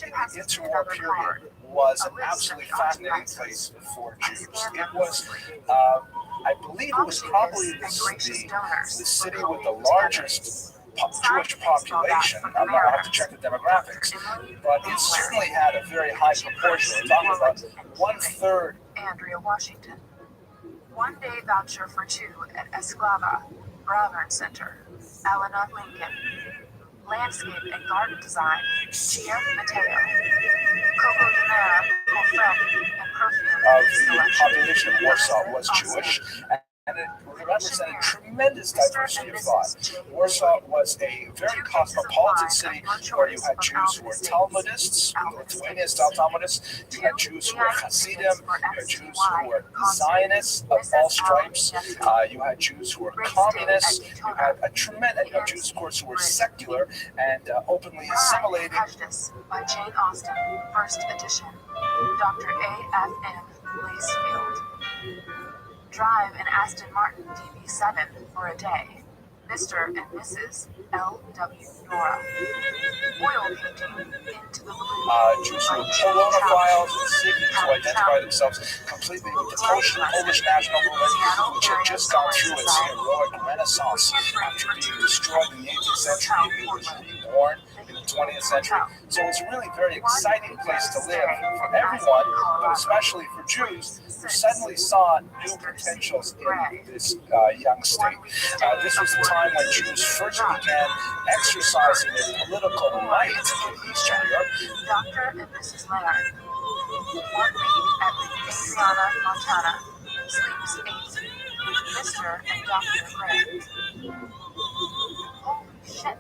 the interwar period was an absolutely fascinating place for Jews. It was, I believe it was probably the city with the largest Jewish population. I'll have to check the demographics, but it certainly had a very high proportion. We're talking about 1/3. Andrea Washington. One-day voucher for two at Esclava, Bravern Center, Elena Lincoln. Landscape and garden design, Gia Mateo. Coco de Mera, Confetti, and perfume. The population of Warsaw was Jewish, and it represented tremendous diversity of thought. Warsaw was a very cosmopolitan city where you had Jews who were Talmudists, Lithuanian-style Talmudists, you had Jews who were Hasidim, you had Jews who were Zionists of all stripes, you had Jews who were communists, you had a tremendous, Jews, of course, who were secular and openly assimilated. By Jane Austen, first edition. Dr. A.F.M. Lacefield. Drive an Aston Martin DB7 for a day. Mr. and Mrs. L.W. Nora. Oil painting into the blue. Jews who were Polonophiles and seeking to identify themselves completely with the Polish national movement, which had just gone through its heroic renaissance after being destroyed in the 18th century. It was reborn in the 20th century. So it was a really very exciting place to live for everyone, but especially for Jews who suddenly saw new potentials in this young state. This was the time when Jews first began exercising their political might in Eastern Europe. Dr. and Mrs. Laird. One week at Adriana Montana. Sleeps 8. Mr. and Dr. Gray. Holy shit.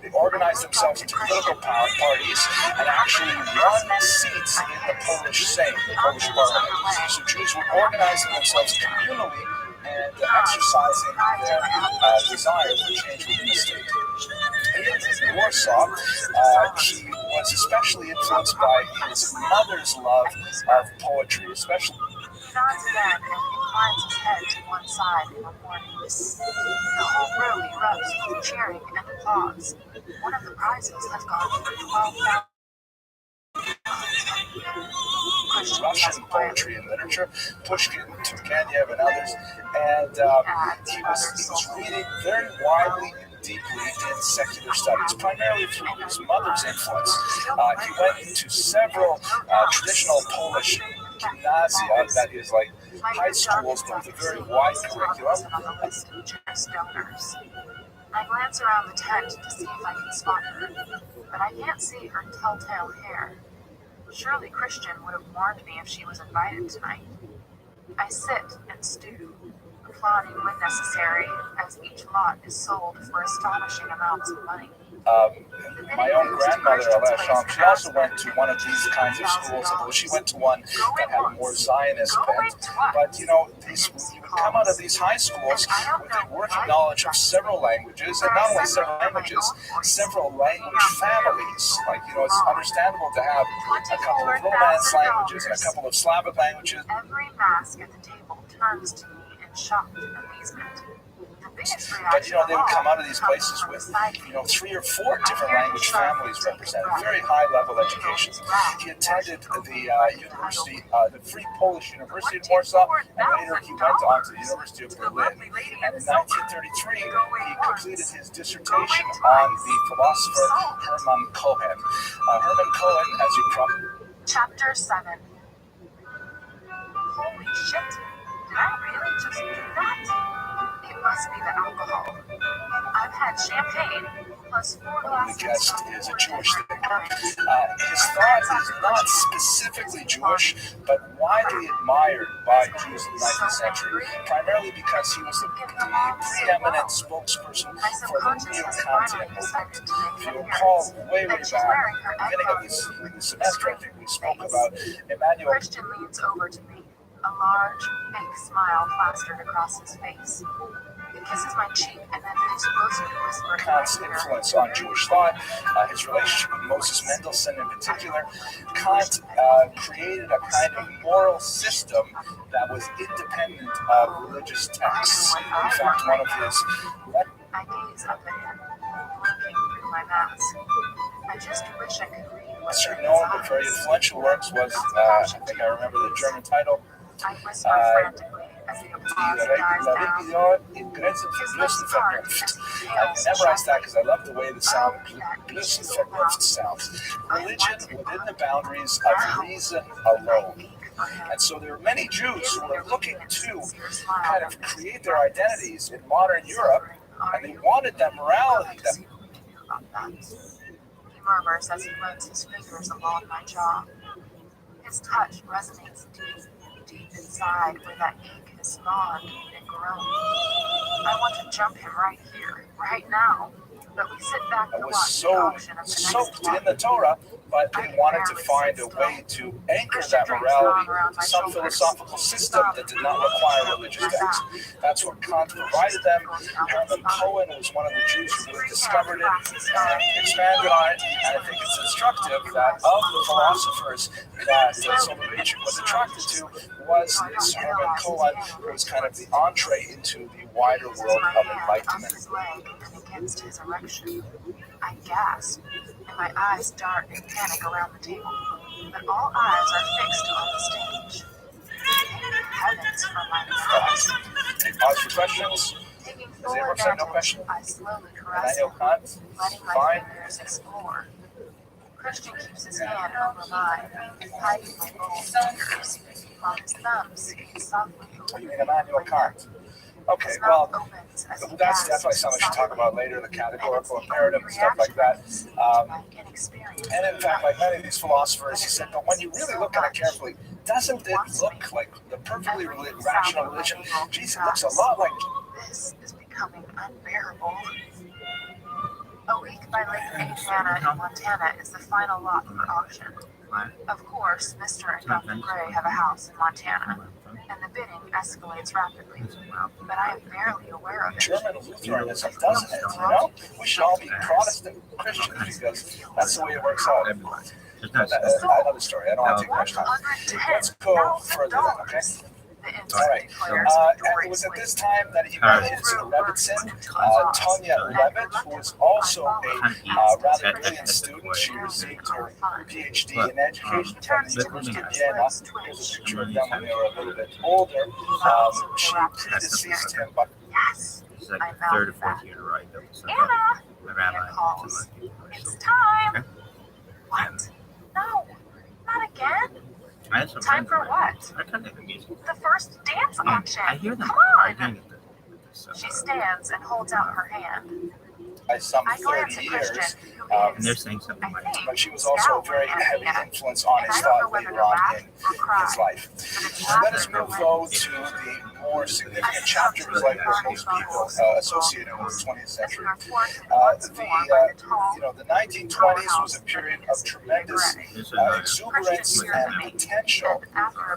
They organized themselves into political parties and actually won seats in the Polish Sejm, the Polish parliament. So Jews were organizing themselves communally and exercising their desire for change within the state. In Warsaw, he was especially influenced by his mother's love of poetry, especially. He nods again and inclines his head to one side in the morning. The whole room erupts with cheering and applause. One of the prizes has gone for 12,000. Russian poetry and literature, Pushkin, Turgenev, and others, and he was reading very widely and deeply in secular studies, primarily through his mother's influence. He went to several traditional Polish gymnasia, that is like high schools, but with a very wide curriculum. I glance around the tent to see if I can spot her, but I can't see her telltale hair. Surely Christian would have warned me if she was invited tonight. I sit and stew, applauding when necessary, as each lot is sold for astonishing amounts of money. My own grandmother, she also went to one of these kinds of schools, although she went to one that had a more Zionist bent. But, you would come out of these high schools with a working knowledge of several languages, and not only several languages, several language families. It's understandable to have a couple of Romance languages and a couple of Slavic languages. Every mask at the table turns to me in shocked amazement. But they would come out of these places with 3 or 4 different language families represented, very high level education. He attended the university, the Free Polish University in Warsaw, and later he went on to the University of Berlin. And in 1933, he completed his dissertation on the philosopher Hermann Cohen. Hermann Cohen, as you probably... Chapter 7. Holy shit! Did I really just do that? It must be the alcohol. I've had champagne plus 4 glasses. The guest is a Jewish thinker. His thought is not specifically Jewish, but widely admired by Jews in the 19th century, primarily because he was the preeminent spokesperson for the neo-Kantian movement. If you recall, way back, at the beginning of this semester, I think we spoke about Emmanuel. Christian leans over to me, a large, fake smile plastered across his face. He kisses my cheek and then explosively whispers Kant's influence on Jewish thought, his relationship with Moses Mendelssohn in particular. Kant created a kind of moral system that was independent of religious texts. In fact, one of his... I gaze up at him, blinking through my mask. I just wish I could read history known but very influential works was, I think I remember the German title, I whisper frantically as the applause dies down. I memorized that because I love the way the sound Glüssenverknüpft sounds. Religion within the boundaries of reason alone. And so there are many Jews who are looking to kind of create their identities in modern Europe, and they wanted that morality. He murmurs as he runs his fingers along my jaw. His touch resonates deep inside where that ache has gnawed and grown. I want to jump him right here, right now, but we sit back to watch the auction of the next soaked in the Torah, but they wanted to find a way to anchor that morality to some philosophical system that did not require religious texts. That's what Kant provided them. Hermann Cohen was one of the Jews who really discovered it and expanded on it, and I think it's instructive that of the philosophers that Soloveitchik was attracted to was this Hermann Cohen, who was kind of the entree into the wider world of enlightenment. Against his erection. I gasp, and my eyes dart in panic around the table, but all eyes are fixed on the stage. Heavens for my eyes. Pause for questions. Taking Has full anyone said no advantage, question? I slowly And caress I know him, Kant. letting my Fine. fingers explore. Christian keeps his hand over mine, hiding my bold fingers, while his thumbs speak softly. Oh, you mean Immanuel Kant? Okay, His well, mouth opens as he that's gasps definitely something we should talk softly. about later, the categorical imperative and stuff like that. And in fact, like many of these philosophers, he said, but when you really look at it carefully, doesn't it look like the perfectly rational religion? Geez, it looks a lot like... This is becoming unbearable. A week by Lake Adriana in Montana is the final lot for auction. Of course, Mr. and Dr. Gray have a house in Montana, and the bidding escalates rapidly. But I am barely aware of it. German Lutheranism doesn't it, you know? We should all be Protestant Christians because that's the way it works out. Another story, I don't want to take much time. Let's go further then, okay? All right. It was at this time that he met his Rebbitzin, Tanya Levitt, who was also a rather brilliant student. She received her PhD in education from the University of Vienna. Here's a picture of them when they were a little bit older. She predeceased him, but Yes, It's like I the third or found fourth that. year to write them. So Anna! my rabbi It calls. to It's time! What? No, not again. I had some Time friends for who what? I kind of like music. The first dance And auction. I hear them Come arguing on! at this, She stands and holds out her hand. by some I glance 30 at years, Christian, who and they're is, saying something I like, think, but she was also a very heavy influence on his thought later on in his life. Let us move though to the more significant chapter of his life where most people associated with the 20th century. The 1920s was a period of tremendous exuberance and potential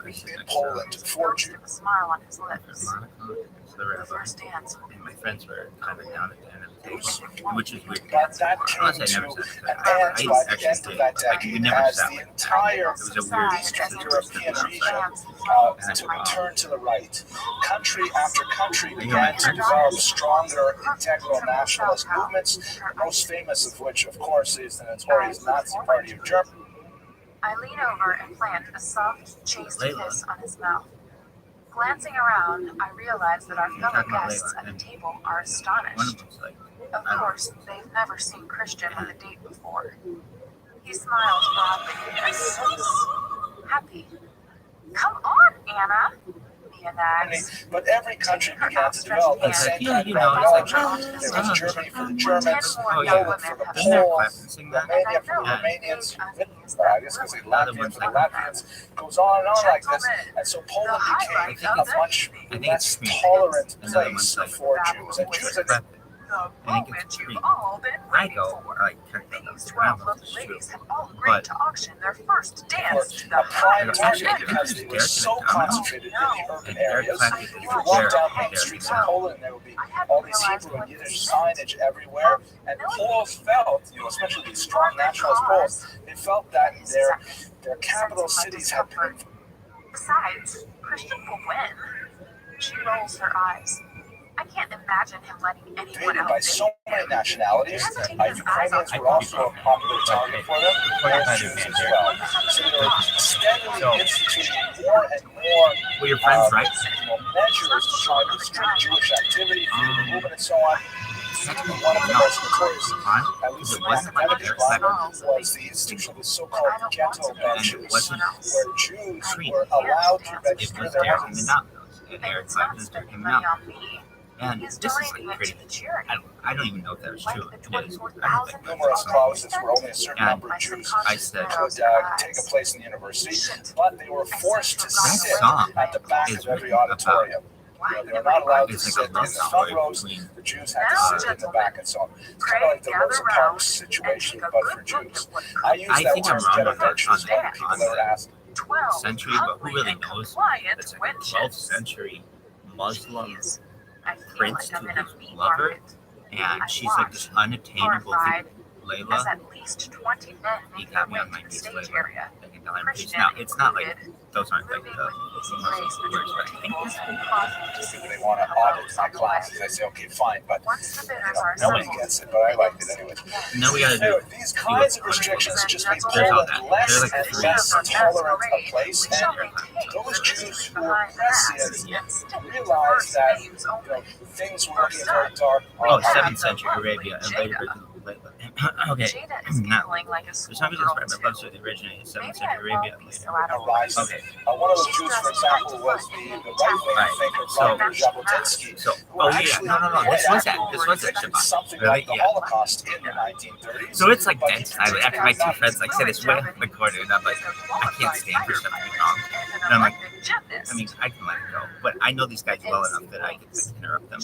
in Poland for Jews. A smile on his lips. it's the rabbi. First dance. And my friends were kind of down at the end of the table, which is weird. But that came Honestly, I to never said an that. end by the actually end of did. that Like, decade it never as sat the like that. entire It was a weird Eastern European situation. region took a turn to the right. Country after country began to develop stronger integral nationalist movements, the most famous of which, of course, is the notorious Nazi Party of Germany. I lean over and plant a soft, chaste kiss on his mouth. Glancing around, I realize that our fellow guests at the table are One astonished. of them's like, Of course, they've never seen Christian with a date before. He smiles broadly and looks happy. Come on, Anna, Mia nags. But every country began to develop that same kind of you know, it's like, ideology. There was Germany for the Germans, oh yeah, Poland for the isn't there clap Poles, and sing that? Romania for the Yeah. Romanians, I guess I say Latvia for the Latvians, goes on and on like this. And so Poland became a much less tolerant place for Jews. And Jews had The I think it's moment pretty- you've all been I waiting go, for. like, check that out. These The 12 rabbi lovely is true. ladies have all agreed But- to auction their first dance to a the prime highest target Actually, because they were so concentrated in the urban areas. You could walk down main streets in Poland and there would be all these Hebrew and Yiddish signage everywhere. And Poles felt, especially these strong nationalist Poles, they felt that their capital cities had Besides, Christian will win. She rolls her eyes. I can't imagine him letting anyone Invaded else by so many nationalities. Ukrainians were also a popular target for them, as Jews as well. So they were steadily instituting more and more Were your friends right? measures to try to restrict Jewish activity, freedom of movement, and so on. One of the most notorious, at least in academic environment, was the institution of the so-called ghetto benches, where Jews were allowed to It register was their there names. in the Domino's. And Eric Clapton is taking him out. And this is like pretty. I don't even know if that was true. It is. I don't think Numerous clauses where only a certain number of Jews I said could take a place in the university, but they were forced to sit song at the back is of every written auditorium. They were not allowed to It's sit like in a the love story front rows. between. The Jews had to sit in the back and so on. It's kind of like the Rosa Parks situation, but for Jews. I use I that think I'm term wrong ghetto on that, benches when people ever ask. Century, but who really knows? It's like a 12th century Muslim prince to his lover, and she's like this unattainable thing. Layla, at least 20 men he make got their me way on my to the knees stage later. area. Now, it's not like those aren't like the Muslim words, but I think Tables and causes to see They want to audit my classes. I say, okay, fine, but Once the bidders you are know, nobody assembled, gets it, but I liked it anyway. no, we gotta do Anyway, these kinds of restrictions just make There's all Poland that. less They're like and three less parts. tolerant a place, and those Jews who were prescient realized that things were looking very dark. Oh, 7th century Arabia and later okay, now like for some reason Spider-Man loves it originated in 7th century Arabia and later. Arising. Okay, One of those Jews, for example, was the right-wing thinker Rabbi Jabotinsky, so who oh yeah, actually no, this was at predicted something really? like the Yeah. Holocaust in the 1930s. So it's like but dense. After my two friends like say this way on the corner, and I'm like, I can't stand for stuff to be wrong. And I'm like, I mean, I can let it go, but I know these guys well enough that I can like, interrupt them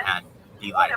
and be like,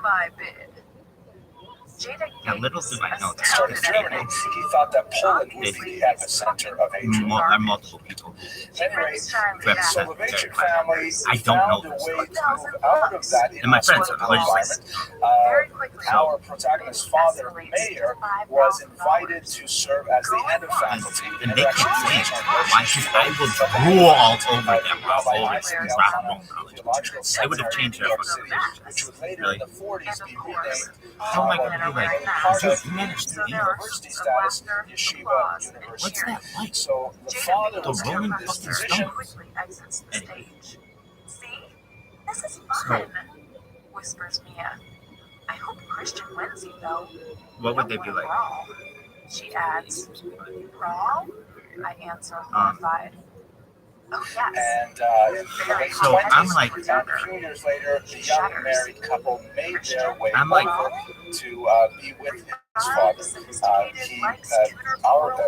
now little do I know that Started Germany, he thought that Poland would be the epicenter of hatred. multiple people. Anyway, the represent Soloveitchik family I don't know found a this. way to move out of that And my friends are inhospitable always environment. Our protagonist's father, Mayor, was invited to serve as the head of faculty. And they can't say it. Why? Because I will drool all over them while always rock and roll knowledge. They would have changed their fucking religion. Which would later Really? in the 40s be renamed. How am I going to be like, dude, you managed to do University status, Yeshiva University. What's that like? So the father The was given Rolling this fucking position. Stones. Anyway. See? This is fun, whispers Mia. I hope Christian wins you, though. What would they be like? Brawl. She adds, brawl? I answer horrified. Oh, yes. And in the late So I'm 20s, like- and a few years later, the young married couple made their way I'm like- over to be with his father.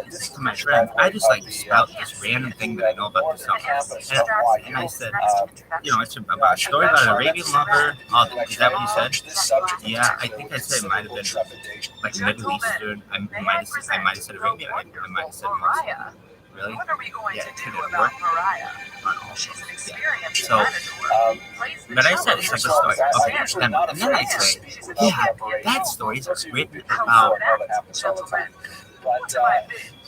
This To my friend, I just like spout this random thing that I know about this campus. And I said, it's about a story about an Arabian lover. Is that what you said? Yeah, I think I said it might have been like Middle Eastern. I might have said Arabian. I might have said Muslim. Really? What are we going Yeah, to it do couldn't about work. Mariah? On all She's an yeah. experienced So, plays the but I cello said it's like a so story. well. Okay, and then I say, yeah, that story's written about But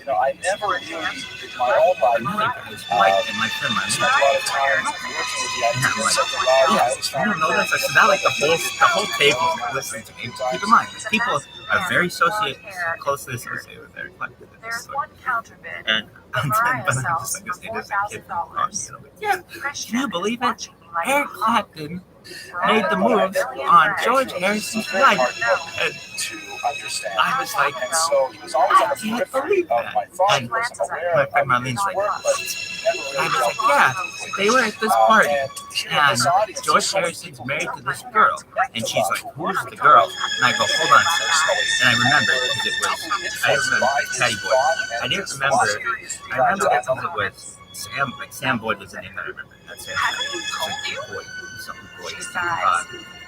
I never really, in my own life, another guy's wife and my friend, my spent a lot of time working with the ideas of the Rabbi. I always you found don't know that. It's not like the whole table is listening to me. Keep in mind, people are very closely associated with their collective in this There's story. one counterbid. And But I'm Mariah just sells like this for innocent kid. $4,000. Yeah, Christian can you believe it? watching me like Eric a hawk. Clapton made the moves on George Harrison's life. And to understand. I was like, and so he was always on the I can't periphery believe of that. my thought. And He wasn't aware my of friend his Marlene's like, work, but never really I was like, felt yeah, they were at this party. And here in this And audience, George so many Harrison's people married to who this girl. And she's like, who's the girl? And I go, hold on a second. And I remember because it was, I remember Patty Boyd. I didn't remember, I remember that because it was Sam, like Sam Boyd was the name that I remember. That's it. It's like Boyd, something Boyd.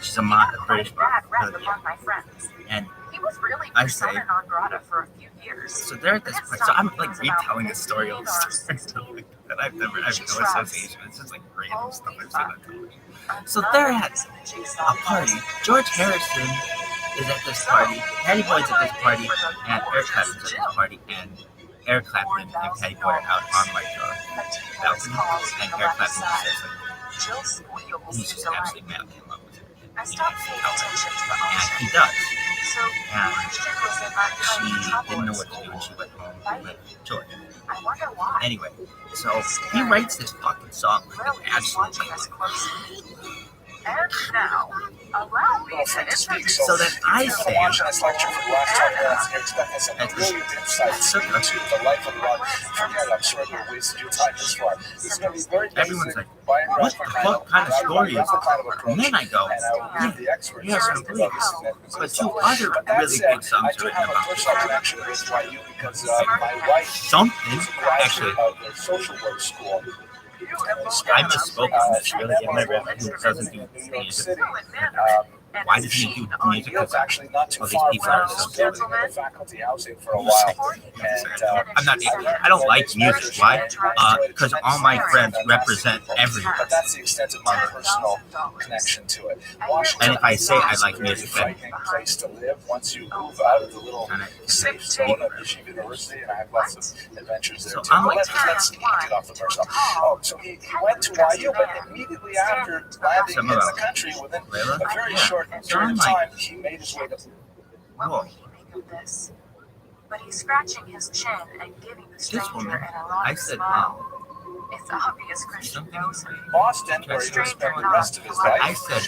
She's a British Dad read mother. among my friends. And He was really I persona say- non grata for a few years. so they're at this point. So I'm like retelling a story of that I have no association. It's just like random stuff I've seen on television. So they're at a party. George Harrison is at this party. Patty Boyd's at this party, and Eric Clapton's at this party, and Eric Clapton and Patty Boyd are out on like a balcony, and Eric Clapton just says like, he's just absolutely madly in love with her. I stopped paying attention to the And ocean. he does. So And Christian was in that she kind of trouble didn't know at what to do, school. and she went home with George. I wonder why. Anyway, so he writes this fucking song like Lily an is absolute watching us closely. And now, allow me to introduce So then I You've say, been watching this lecture for the last 12 minutes and you're expecting some brilliant insights into the life of God. Forget it, I'm sure we've wasted your time this far. This is going to be very everyone's basic, like, what the fuck kind of story is it? And then I go, yeah, you have some beliefs, but two other really big songs I do written have a about personal connection with YU because my wife something. is a graduate Actually, of their social work school. I misspoke on this. Really, get my Rabbi who doesn't do music. Why doesn't he do music? It's actually not too Well, far these people from are this so building in the faculty housing for a while. And I'm not. I don't like music. Why? Because all my friends represent everyone. But that's the extent of my personal connection to it. And if I say I like music, then frightening place to live once you move out of the little safe zone of Yeshiva University, and I have lots of adventures there So too. I'm like, Let's get off the personal. Oh, so he went to YU, but immediately after landing in the country, within a very short period of time, he made his way to. What will he make of this? But he's scratching his chin and giving the stranger woman, an I ironic said, smile. It's obvious Christian knows him. Boston, where he would spend the rest of his life. I said,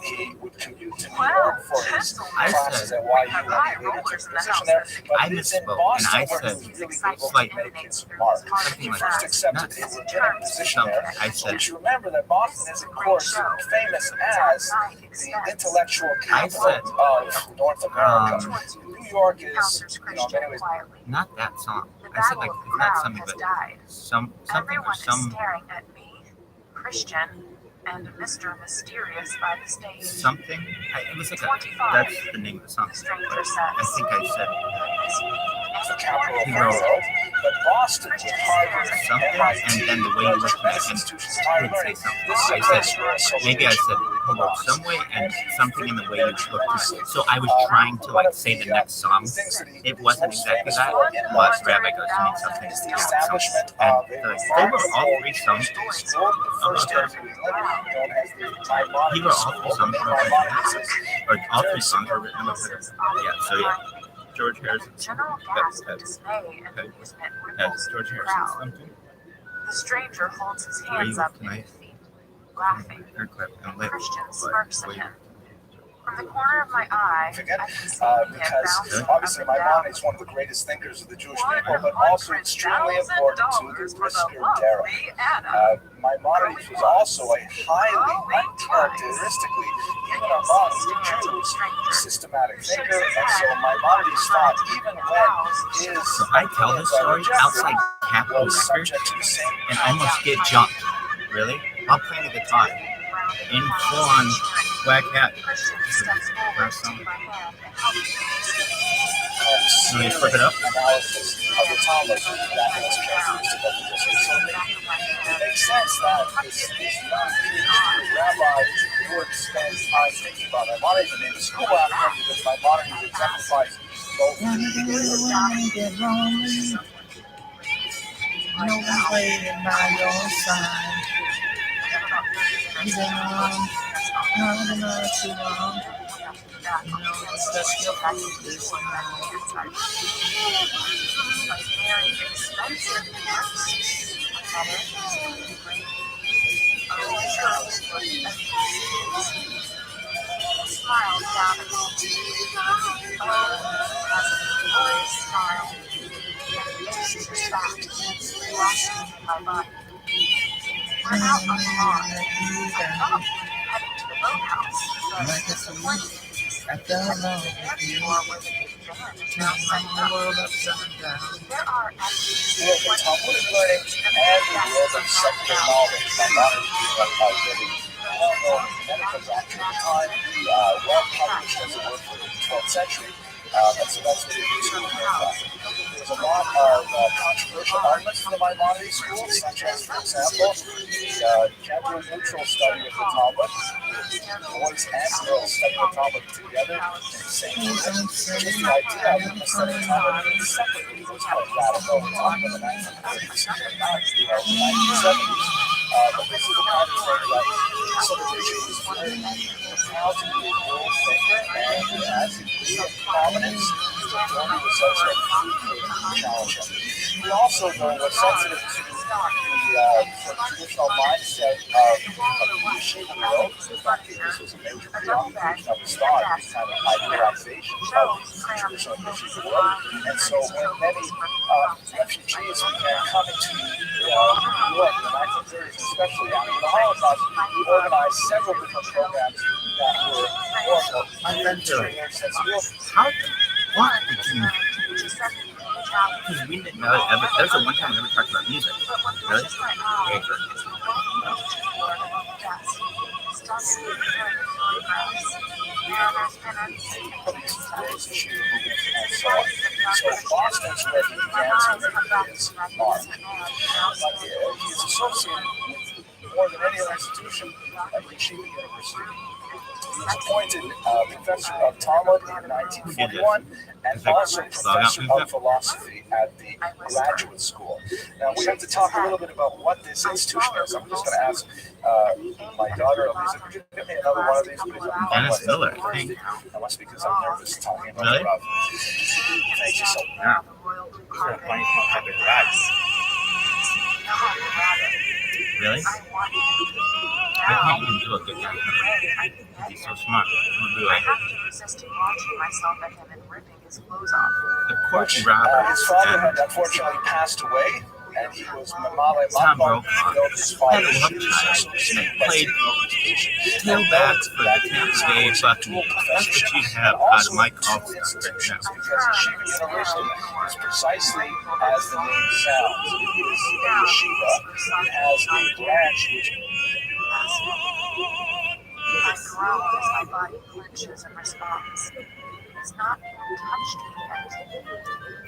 he would commute to New York for his classes at YU when he later took a position there. But I it's in misspoke, Boston and I where said, he was really able to like, make his mark. He something like first that. accepted Not a legitimate position something. there. I said, But you remember that Boston is, of course, famous as the intellectual capital of North America. New York is, in many ways, not that song. I said like it's not something, but something or Everyone is some staring at me, Christian, and Mr. Mysterious by the stage. something. It was like that's the name of the song. The stranger But says. I think I said it's the capital of He the wrote world. But Boston, with Harvard, something, MIT, and then the way you looked at it, and institutions didn't of higher say learning, something. this is a I place said where maybe I association said really he wrote belongs. some way and something in the way you looked at it. So I was trying to like say the next song. It wasn't exactly that, but Rabbi goes to me something. Is the And establishment they of wrote all three songs. school, the first year of New England, known as the Maimonides He wrote all three School. songs, Maimonides is or all three songs were written about him. Yeah, so yeah, George Harrison. General gasp of dismay and amusement ripples through George the Harrison crowd. something. The stranger holds his Where are hands you up in tonight? defeat, laughing. Her clip and lit. Christian smirks at him. From the corner of my eye, Forget I can see him because bouncing obviously up and down. Maimonides is one of the greatest thinkers of the Jewish people, but also extremely important to the Brisker Dera. Maimonides was also a highly, uncharacteristically, even among the Jews, systematic thinker, and so Maimonides thought even when his So I tell this story outside Capitol was Records subject to the same and almost get jumped. Really? I'll play the guitar in full on black hat. Christian steps forward, take my hand, and helps me. Let me flip it up. analysis of the Talmud that was characteristic of the Brisker. So it makes sense that this young PhD rabbi would spend time thinking about Maimonides and named a school after him because Maimonides exemplifies both No one's waiting by your side. Even not too long. You know that your food is Very expensive smiled down at me. Oh, smile. It's just that, washing in my body. We're out on the lawn. I thought we were heading to the boathouse, but I fell in love with you. The world upside down. there are at the world of Talmudic learning and the world of secular knowledge. Maimonides being really well-known medical doctor at the time, well-published as a work for the 12th century. And so that's what it used to be. There's a lot of controversial elements to the Maimonides school, such as, for example, the gender-neutral study of the Talmud. Boys and girls study the Talmud together in the same room. Just the idea of them studying Talmud separately was quite radical. We're talking about the 1930s, the 1970s. But this is the kind of thing that some of the Jews very how to be a world thinker, and as he grew in prominence, his authority was such that few could challenge him. He also, though, was sensitive to the sort of traditional mindset of the yeshiva world. In fact, this was a major preoccupation of his thought, the kind of idealization of the traditional yeshiva world. And so when many refugees began coming to New York in the 1930s, especially after the Holocaust, he organized several different programs that were more of a interior sensibility. What did you? Because we didn't know ever. There's a one time we ever talked about music. Really? Okay, sure. So Boston's where he began to make his mark. He's associated with more than any other institution at Yeshiva University. He was appointed professor of Talmud in 1941 and also professor of philosophy at the graduate school. Now, we have to talk a little bit about what this institution is. I'm just going to ask my daughter, Elisa, could you give me another one of these, please? Dennis Miller, I think. That must be because I'm nervous talking about the Rav. Thank you so much. Yeah. These are funny type of rags. Really? I can't even do a good guy. He's so smart. I have to resist watching myself at him and ripping his clothes off. The court robber. His father had unfortunately passed away, and he was Mamale Mambo, his father's shoes, so to speak, played tailbacks for the Tampa Bay Buccaneers. That's what you have out of my call right now. Because Yeshiva University is precisely as the name sounds. It is a yeshiva. It has a branch which I growl as my body clenches in response. He's not even touched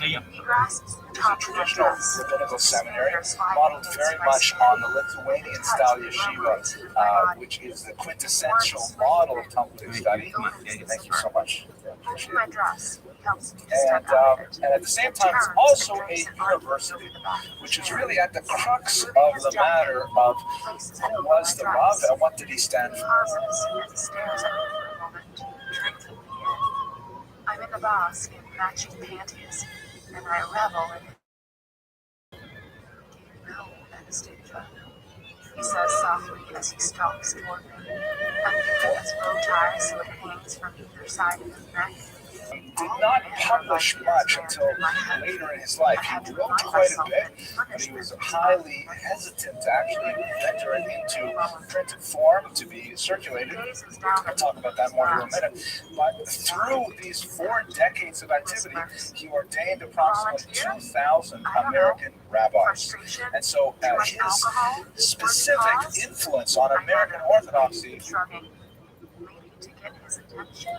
me yet. He grasps the top of my traditional dress. rabbinical seminary, modeled very much on the Lithuanian-style yeshiva, which is the quintessential model of Talmudic study. Thank you so much. Touching my dress helps me to step out of it. And at the same time, it's also a university, which is really at the crux of the matter of who was the Rav and what did he stand for. Pauses and stares at me for a moment, drinkingly in. I'm in the boss in matching panties, and I revel in it. Do you know, Anastasia? He says softly as he stalks toward me, undoing his bow tie so it hangs from either side of his neck. He did not publish much until later in his life. He wrote quite a bit, but he was highly hesitant to actually enter it into printed form to be circulated. I'll talk about that more in a minute. But through these 4 decades of activity, he ordained approximately 2,000 American rabbis. And so his specific influence on American Orthodoxy shrugging, maybe to get his attention.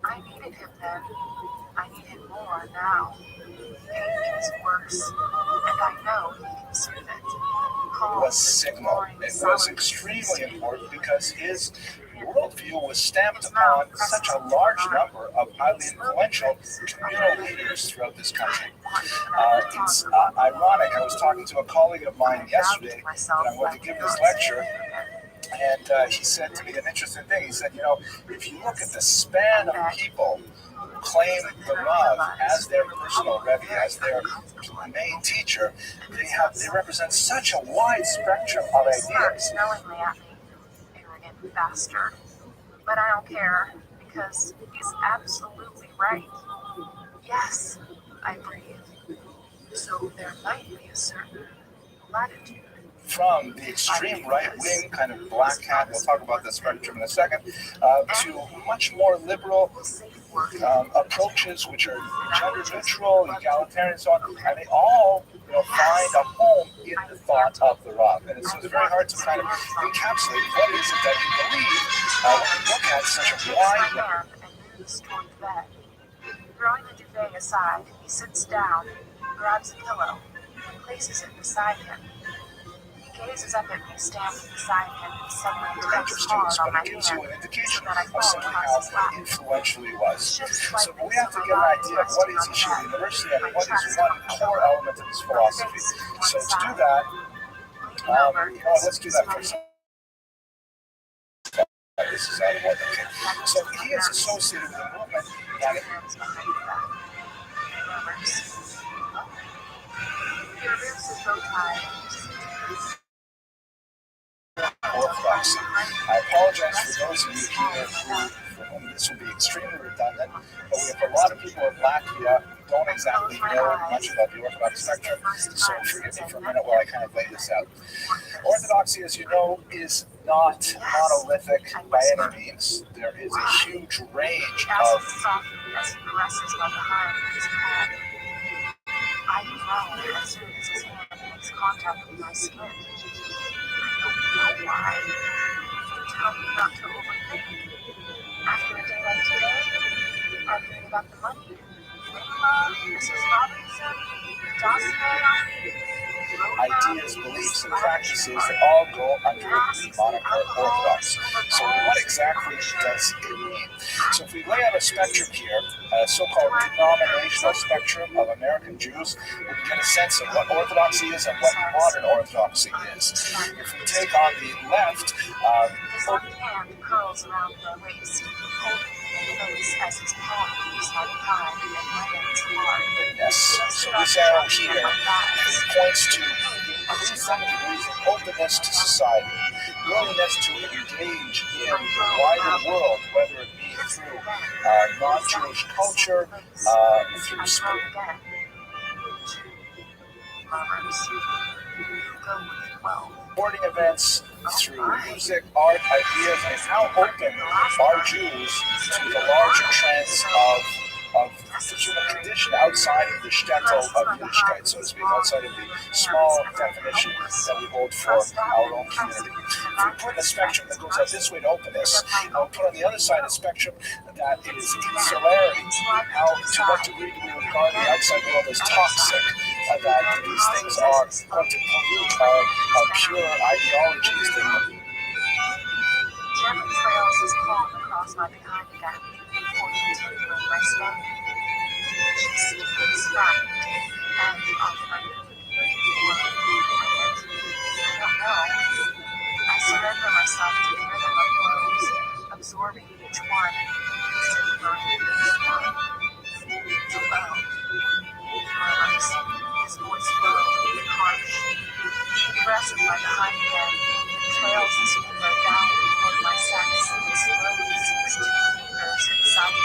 I needed him then. I need him more now. Pain is worse, and I know he can soothe it. Was signal. It was extremely important because his worldview was stamped upon such a large number of highly influential communal leaders throughout this country. It's ironic. I was talking to a colleague of mine yesterday that I'm going to give this lecture. And he said to me an interesting thing. He said, if you look at the span of people who claim the Rav as their personal Rebbe, as their main teacher, they represent such a wide spectrum of ideas. Knowingly at me, arrogant bastard. But I don't care, because he's absolutely right. Yes, I breathe. So there might be a certain latitude. From the extreme right-wing kind of black hat, we'll talk about the spectrum in a second, to much more liberal approaches which are gender-neutral, egalitarian, and so on, and they all find a home in the thought of the Rav. And so it's very hard to kind of encapsulate what is it that you believe when you look at such a wide hand and moves toward the bed. Throwing the duvet aside, he sits down, grabs a pillow, and places it beside him. He gazes up at me standing beside him and suddenly takes hard on my hand, but it gives you an indication so that I of fall simply across his how lap. influential he was. Shifts So we have to get an idea of what is Yeshiva University and what is one core element of his philosophy. So to do that, let's do that first. this is out of order. Okay. So he is associated with a movement that orthodoxy. I apologize for those of you here for whom this will be extremely redundant, but we have a lot of people in Latvia who don't exactly know much about the Orthodox spectrum, so forgive me for a minute while I kind of lay this out. Orthodoxy, as you know, is not monolithic by any means. There is a huge range of I groan as soon as his hand makes contact with my skin. I don't know why. You tell me not to overthink. After a day like today, arguing about the money, Mrs. Robinson, dossier on me. ideas, beliefs, and practices that all go under the moniker Orthodox. So what exactly does it mean? So if we lay out a spectrum here, a so-called denominational spectrum of American Jews, we can get a sense of what Orthodoxy is and what modern Orthodoxy is. If we take on the left, his left hand curls around my waist, holding the face as his palm keeps my thigh and lands hard. so this arrow here points to increasing degrees of openness to society, willingness to engage in the wider world, whether it be through non-Jewish culture, through sport. Sporting events, through music, art, ideas, and how open are Jews to the larger trends of the human condition outside of the shtetl of Yiddishkeit, so to speak, outside of the small definition that we hold for our own community. If we put a spectrum that goes out this way to openness, and we put on the other side a spectrum that is insularity, how to what degree do we regard the outside world as toxic, that these things are going to pollute our pure ideologies. Gently trails his palm across my behind again before continuing my step. She's distracted and offering. I don't know. I surrender myself to the rhythm of blows, absorbing each one, sitting on too low. He murmurs, his voice low and harsh. He presses my behind again, trails his finger down toward my sex, and slowly sinks 2 fingers inside me.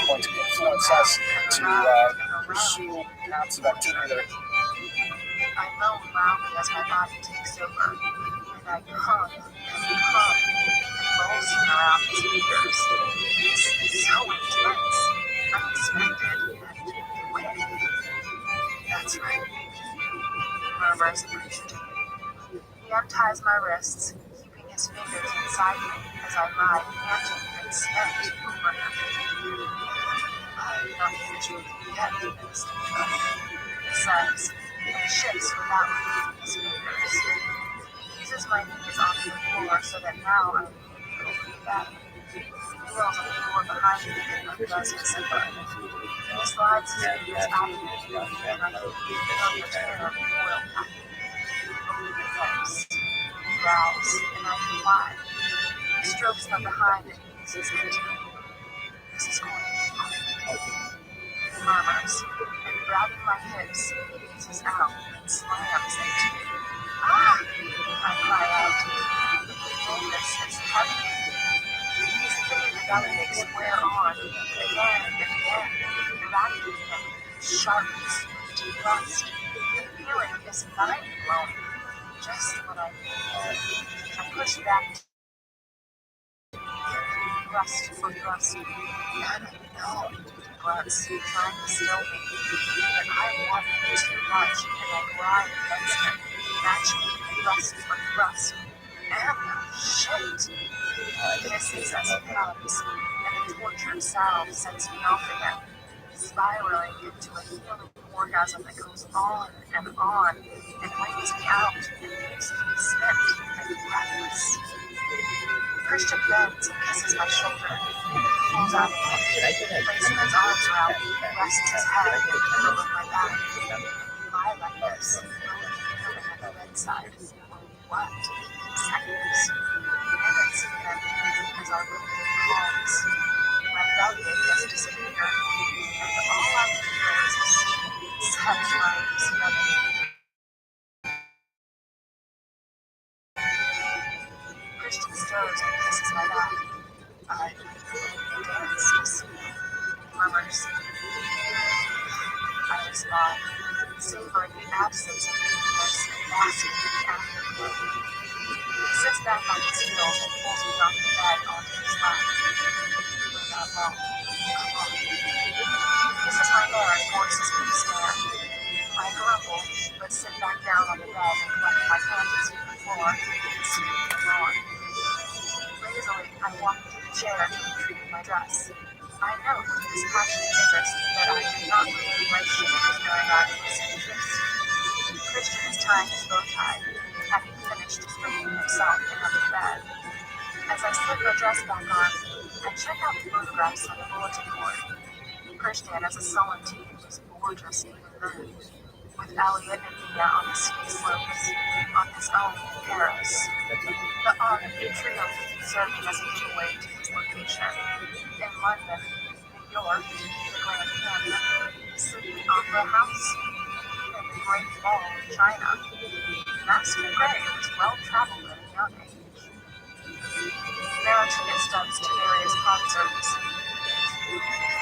Going to influence us to pursue paths of activity that are. I moan loudly as my body takes over, and I hum and convulsing around his fingers. It's so intense, unexpected, and quick. That's right, he murmurs appreciatively. He unties my wrists, keeping his fingers inside me as I lie panting and spent over him. I'm not finished with you yet, Mr. He says, and shifts without moving his fingers. He eases my knees onto the floor so that now I'm leaning over the bed. He kneels on the floor behind me and undoes his zipper. He slides his fingers out of me, and I feel the tear of the foil packing. Over the face. He growls, and I comply. He strokes from behind and eases into me. This is going to be fun. He murmurs, and grabbing my hips, he eases out and slams into me. Ah! I cry out. The illness is heavy. He's fitting the belly ache square on, again and again, irradiating him with sharpness to thrust. The feeling is mind-blowing. Just what I need. I push back thrust for thrust. And I know he grunts, trying to still me. But I want him too much, and I grind against him, matching thrust for thrust. And shit! He hisses as he comes, and the tortured sound sends me off again, spiraling into a healing orgasm that goes on and lays me out and leaves me spent and breathless. Christian bends and kisses my shoulder, pulls out a hand, placing his arms around me, rests his head in the middle of my back. We lie like this, both human at the bedside. What? Seconds? Minutes are broken calls. My bellyache has disappeared, and all I can hear is a sweet, satisfying snubbing. Christian stirs and kisses my back. I dance to sleep, murmurs. I respond, savoring the absence of weakness and basking in the afterglow. He sits back on his heels and pulls me off the bed onto his lap. We're not long. Come on. He kisses my hair and forces me to stand. I grumble, but sit back down on the bed and collect my panties from the floor and sleep alone. Lazily, I walk to the chair to retrieve my dress. I note with dispassionate interest that I do not believe my shoe is very obvious interest. Christian is tying his bow tie, having finished straightening himself in under the bed. As I slip my dress back on, I check out the photographs on the bulletin board. Christian as a sullen teen was gorgeous even then, with Elliot and Mia on the ski slopes, on his own in Paris. The R&B trio serving as a gateway to his location. In London, New York, the Grand Canyon, the Sydney Opera House, even the Great Wall of China. Master Gray was well-traveled at a young age. There are ticket stubs to various concerts.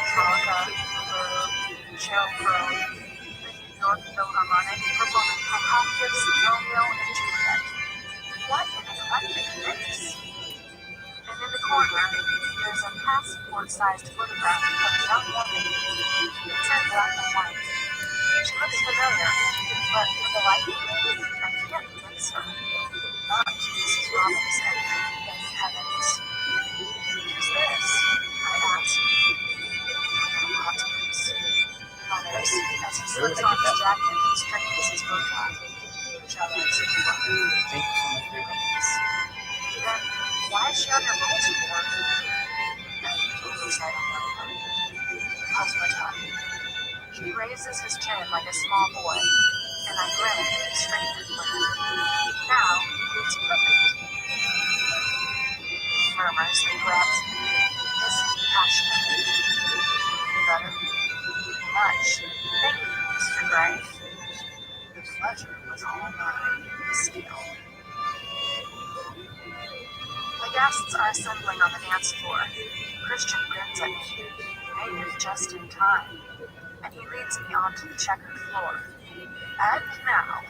Metallica, Blue, Sheryl Crow, the New York Philharmonic performing Prokofiev's Romeo and Juliet. What an eclectic mix! And in the corner, there's a passport-sized photograph of a young woman. It's in black and white. She looks familiar, but with the light I can't place her. Not Mrs. Robinson, thank heavens. Who's this? I ask. Hot news. Mutters as he slips on his jacket and straightens his bow tie. Shall I say what? Thank you so much for your help. Then, why is she on your bulletin board? And please, I don't know her. How's my time? He raises his chin like a small boy, and I grin and straighten it for him. Now, it's perfect. He murmurs and grabs me, hissing passionately. You better? Much. Thank you, Mr. Gray. The pleasure was all mine, still. The guests are assembling on the dance floor. Christian grins at me, maybe just in time, and he leads me onto the checkered floor. And now,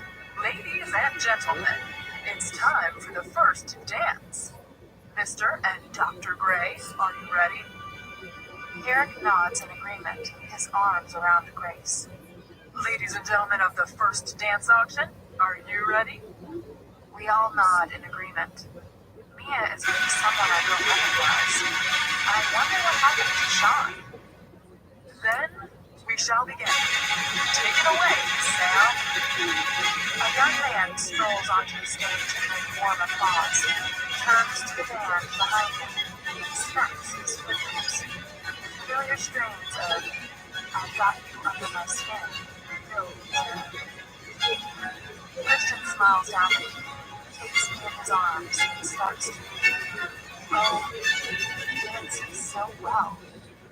ladies and gentlemen, it's time for the first dance. Mr. and Dr. Gray, are you ready? Eric nods in agreement, his arms around Grace. Ladies and gentlemen of the first dance auction, are you ready? We all nod in agreement. Mia is with someone I don't recognize. I wonder what happened to Sean. Then we shall begin. Take it away, Sam. A young man strolls onto the stage amid warm applause, turns to the band behind him, and smacks his fingers. Familiar strains of I've got you under my skin fill the air. Christian smiles down at me, takes me in his arms, and starts to move. Oh, he dances so well,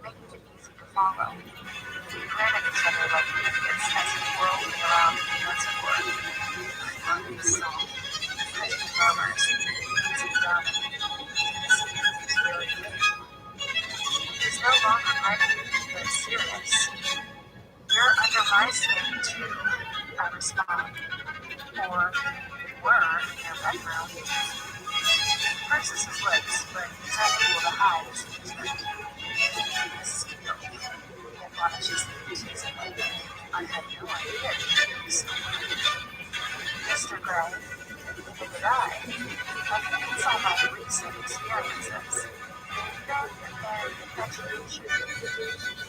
making it easy to follow. We grin at each other like idiots as he whirls me around the dance floor. I love this song. Christian murmurs, easy done. This is really good. It's no longer funny, but serious. You're under my skin too, I respond. Or you were in your bedroom. He purses his lips, but he's unable to hide his amusement. Steal, he admonishes me teasingly. I had no idea you were so weird. Mr. Gray, neither did I. I think it's all my recent experiences. Then infatuation.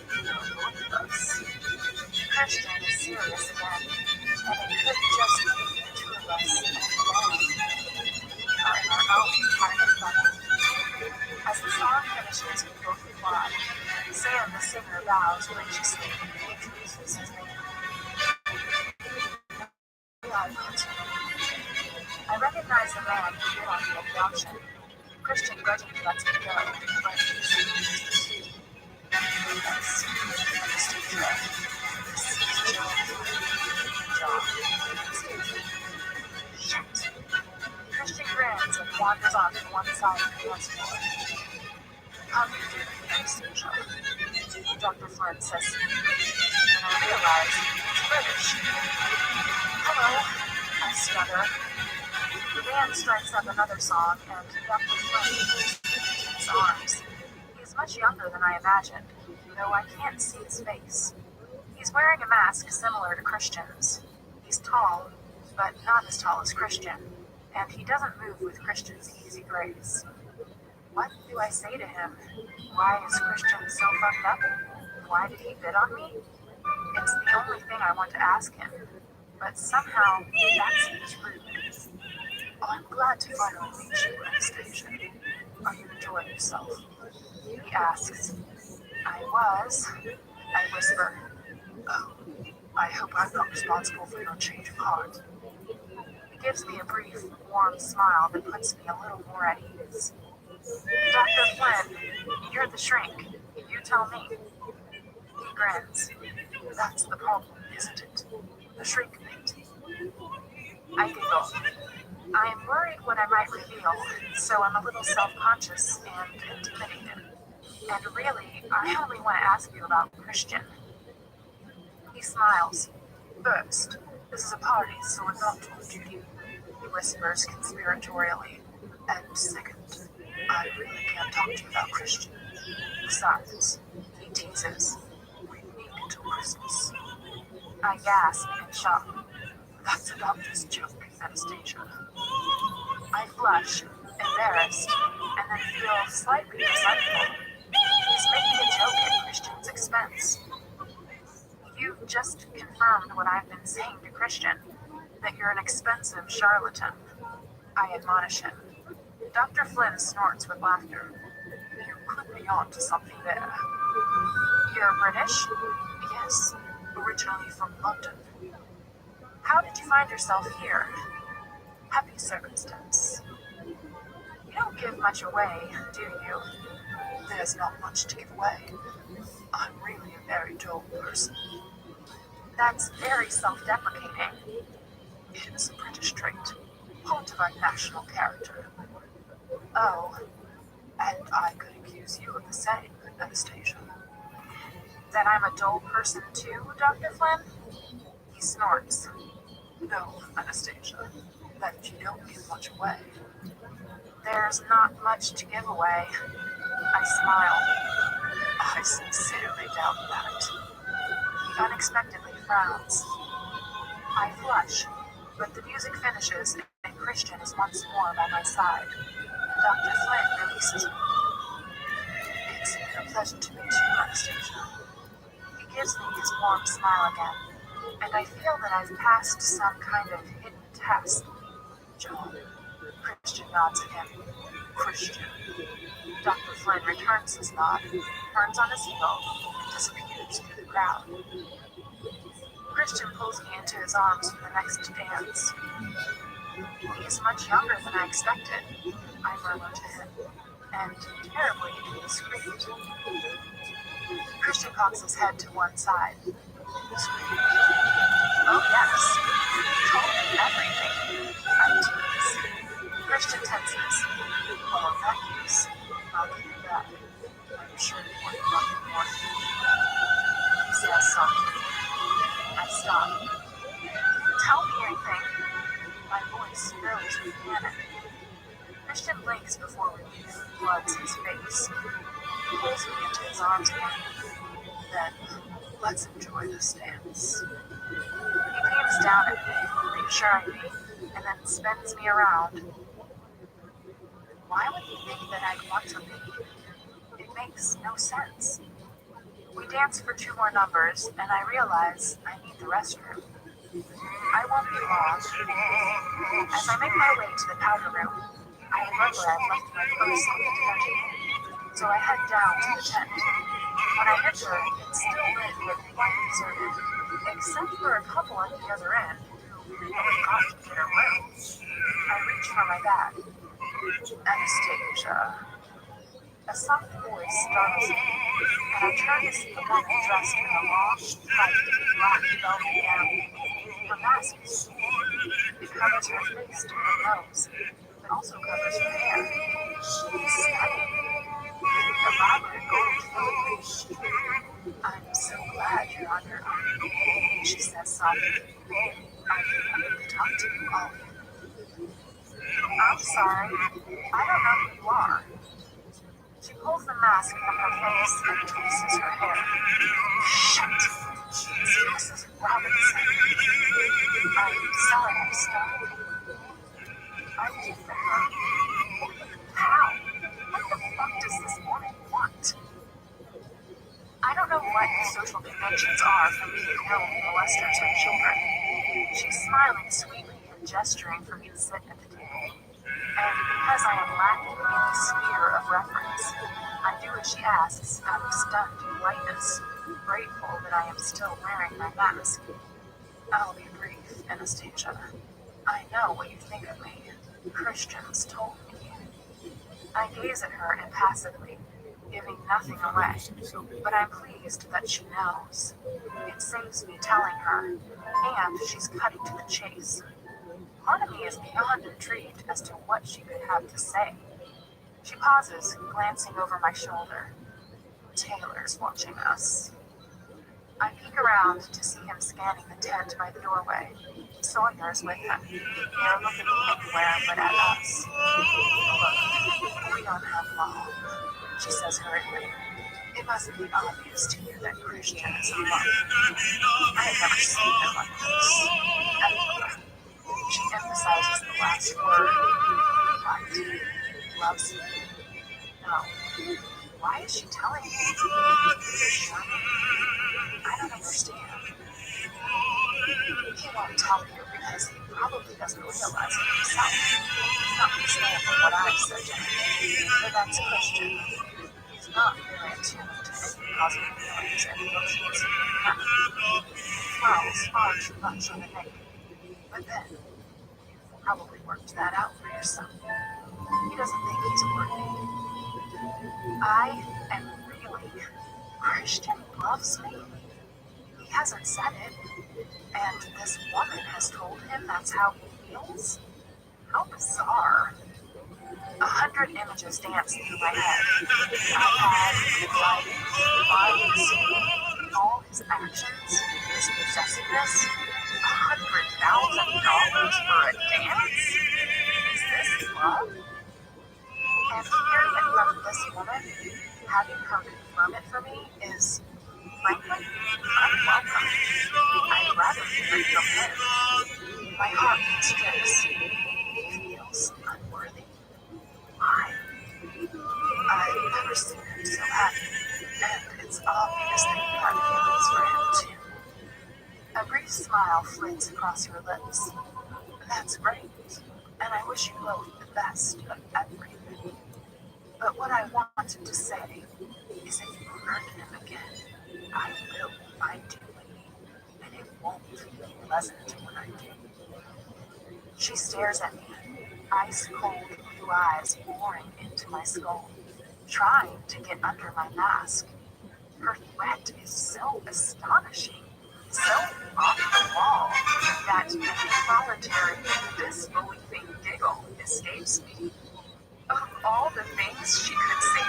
Both of us. Christian is serious again, and it could just be the two of us and then we are in our own private bubble. As the song finishes, we both applaud. Sam, the singer, bows graciously and introduces his name. I recognize the man who bid on the auction. Christian grudgingly lets me go, but he removes the tube. Yes, Anastasia. This is John. Shit. Christian grins and wanders off to one side of the dance floor. How do you do, Anastasia? Dr. Flynn says to me, and I realize he's British. Hello, I stutter. The band strikes up another song, and Dr. Flynn pulls me into his arms. He is much younger than I imagined, though I can't see his face. He's wearing a mask similar to Christian's. He's tall, but not as tall as Christian, and he doesn't move with Christian's easy grace. What do I say to him? Why is Christian so fucked up? Why did he bid on me? It's the only thing I want to ask him, but somehow that seems rude. Oh, I'm glad to finally meet you, Anastasia. Are you enjoying yourself? He asks. I was. I whisper. Oh, I hope I'm not responsible for your change of heart. He gives me a brief, warm smile that puts me a little more at ease. Dr. Flynn, you're the shrink. You tell me. He grins. That's the problem, isn't it? The shrink bit. I giggle. I am worried what I might reveal, so I'm a little self-conscious and intimidated. And really, I only want to ask you about Christian. He smiles. First, this is a party, so I'm not on duty. He whispers conspiratorially. And second, I really can't talk to you about Christian. Besides, he teases. We need until Christmas. I gasp in shock. That's a doctor's joke, Anastasia. I flush, embarrassed, and then feel slightly resentful. He's making a joke at Christian's expense. You've just confirmed what I've been saying to Christian, that you're an expensive charlatan. I admonish him. Dr. Flynn snorts with laughter. You could be on to something there. You're British? Yes, originally from London. How did you find yourself here? Happy circumstance. You don't give much away, do you? There's not much to give away. I'm really a very dull person. That's very self-deprecating. It is a British trait, part of our national character. Oh, and I could accuse you of the same, Anastasia. That I'm a dull person too, Dr. Flynn? He snorts. No, Anastasia, that you don't give much away. There's not much to give away. I smile. I sincerely doubt that. He unexpectedly frowns. I flush, but the music finishes and Christian is once more by my side. Dr. Flynn releases me. It's been a pleasure to meet you, Anastasia. He gives me his warm smile again, and I feel that I've passed some kind of hidden test. John. Christian nods again. Christian. Dr. Flynn returns his nod, turns on his heel, and disappears through the crowd. Christian pulls me into his arms for the next dance. He is much younger than I expected, I murmur to him, and terribly indiscreet. Christian cocks his head to one side. Discreet. Oh yes, you told me everything, I tease. Christian tenses. Well, in that case, I'll give you that. I'm sure you want nothing more. He says softly. I stop. Tell me anything. My voice grows with panic. Christian blinks before relief floods his face. He pulls me into his arms again. Then, let's enjoy this dance. He beams down at me, reassuring me, and then spins me around. Why would he think that I'd want to leave? It makes no sense. We dance for 2 more numbers, and I realize I need the restroom. I won't be long. As I make my way to the powder room, I remember I've left my purse on the dinner table, so I head down to the tent. When I enter, it's still lit but quite deserted, except for a couple at the other end who really got to their room. I reach for my bag. Anastasia. A soft voice startles me, and I turn to see a woman dressed in a long, tight, black velvet gown. Her mask is full. It covers her face to her nose, but also covers her hair. She's stunning. Elaborate gold filigree. I'm so glad you're on your own, she says softly. I'm coming to talk to you all. I'm sorry. I don't know who you are. She pulls the mask from her face and twists her hair. Shit! It's Mrs. Robinson. I'm sorry I stopped. I did for her. How? What the fuck does this woman want? I don't know what the social conventions are for being known molesters of children. She's smiling sweetly and gesturing for me to sit at the table. And because I am lacking in the sphere of reference, I do as she asks out of stunned politeness, grateful that I am still wearing my mask. I'll be brief, Anastasia. I know what you think of me. Christians told me. I gaze at her impassively, giving nothing away, but I'm pleased that she knows. It saves me telling her, and she's cutting to the chase. Part of me is beyond intrigued as to what she could have to say. She pauses, glancing over my shoulder. Taylor's watching us. I peek around to see him scanning the tent by the doorway. Sawyer's with him. They're looking anywhere but at us. Look, we don't have long, she says hurriedly. It must be obvious to you that Christian is alone. I have never seen him like this. She emphasizes the last word. What? Loves me? No. Why is she telling me? I don't understand. He won't tell you because he probably doesn't realize it himself. Notwithstanding what I said to him. But that's Christian. He's not very attuned to any positive feelings and emotions. He dwells far too much on the negative. But then, you've probably worked that out for yourself. He doesn't think he's worthy. I am really. Christian loves me? He hasn't said it. And this woman has told him that's how he feels? How bizarre. 100 images dance through my head. iPad, lighting, bodies, all his actions, his possessiveness. $100,000 for a dance? Is this love? And hearing it from this woman, having her confirm it for me, is, frankly, unwelcome. I'd rather hear it from him. My heart constricts. He feels unworthy. Why? I've never seen him so happy, and it's obvious that you have feelings for him too. A brief smile flits across her lips. That's great, and I wish you both the best of everything. But what I wanted to say is if you hurt him again, I will find you, and it won't be pleasant when I do. She stares at me, ice-cold blue eyes boring into my skull, trying to get under my mask. Her threat is so astonishing, so off the wall, that an involuntary, disbelieving giggle escapes me. Of all the things she could say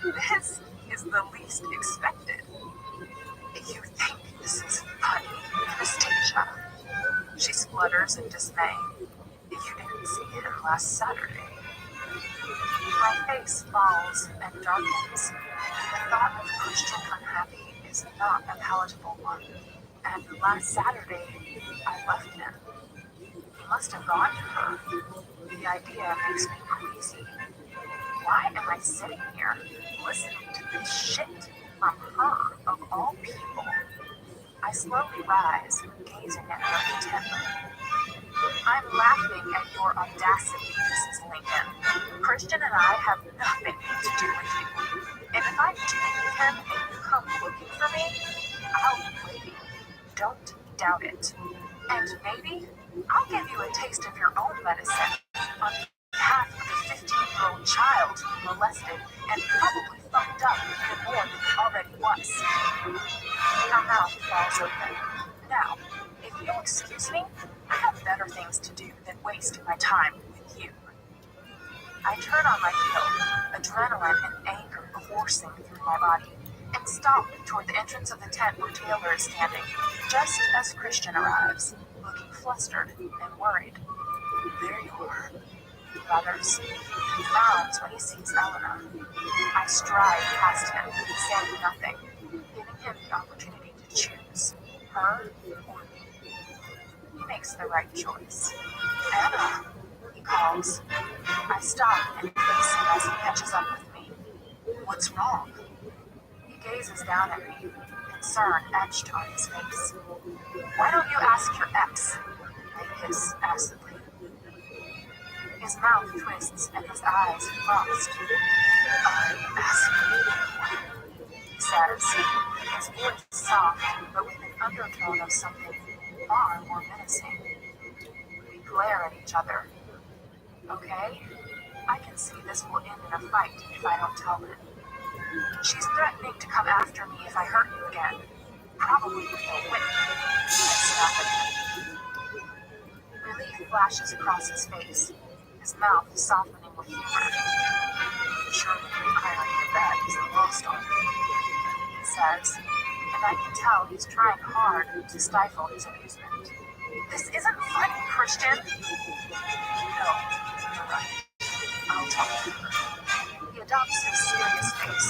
to me, this is the least expected. You think this is funny, Anastasia? She splutters in dismay. You didn't see him last Saturday. My face falls and darkens. The thought of Christian unhappy is not a palatable one. And last Saturday, I left him. He must have gone to her. The idea makes me queasy. Why am I sitting here, listening to this shit from her, of all people? I slowly rise, gazing at her intently. I'm laughing at your audacity, Mrs. Lincoln. Christian and I have nothing to do with you. And if I do meet him and you come looking for me, I'll be waiting. Don't doubt it. And maybe I'll give you a taste of your own medicine on behalf of the 15-year-old child molested and probably fucked up even more than he already was. Her mouth falls open. Now, if you'll excuse me, I have better things to do than waste my time with you. I turn on my heel, adrenaline and anger coursing through my body, and stomp toward the entrance of the tent where Taylor is standing, just as Christian arrives, looking flustered and worried. There you are, he mutters, and frowns when he sees Eleanor. I stride past him, saying nothing, giving him the opportunity to choose, her or me. He makes the right choice. Anna, he calls. I stop and face him as he catches up with me. What's wrong? He gazes down at me, concern etched on his face. Why don't you ask your ex? I hiss acidly. His mouth twists and his eyes frost. I'm asking you, he says, his voice soft but with an undertone of something far more menacing. We glare at each other. Okay? I can see this will end in a fight if I don't tell him. She's threatening to come after me if I hurt you again. Probably with no whip. I snap at him. Relief flashes across his face, his mouth softening with humor. Surely the irony of that isn't lost on me, he says, and I can tell he's trying hard to stifle his amusement. This isn't funny, Christian. No, you're right. I'll talk to her. He adopts his serious face,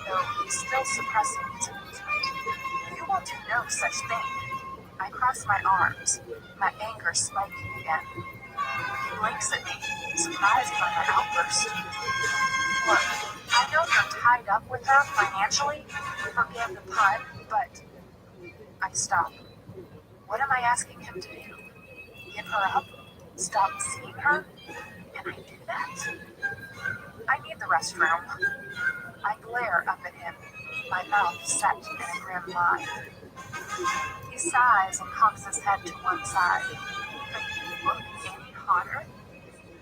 though he's still suppressing his amusement. You will do no such thing. I cross my arms, my anger spiking again. He blinks at me, surprised by my outburst. Look, I know you're tied up with her financially, forgive the pun, but... I stop. What am I asking him to do? Give her up? Stop seeing her? Can I do that? I need the restroom. I glare up at him, my mouth set in a grim line. He sighs and cocks his head to one side. But you look any hotter?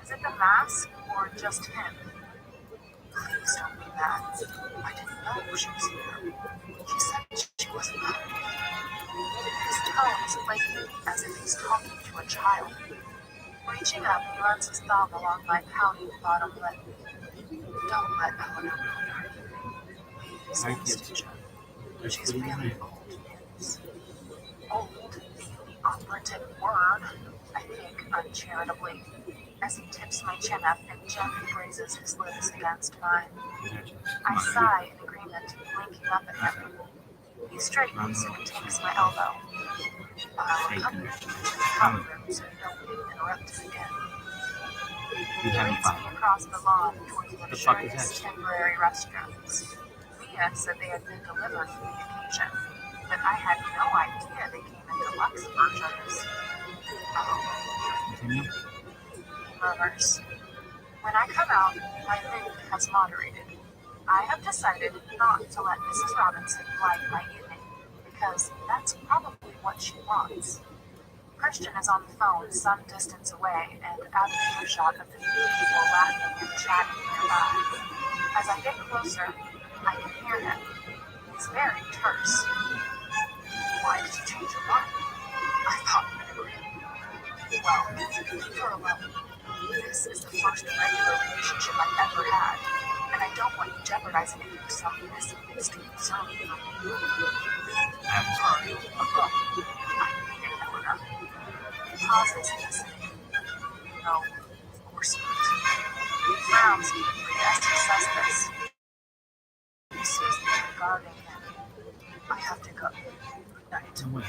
Is it the mask or just him? Please don't do that. I didn't know she was here. She said she wasn't coming. His tone is flaky, as if he's talking to a child. Reaching up, he runs his thumb along my pouting bottom lip. Don't let Eleanor know. Please, Mr. Joe. She's really old news. Old being the operative word, I think uncharitably, as he tips my chin up and gently grazes his lips against mine. I sigh in agreement, blinking up at him. He straightens and takes my elbow. I'll come with you to the common room so you don't get interrupted again. He leads me across the lawn towards the luxurious temporary restrooms. Mia said they had been delivered for the occasion, but I had no idea they came in deluxe versions. Oh, he murmurs. When I come out, my mood has moderated. I have decided not to let Mrs. Robinson light my evening, because that's probably what she wants. Christian is on the phone some distance away and out of earshot of the few people laughing and chatting nearby. As I get closer, I can hear him. He's very terse. Why did you change your mind? I thought you were in. Well, leave her alone. This is the first regular relationship I've ever had, and I don't want you jeopardizing it for some misplaced concern for me. I'm sorry. I mean it, Eleanor. He pauses, listening. No, of course not. He frowns deeply as he says this. He sees me regarding him. I have to go. Good night.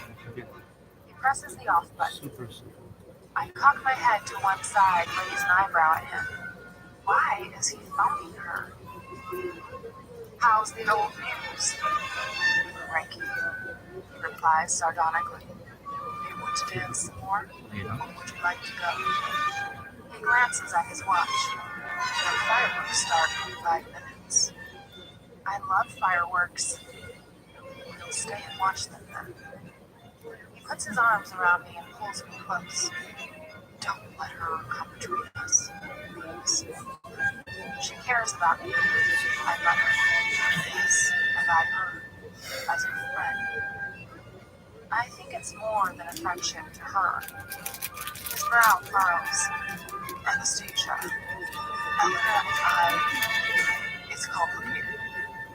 He presses the off button. I cock my head to one side, raise an eyebrow at him. Why is he phoning her? How's the old news? Ranky, he replies sardonically. Do you want to dance some more? Or would you like to go? He glances at his watch. The fireworks start in 5 minutes. I love fireworks. We'll stay and watch them then. He puts his arms around me and pulls me close. Don't let her come between us, please. She cares about me, I mutter. Yes, and I her, as a friend. I think it's more than a friendship to her. His brow furrows. Anastasia. Eleanor and I, it's complicated.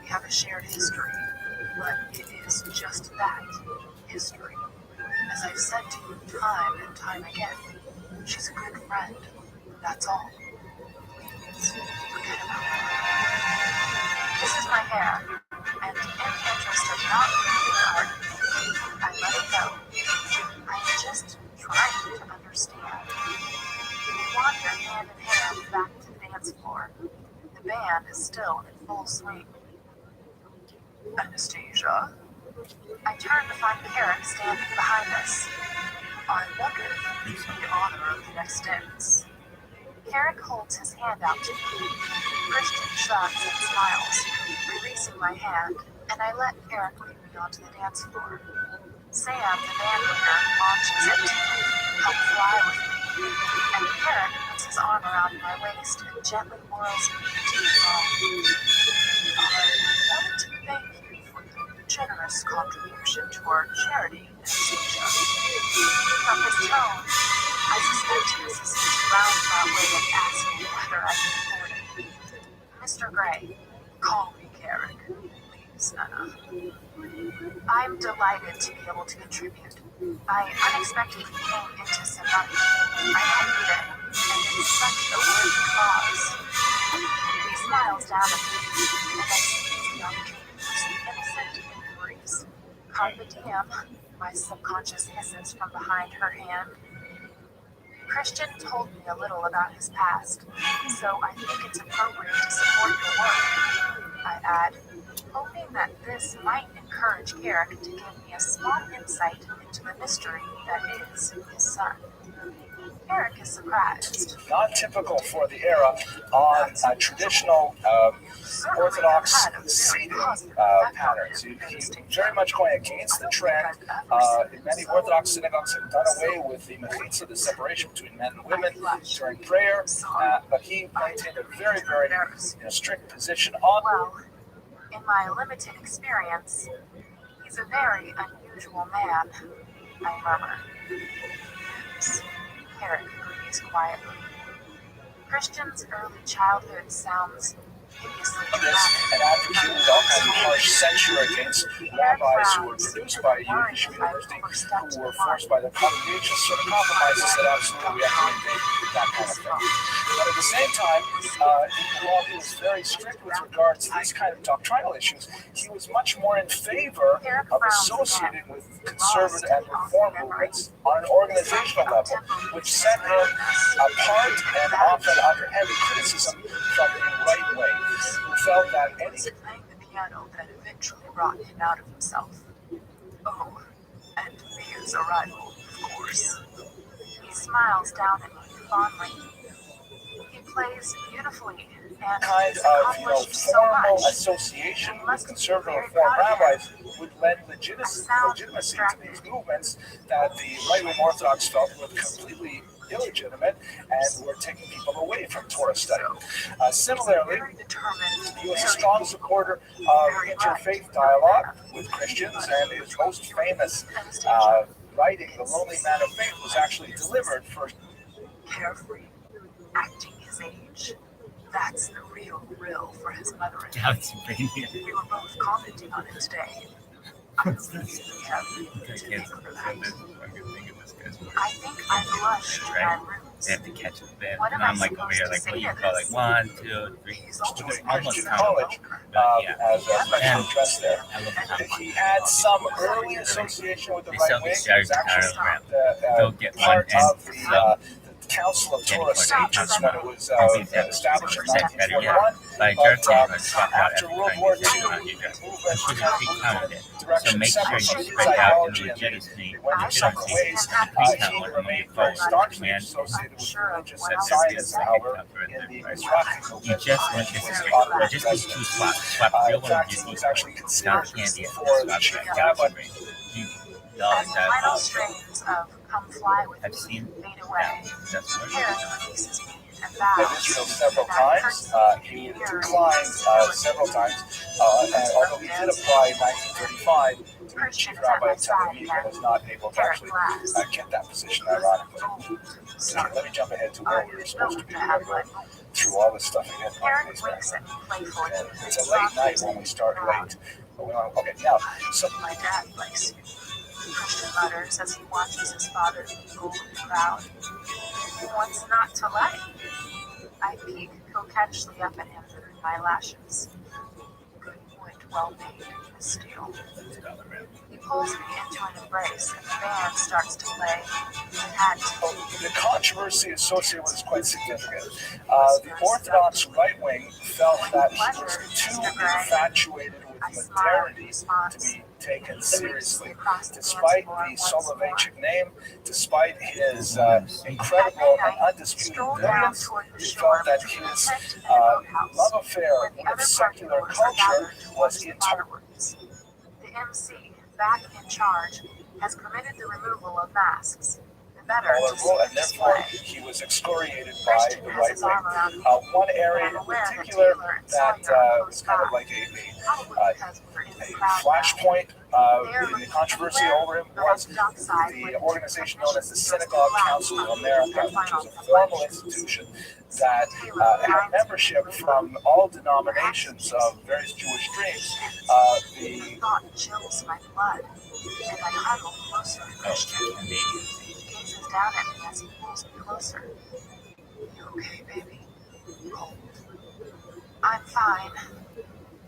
We have a shared history, but it is just that, history. As I've said to you time and time again, she's a good friend. That's all. Please, forget about her. This is my hair, and in the interest of not being hard, I let it go. I'm just trying to understand. You wander hand in hand back to the dance floor. The band is still in full swing. Anastasia? I turn to find Carrick standing behind us. I wonder if he's the honor of the next dance. Carrick holds his hand out to me. Christian shrugs and smiles, releasing my hand, and I let Carrick lead me onto the dance floor. Sam, the band leader, launches it. Come fly with me. And Carrick puts his arm around my waist and gently whirls me into the throng. I wanted to thank you for the generous contribution to our charity, Anastasia. From his tone, I suspect this is his roundabout way of asking whether I can afford it. Mr. Gray, call me Carrick, please, Anna. I'm delighted to be able to contribute. I unexpectedly came into some money. I needed it, and it's such a worthy cause. He smiles down at me, and I seize the opportunity for some innocent inquiries. Carpe diem, my subconscious hisses from behind her hand. Christian told me a little about his past, so I think it's appropriate to support your work. I add, hoping that this might encourage Carrick to give me a small insight into the mystery that is his son. Carrick is surprised. Not typical for the era on traditional Orthodox seating patterns. He's very much going against the trend. Many Orthodox synagogues have done away with the mechitza, the separation between men and women during prayer, but he maintained a very, very strict position on. Well, in my limited experience, he's a very unusual man, I murmur. Yes, Carrick agrees quietly. Christian's early childhood sounds hideously dramatic. And advocated all kinds of harsh censure against rabbis who were produced by a Jewish university, who were forced by their congregations, sort of compromises that absolutely we have to maintain that kind of thing. But at the same time, while he was very strict with regards to these kind of doctrinal issues, he was much more in favor of associating with conservative and reform movements on an organizational level, which set him apart and often under heavy criticism from the right wing, who felt that any playing the piano that eventually brought him out of himself. Oh, and Mia's arrival, of course. He smiles down at me fondly. He plays beautifully and kind of formal association with conservative reform rabbis would lend legitimacy to these movements that the right-wing Orthodox felt were completely illegitimate and were taking people away from Torah study. Similarly, he was a strong supporter of interfaith dialogue with Christians, and his most famous writing, The Lonely Man of Faith, was actually delivered for carefree, acting his age. That's the real grill for his mother and we were both commenting on it today. I think I blushed in my rooms. They have to catch it then. And I'm like over here, like, what do you call, like, 1, 2, 3, almost college as a special dress there. He had some early association with the right wing. He was actually part of the Council of Torah Sages when it was established in 1941. But after World War II, the movement so make sure you spread out in legitimacy. he remained very staunchly associated with religious and science, however, in the Mizrahi movement. You just want this these two swaps. Swap real one with your was actually considered candy for the chief rabbi. And the final strains of come fly with I've me, seen. fade away. That's what Herod releases me and Been vows Israel several that I times. curtsy He in purity declined and several stability. times, and although he did apply in 1935 to be the Christian chief is at rabbi my of Tel side Aviv, again. but was not able to Herod actually laughs. get that position, Listen, ironically. fool, So son. let me jump ahead to Are where we you were supposed to willing be. to We're have going to my go bones? through all this stuff again. Herod winks at me playfully. And it's a late night when we start late. But okay, now, so My dad likes you, Christian mutters as he watches his father be golden proud. What's not to like? I peek coquettishly up at him through my lashes. Good point, well made, Miss Steele. He pulls me into an embrace and the band starts to play. It had to be. the controversy associated with it is quite significant. The Orthodox right wing felt that he was too infatuated with modernity to be taken seriously. Despite the Soloveitchik name, despite his incredible and undisputed brilliance, they felt that his love affair with secular culture was intolerable. The MC, back in charge, has permitted the removal of masks. The better to see And the therefore display. he was excoriated by Christian the has right his arm around wing. me. One area I'm in aware that particular Taylor and that Sawyer are was close kind of by. like Probably because we're in the a crowd flashpoint now. They are in the looking controversy anywhere over him but was at the dockside the where organization known as the technicians Synagogue goes to Council of their America, which final is a formal reflections. institution that had membership from all denominations of various Jewish streams. The thought chills my blood, and I huddle closer to Christian. He gazes down at me as he pulls me closer. You okay, baby? Cold. I'm fine.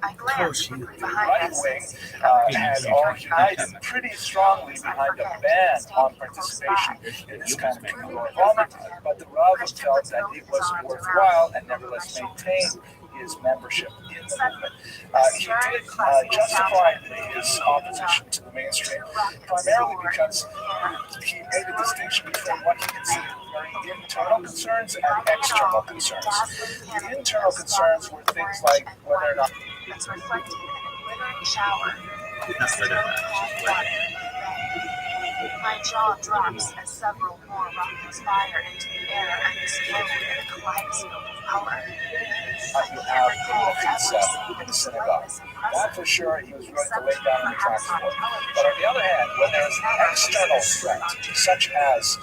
I glance quickly The behind right us wing and see had all united pretty strongly behind a ban on participation in this kind of communal involvement, but the Rav felt that it was worthwhile and nevertheless maintained his membership in the movement. He did justify his opposition to the mainstream primarily because he made a distinction between what he considered very internal concerns and external concerns. The internal concerns were things like whether or not that's reflected in a glittering shower. My jaw drops as several more rockets fire into the air and explode in a kaleidoscope of color. you have in the synagogue. That for sure, he was willing to lay down on the tracks for. But on the other hand, when there's an external threat, such as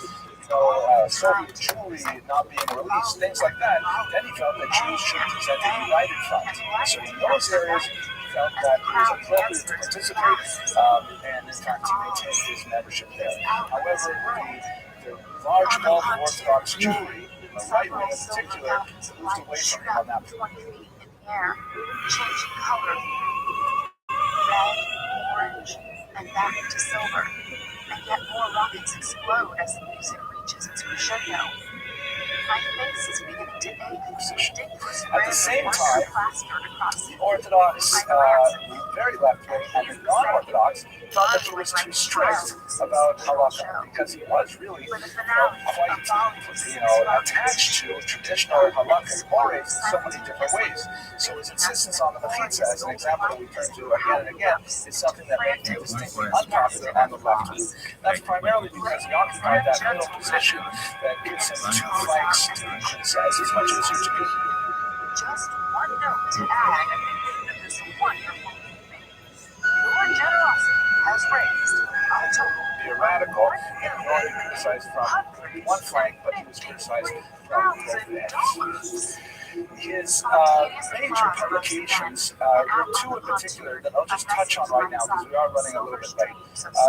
Soviet jewelry not being released, things like that, then he felt that Jews should present a united front. So in those areas, he felt that it was appropriate to participate, and in fact, he maintained his membership there. However, the large bulk of Orthodox Jewry, the right wing in particular, moved away from him on that point. 20 feet in the air, changing color, red, orange, and back to silver. And yet more rockets explode as the music reaches its crescendo. My face is beginning to ache. At the same time, the Orthodox, very left-wing, and the non-Orthodox thought that he was too strict about halakha because he was really quite, attached to traditional halakha mores in so many different ways. So his insistence on the mechitza, as an example that we turn to again and again, is something that made him distinctly unpopular on the left. That's primarily because he occupied that middle position that gives him two flanks to be criticized as much as you do. Just one note to add at this wonderful evening. Your generosity has raised our total. Be a radical and only criticized from one flank, but he was criticized from both ends. His major publications were two in particular that I'll just touch on right now because we are running a little bit late.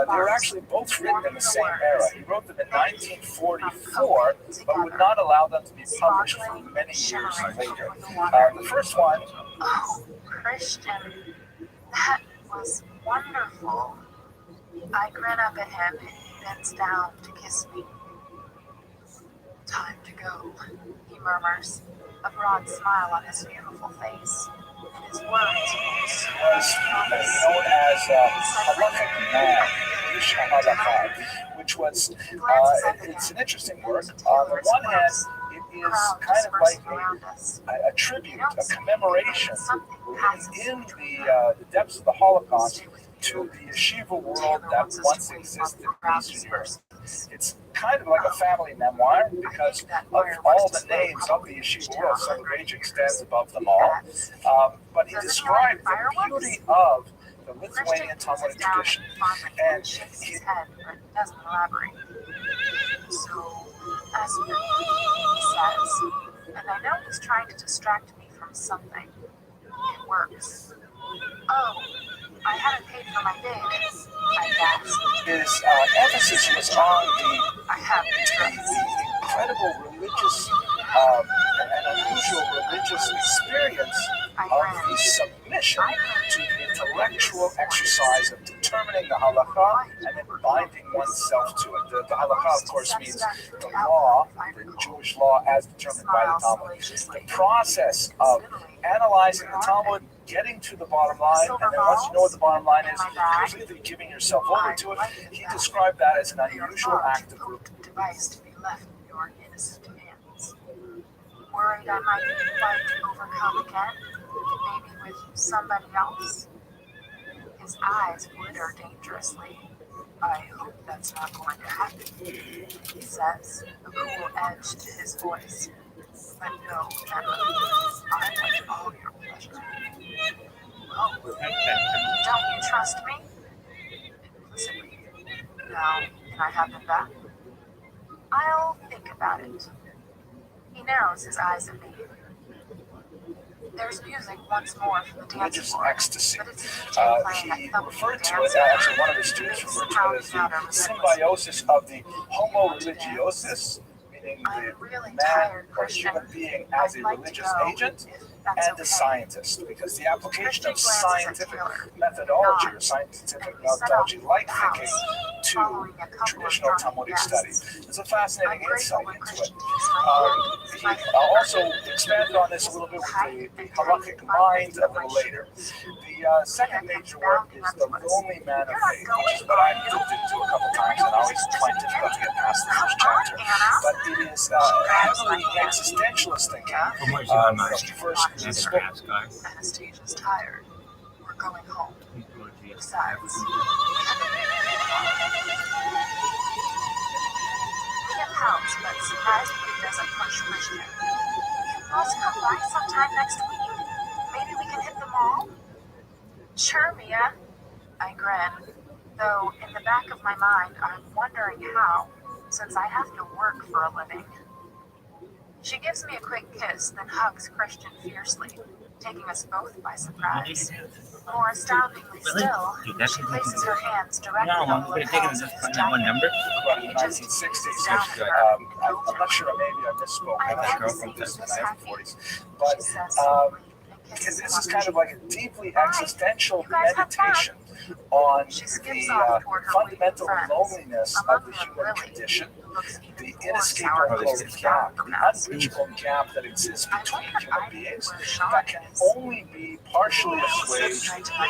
They were actually both written in the same era. He wrote them in 1944, but would not allow them to be published for many years later. The first one... Oh, Christian, that was wonderful. I grin up at him and he bends down to kiss me. Time to go, he murmurs, a broad smile on his beautiful face. And his words was known as Halachic Man, which was, it's an interesting work. On the one hand, it is kind of like a tribute, a commemoration in the depths of the Holocaust to the yeshiva world that once existed in Eastern Europe. It's kind of like a family memoir because of all the names of the yeshiva world. Soloveitchik extends above them all. But he described the beauty of the Lithuanian Talmudic tradition. And he doesn't elaborate. So, as he says, and I know he's trying to distract me from something. It works. Oh, I haven't paid for my days, I gasped. His emphasis was on I have the incredible religious and unusual religious experience of the submission to the intellectual exercise of determining the halakha and then binding oneself to it. The halakha, of course, means the law, the Jewish law as determined by the Talmud. The process of analyzing the Talmud, getting to the bottom line, and then once you know what the bottom line is, completely giving yourself over to it. He described that as an unusual act of device to be left in your innocent hands. Worried I might be quite overcome again, maybe with somebody else. His eyes glitter dangerously. I hope that's not going to happen, he says, a cool edge to his voice. But no, Emma, I want all your pleasure. Oh, don't you trust me? Implicitly. Now, can I have them back? I'll think about it. He narrows his eyes at me. There's music once more from the dance religious floor, ecstasy. but it's DJ playing He that referred to dance it, actually one of his students referred to it as the symbiosis of the homo religiosus, meaning the man or human being as a religious agent, and a scientist, because the application of scientific methodology or scientific methodology like thinking to traditional Talmudic study is a fascinating insight into it. He also expanded on this a little bit with the halakhic mind a little later. The second major work is The Lonely Man of Faith, which is what I dipped into a couple times and always find difficult to get past the first chapter. But it is heavily existentialist thinking. First spoke. Anastasia's tired. We're going home. Besides, we have house, but surprisingly doesn't push Christian. You must come by sometime next week. Maybe we can hit the mall? Sure, Mia. I grin, though in the back of my mind I'm wondering how, since I have to work for a living. She gives me a quick kiss, then hugs Christian fiercely, taking us both by surprise. More astoundingly still, she places her hands directly on the lapels of his jacket. In the 1960s. I'm not sure, maybe I misspoke. I'm not sure from this in the 1940s. But because this is kind of like a deeply existential meditation on the fundamental loneliness of the human condition, the inescapable gap, the unbridgeable gap that exists between human beings that can only be partially assuaged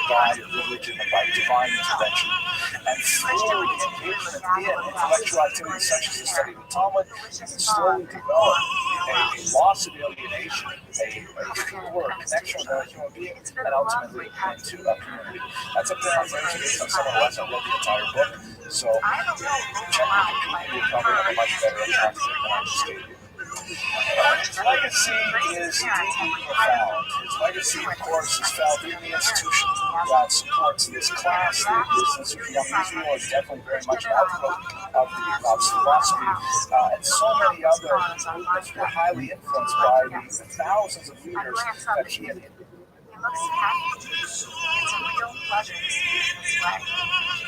by religion and by divine intervention. And through engagement in intellectual activities such as the study of the Talmud, you can slowly develop a loss of alienation, a pure connection with another human being, and ultimately into a community. That's a paraphrase based on someone who hasn't read the entire book. So check Wikipedia, you'll probably have a much better account than I just gave you. His legacy is deeply profound. His legacy, of course, is found in the institution that supports this class. The Institute of Young Israel is definitely very much an outgrowth of the philosophy, and so many other movements were highly influenced by the thousands of leaders that he and He looks happy. It's a real pleasure to see him this way,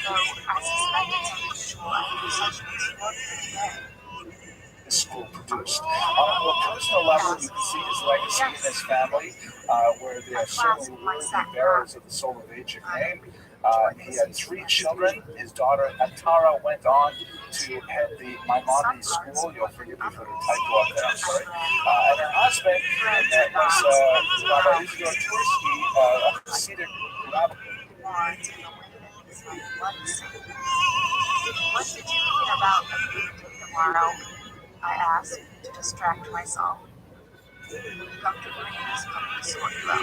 though I suspect it's unusual after such an extraordinary day. his school produced. On a more personal level, you can see his legacy in his family, where they are certainly worthy bearers of the Soloveitchik name. He had 3 children. His daughter Atara went on to head the Maimonides school. You'll forgive me for the typo up there, I'm sorry. And her husband was Rabbi Israel Tversky, a Hasidic rabbi. What did you read about the food tomorrow? I asked to distract myself. Dr. Green is coming to sort you out.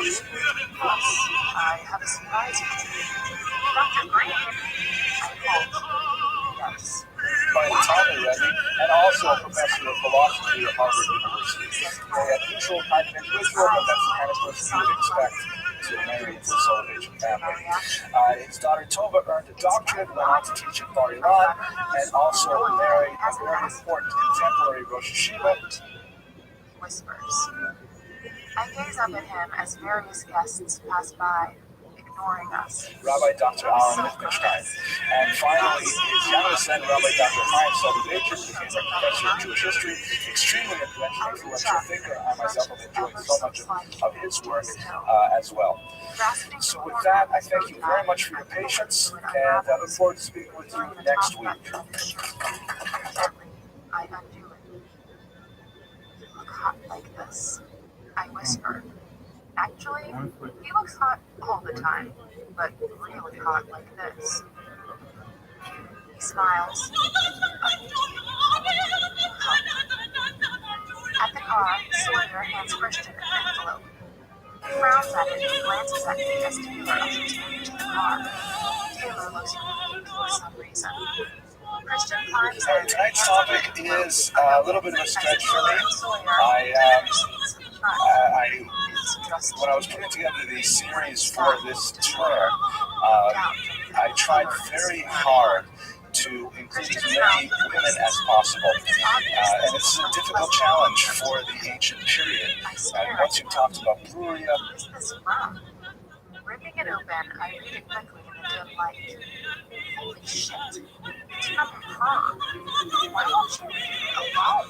Plus, I have a surprise for you. Dr. Green? I called. Yes. by the Talmud Rebbe, and also a professor of philosophy at Harvard University. Very unusual kind of individual, but that's the kind of person you would expect to marry into a Salvation family. His daughter Tova earned a doctorate, went on to teach at Bar-Ilan, and also married a very important contemporary Rosh Hashiva. Whispers. I gaze up at him as various guests pass by, ignoring us. Rabbi Dr. Alan Lichtenstein. And finally, his youngest son, Rabbi Dr. Chaim Soloveitchik, became a professor of Jewish history, extremely influential thinker. I myself have enjoyed so much of his work as well. So with that, I thank you very much for your patience, and I look forward to speaking with you next week. Gently, I undo it. You look hot like this, I whisper. Actually, he looks hot all the time, but really hot like this. He smiles. At the car, Sawyer hands Christian an envelope. He frowns at it and glances at me as Taylor ushers me into the car. Taylor looks relieved for some reason. Christian climbs in. Tonight's topic is a little bit of a stretch for me. When I was putting together the series for this tour, I tried very hard to include as many women as possible. And it's a difficult challenge for the ancient period. And once you talked about Bruria, ripping it open, I read it quickly in the dim light. Holy shit. It's from her. Why won't you leave me alone?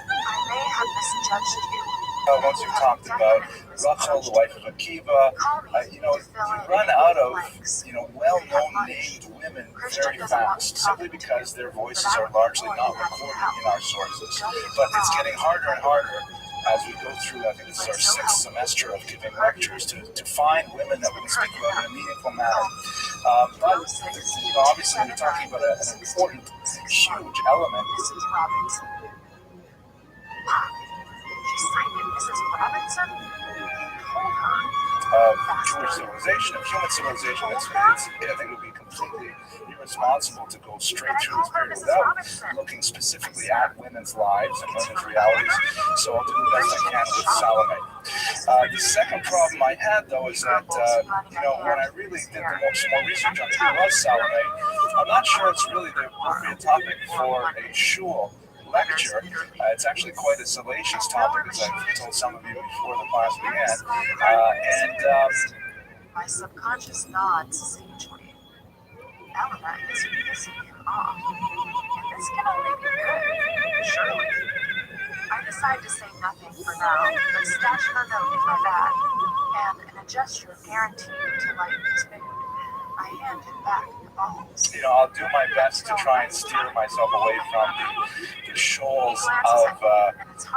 I may have misjudged you. once you've talked about Rachel, the wife of Akiva, you run out of, well-known named women very fast, simply because their voices are largely not recorded in our sources. But it's getting harder and harder as we go through, I think this is our 6th semester of giving lectures, to find women that we can speak about in a meaningful manner. But obviously we're talking about an important, huge element. Mrs. Robinson. She signed it, Mrs. Robinson? Told her. Of Jewish civilization, of human civilization, I think it would be completely irresponsible to go straight through this period without looking specifically at women's lives and women's realities. So I'll do the best I can with Salome. The second problem I had, though, is that when I really did some more research on who was Salome, I'm not sure it's really the appropriate topic for a shul lecture. It's actually quite a salacious topic, as I've told some of you before the class began. My subconscious nods sagely. Elena is pissing him off. And this can only be good, surely. I decide to say nothing for now, but stash her note in my bag, and in a gesture guaranteed to lighten his mood, I hand him back the bottles. I'll do my best to try and steer myself away from the shoals of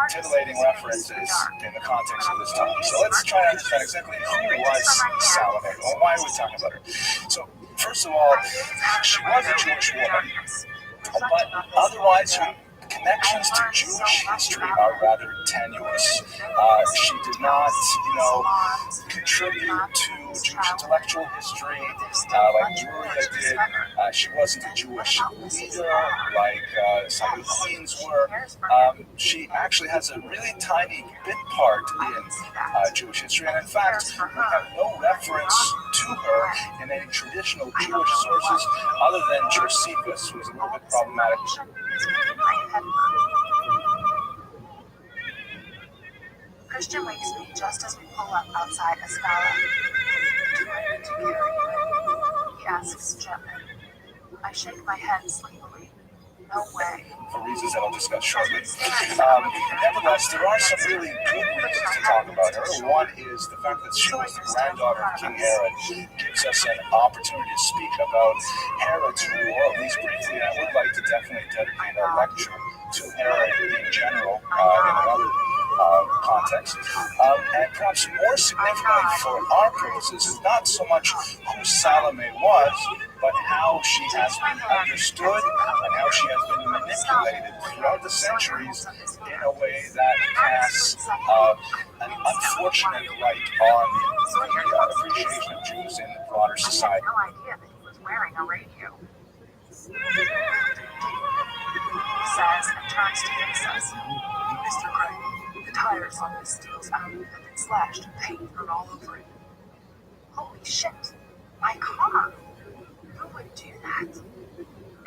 titillating references in the context of this topic. So let's try to understand exactly who was Salome. Well, why are we talking about her? So, first of all, she was a Jewish woman, but otherwise her connections to Jewish history are rather tenuous. She did not, contribute to Jewish intellectual history like Bruria did. She wasn't a Jewish leader like some of the queens were. She actually has a really tiny bit part in Jewish history, and in fact, we have no reference to her in any traditional Jewish sources other than Josephus, who is a little bit problematic. Christian wakes me just as we pull up outside a scala. Do I need to carry you? He asks gently. I shake my head sleepily. No way. For reasons that I'll discuss shortly. Nevertheless, there are some really good reasons to talk about her. One is the fact that she was the granddaughter of King Herod. Gives us an opportunity to speak about Herod's rule, at least briefly. I would like to definitely dedicate a lecture to Herod in general in another context. And perhaps more significantly for our purposes is not so much who Salome was, but how she has been understood and how she has been manipulated throughout the centuries in a way that casts an unfortunate light on the appreciation of Jews in broader society. No idea that he was wearing a radio. He says and turns to Jesus. Mr. Gray, the tires on this steel's out have been slashed and paint thrown all over it. Holy shit! My car! Who would do that?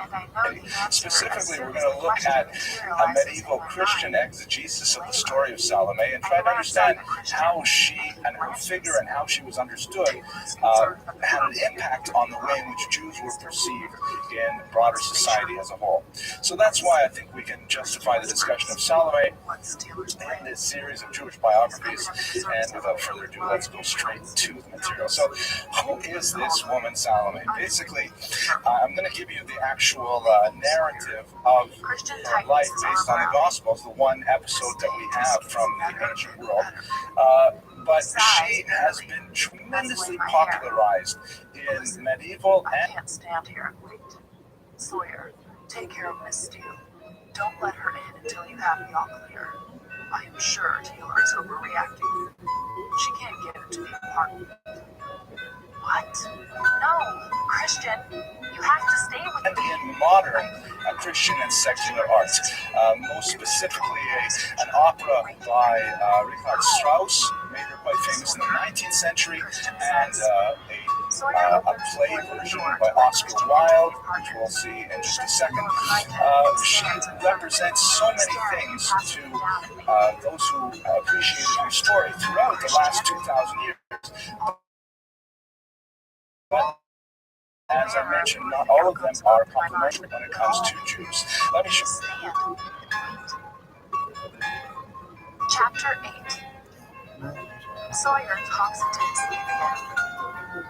And I know the answer. Specifically, we're going to look at a medieval Christian exegesis of the story of Salome and try to understand how she and her figure and how she was understood had an impact on the way in which Jews were perceived in broader society as a whole. So that's why I think we can justify the discussion of Salome in this series of Jewish biographies. And without further ado, let's go straight to the material. So, who is this woman, Salome? Basically, I'm going to give you the actual narrative of her life based on the Gospels, the one episode that we have from the ancient world. But she has been tremendously popularized in medieval I and... can't stand here and wait. Sawyer, take care of Miss Steele. Don't let her in until you have the all clear. I am sure Taylor is overreacting. She can't get into the apartment. What? No, Christian, you have to stay with me. in modern Christian and secular art, most specifically an opera by Richard Strauss, made her quite famous in the 19th century, and a play version by Oscar Wilde, which we'll see in just a second. She represents so many things to those who appreciated her story throughout the last 2,000 years. But as I mentioned, not all of them are complimentary when it comes to Jews. Let me show you. Chapter 8. Sawyer talks into his sleeve again.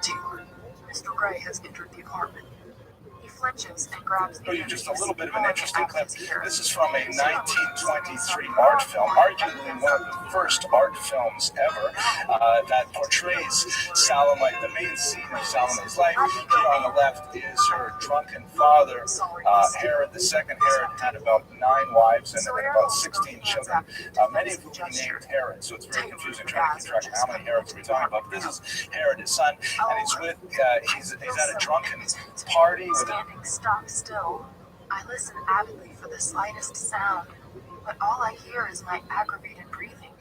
Taylor, Mr. Gray has entered the apartment. He flinches and grabs the You just a little bit of an interesting clip. This is from a 1923 art film, arguably one of the first art films ever that portrays Salome, the main scene of Salome's life. Here on the left is her drunken father, Herod II. Herod had about 9 wives and about 16 children, many of whom he named Herod. So it's very confusing trying to keep track of how many Herods we're talking about. But this is Herod, his son, and he's at a drunken party with a Standing stock still, I listen avidly for the slightest sound, but all I hear is my aggravated breathing.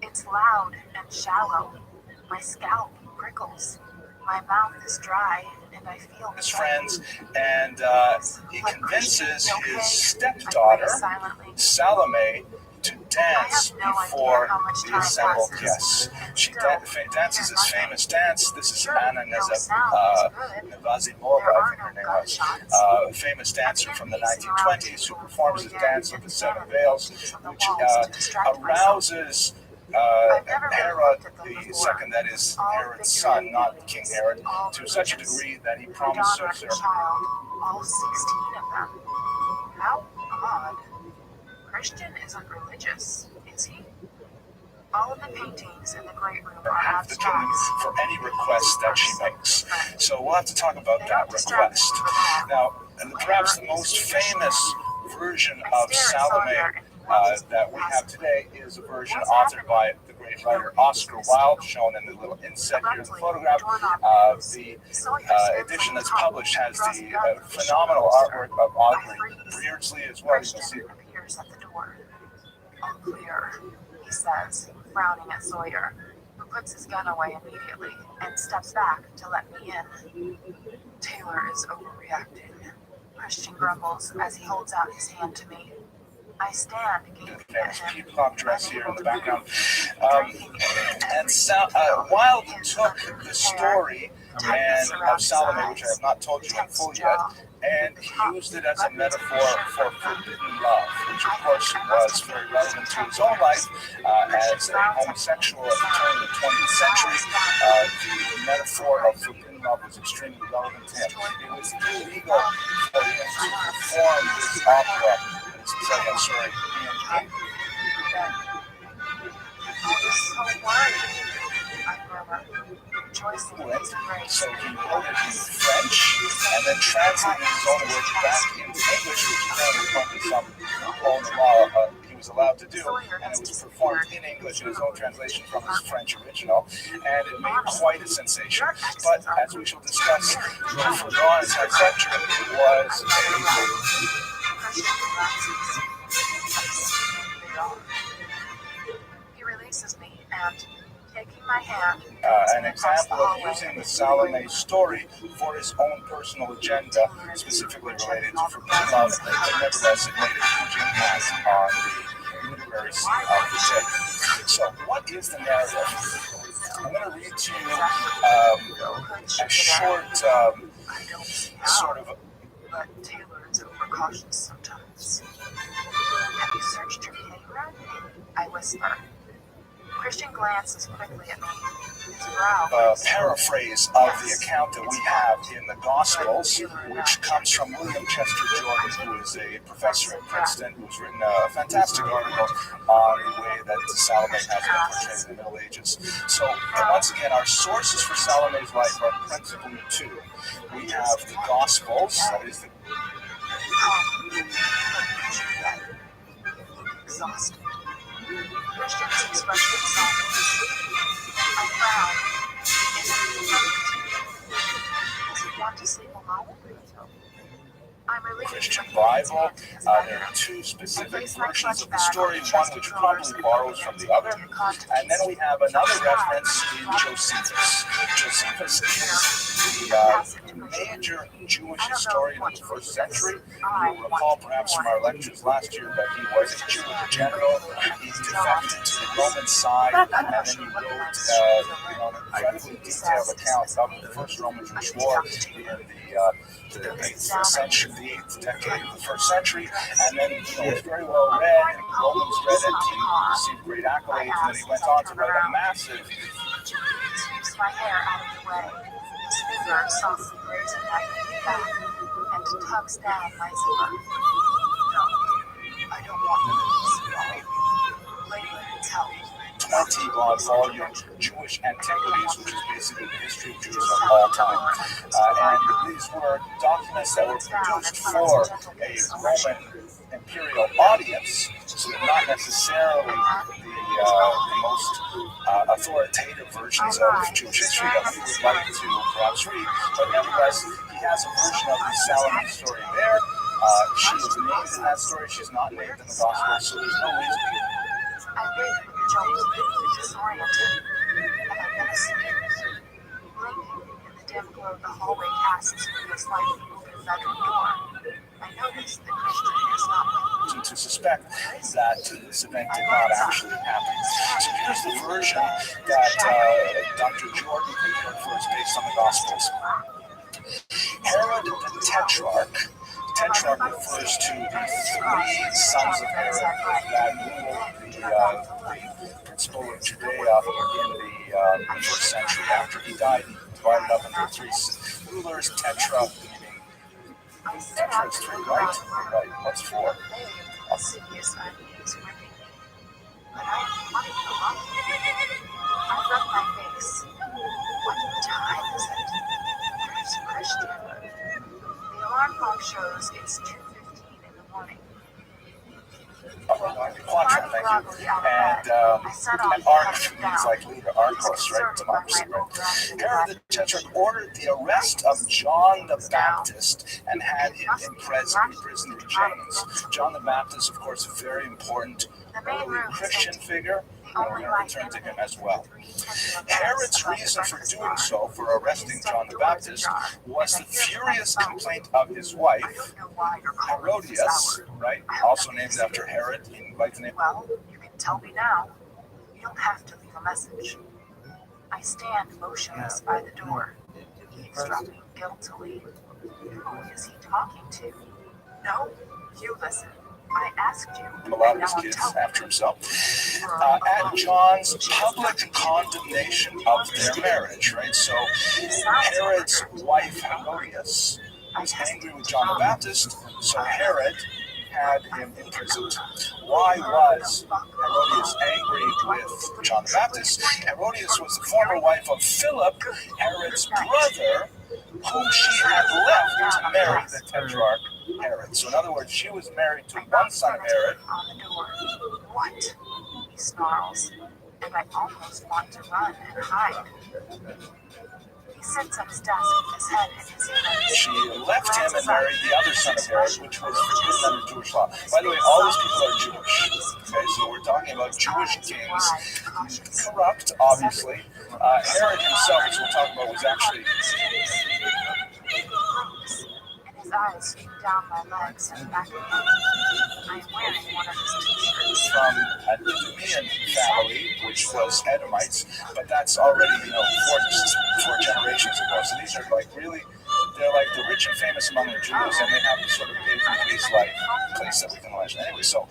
It's loud and shallow. My scalp prickles. My mouth is dry, and I feel his friends, and he convinces his stepdaughter, Salome, to dance before the assembled guests. She dances his famous dance. This is Anna Nevazimova, I think her name was, famous dancer from the 1920s who performs his dance of the 7 veils, which arouses Herod II, that is Herod's son, not King Herod, to such a degree that he promises her. All 16 of them. How odd. Christian isn't religious, is he? All of the paintings in the great room are half the king abstracts. for any request that she makes. So we'll have to talk about that request. Now, perhaps the most famous version of Salome that we have today is a version authored by the great writer Oscar Wilde, shown in the little inset here in the photograph. The edition that's published has the phenomenal artwork of Audrey Beardsley as well. You can see it. At the door. All clear, he says, frowning at Sawyer, who puts his gun away immediately and steps back to let me in. Taylor is overreacting, Christian grumbles as he holds out his hand to me. I stand gazing at him. Peacock dress here in the background. And Wilde took the story of Salome, which I have not told you in full yet, and he used it as a metaphor for forbidden love, which of course was very relevant to his own life as a homosexual at the turn of the 20th century. The metaphor of forbidden love was extremely relevant to him. It was illegal for him to perform this opera, this story in so he wrote it in French and then translated his own words back into English, which apparently prompted some loophole in the law. He was was allowed to do, and it was performed in English in his own translation from his French original, and it made quite a sensation. But as we shall discuss, the forgone censorship was He releases me and, taking my hand, an example of using the Salome story for his own personal agenda, specifically related to forbidden love, but nevertheless it made a huge impact on the literary scene of the day. So, what is the narrative? I'm going to read to you a short sort of... But Taylor is overcautious sometimes. Have you searched your camera? I whisper. Christian glances quickly at me. His brow paraphrase of the account that we have in the Gospels, which comes from William Chester Jordan, who is a professor at Princeton, who's written a fantastic article on the way that Salome has been portrayed in the Middle Ages. So, once again, our sources for Salome's life are principally two. We have the Gospels, that is the... Exhausted. Christian's expression softens. I frown. Does he want to sleep alone? I'm relieved. Christian Bible. There are two specific versions of the story, one which probably borrows from the other, and then we have another reference in Josephus. Josephus is the major Jewish historian of the first century. You'll recall perhaps from our lectures last year that he was a Jewish general. He defected to the Roman side, and then he wrote an incredibly detailed account of the first Roman-Jewish war in the 8th century, the 8th decade of the first century, and then it was very well read, and Romans read it, he received great accolades, and then he went on to write a massive... Sweeps my hair out of the way. His finger softly grazes my back and tugs down my zipper. No, I don't want to later tell me. 20-volume Jewish Antiquities, which is basically the history of Jews of all time. And these were documents that were produced for a Roman imperial audience, so they're not necessarily the most authoritative versions of Jewish history that we would like to perhaps read, but nevertheless, he has a version of the Salome story there. She is named in that story, she's not named in the Gospel, so there's no reason to... I wake with a jolt, disoriented, and I'm innocent. Blinking in the dim glow the hallway casts through the slightly open bedroom door, I notice that Christian is not with me. To suspect that this event did not actually happen. So here's the version that Dr. Jordan prepared for us based on the Gospels. Herod the Tetrarch. Tetrarch refers to the three sons of Herod that ruled the principle of Judea in the first century. After he died, he divided up into three rulers. Tetra meaning Tetra is three, right? Right. What's four? Insidious ideas gripping me, but I am wanting to run. I rub my face. What time is it? Where's Christian? The alarm clock shows it's 2:15 in the morning. Quadrant, thank you. And arch means like leader, archos, right? Democracy, right? Herod the Tetrarch ordered the arrest of John the Baptist and had him imprisoned in chains. John the Baptist, of course, a very important early Christian figure. We're going to return to him as well. Herod's reason for doing so, for arresting John the Baptist, was the furious complaint of his wife, Herodias, right? Also named after Herod. Well, you can tell me now. You don't have to leave a message. I stand motionless by the door, eavesdropping guiltily. Who is he talking to? No, you listen. I asked you. A lot of his kids after himself. At John's public condemnation of their marriage, right? So Herod's wife, Herodias, was angry with John the Baptist, so Herod had him imprisoned. Why was Herodias angry with John the Baptist? Herodias was the former wife of Philip, Herod's brother, whom she had left to marry the Tetrarch Herod. So in other words, she was married to one son of Herod. On the door. What? He snarls, and I almost want to run and hide. He sits at his desk with his head in his hands. She left him and married the other son of Herod, which was forbidden under Jewish law. By the way, all those people are Jewish. Okay, so we're talking about Jewish kings. Corrupt, obviously. Herod himself, as we'll talk about, was actually... His eyes shoot down my legs and back again. I am wearing one of his t-shirts. From an Idumean family, which was Edomites, but that's already, four generations ago. So these are like really, they're like the rich and famous among the Jews, and they have this sort of Paisley-like place that we can imagine. Anyway, so,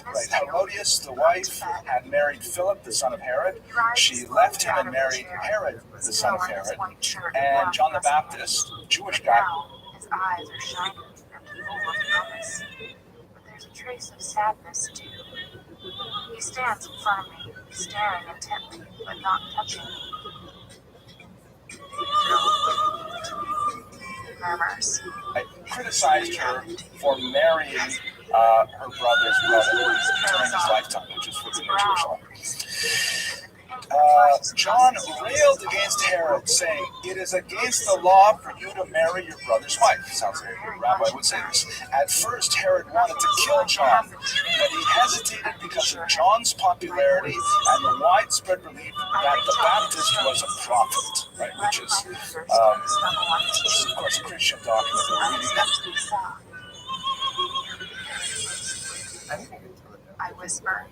right, Herodias, the wife, had married Philip, the son of Herod. She left him and married Herod, the son of Herod. And John the Baptist, Jewish guy. His eyes are shining and full of promise. But there's a trace of sadness, too. He stands in front of me, staring intently, but not touching me. He murmurs. I criticized her for marrying her brother's brother during his lifetime, which is forbidden in Jewish law. John railed against Herod, saying, "It is against the law for you to marry your brother's wife." Sounds like a rabbi would say this. At first, Herod wanted to kill John, but he hesitated because of John's popularity and the widespread belief that the Baptist was a prophet, right? Which is, of course, a Christian document that we're reading. I whisper,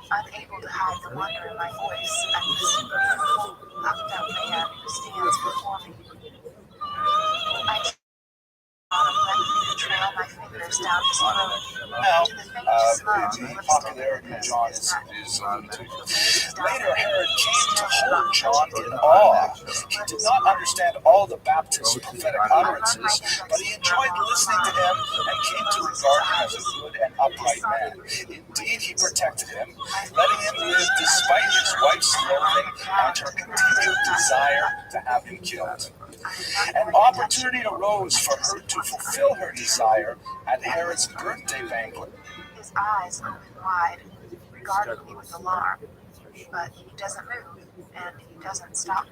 unable to hide the wonder in my voice at this beautiful, knocked-out man who stands before me. I trail my fingers down his throat. Now, the popularity of John is limited. Later, Herod came to hold John in awe. He did not understand all the Baptist's prophetic utterances, but he enjoyed listening to him and came to regard him as a good and upright man. Indeed, he protected him, letting him live despite his wife's loathing and her continued desire to have him killed. An opportunity arose for her to fulfill her desire at Herod's birthday banquet. His eyes open wide, regarding me with alarm, but he doesn't move, and he doesn't stop me.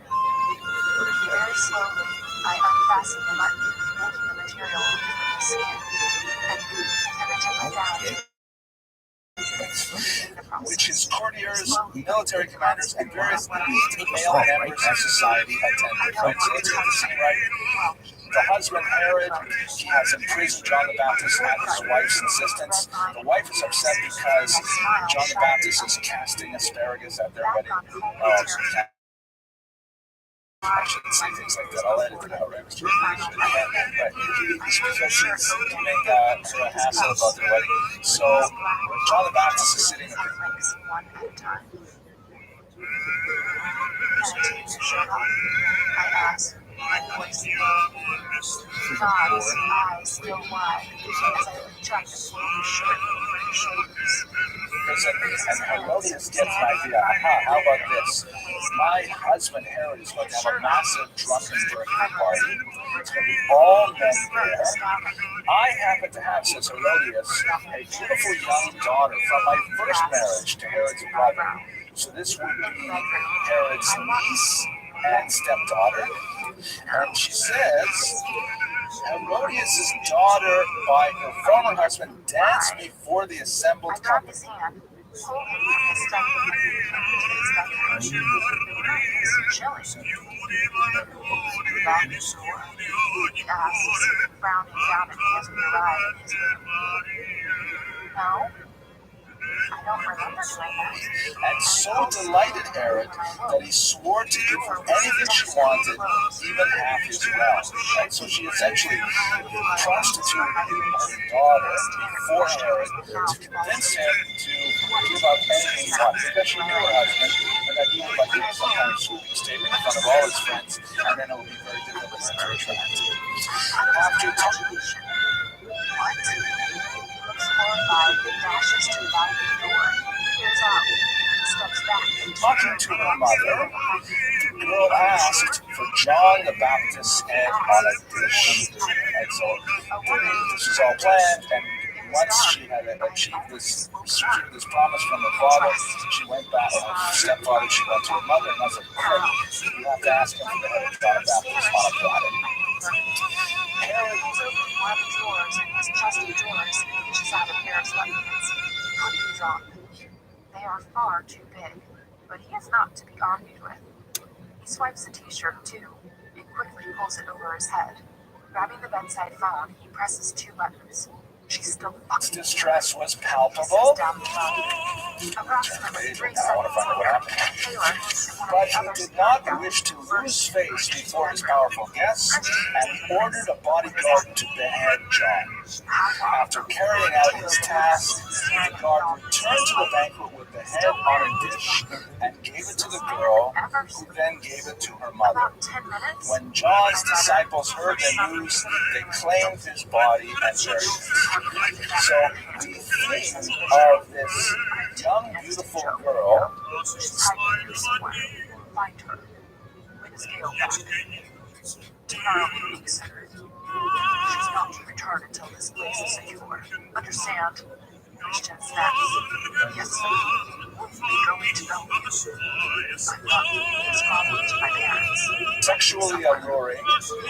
Very slowly, I unfasten the button, making the material from the skin, and tentatively down. Which his courtiers, military commanders, and various elite male members of society attended. Right? So let's get the scene right. The husband, Herod, he has imprisoned John the Baptist at his wife's insistence. The wife is upset because John the Baptist is casting asparagus at their wedding. I shouldn't say things like that. I'll edit it out, right, Mr. But it's because she's giving her a hassle about their wedding. So John the Baptist is sitting there. One at a time. I ask, my voice low. God's eyes still wide as I reach up and pull his shirt over his shoulders. And Herodias gets an idea. Aha, how about this? My husband Herod is going to have a massive drunken birthday party. It's going to be all men there. I happen to have, says Herodias, a beautiful young daughter from my first marriage to Herod's brother. So this would be Herod's niece and stepdaughter. And she says, Herodias' daughter by her former husband danced before the assembled company. No, I don't remember doing that. And so delighted Herod that he swore to give her anything she wanted, even half his wealth. Right? So she essentially prostituted her daughter before Herod to convince him to give up anything he wanted, because she knew her husband, and that he would like make some kind of sweeping statement in front of all his friends, and then it would be very difficult for her to attract. After Horrified, dashes to the back of the door, peers out, and steps Talking to her mother, the girl asked for John the Baptist's head on a dish. And so this was all planned, and once she had achieved this promise from her father, she went back to her stepfather, she went to her mother, and I was like, okay, you have to ask him for the head of John the Baptist on a platter. Harry pulls open one of the drawers in his chest of drawers and reaches out a pair of sweatpants. Put these on. They are far too big, but he is not to be argued with. He swipes the t-shirt too, and quickly pulls it over his head. Grabbing the bedside phone, he presses 2 buttons. She's still fucking distress was palpable. Approximately 3 seconds later, Taylor but he did not wish to lose face before his powerful guests, and he ordered a bodyguard to behead John. After carrying out his task, the guard returned to the banquet with the head on a dish and gave it to the girl, who then gave it to her mother. When John's disciples heard the news, they claimed his body and buried it. So the theme of this young, beautiful girl find her. When is Gail back? Tomorrow will be considered. She's not to return until this place is secure. Understand? Christian snaps. Yes, sir. Be going to know you. I'm not leaving his father to my parents. Sexually alluring,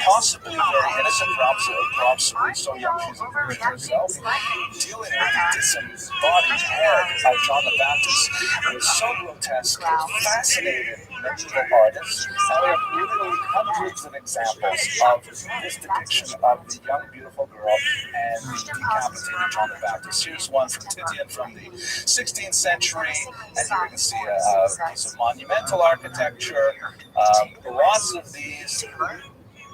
possibly very innocent, possibly so young she's a virgin herself, dealing with the disembodied head of John the Baptist was so grotesque it fascinated medieval artists, and we have literally hundreds of examples of this depiction of the young, beautiful girl and the decapitated John the Baptist. Here's one from Titian from the 16th century, and here we can see a piece of monumental architecture. Lots of these.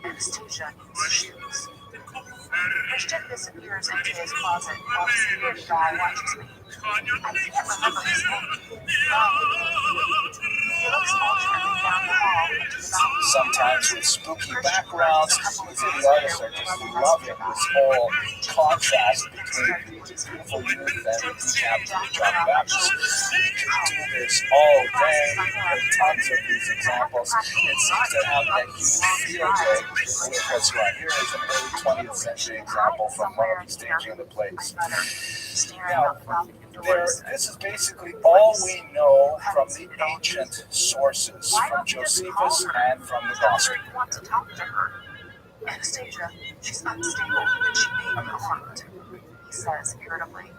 Anastasia needs shoes. Christian disappears into his closet while the security guy watches me. I can't remember his name. He looks alternately down the hall into the balcony. Sometimes with spooky backgrounds, the artists are just loving this whole contrast between the beautiful youth and the decapitated John the Baptist. You can do this all day. There are tons of these examples. It seems to have a huge field day with what's right here is an early 20th century example from one of the staging of the plays. Now, this is basically all we know from the ancient sources, from Josephus and from the Gospel. Want to talk to her. Anastasia, she's unstable and she may be harmed, he says irritably.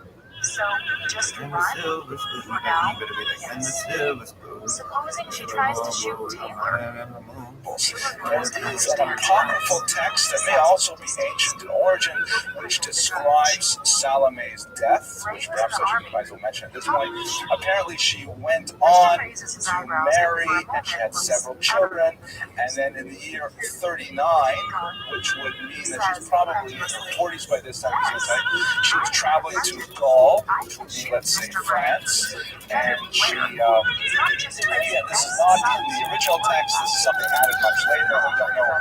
So, just run? For now? Yes. Supposing she tries to shoot Taylor. There is an apocryphal text that may also be ancient in origin, which describes Salome's death, which perhaps I should might as well mention at this point. Apparently, she went on to marry, and she had several children, and then in the year 39, which would mean that she's probably in her 40s by this time, she was traveling to Gaul, let's say France, and she, again, this is not in the original text, this is something added much later, we don't know.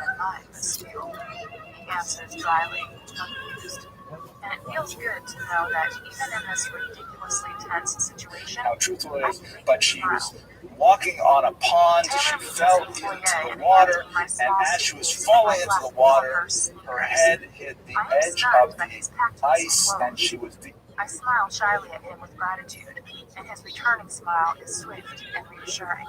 He answers dryly, confused. And it feels good to know that even in this ridiculously tense situation, how truthful it is, but she was walking on a pond, she fell into the water, and as she was falling into the water, her head hit the edge of the ice, and she was I smile shyly at him with gratitude, and his returning smile is swift and reassuring.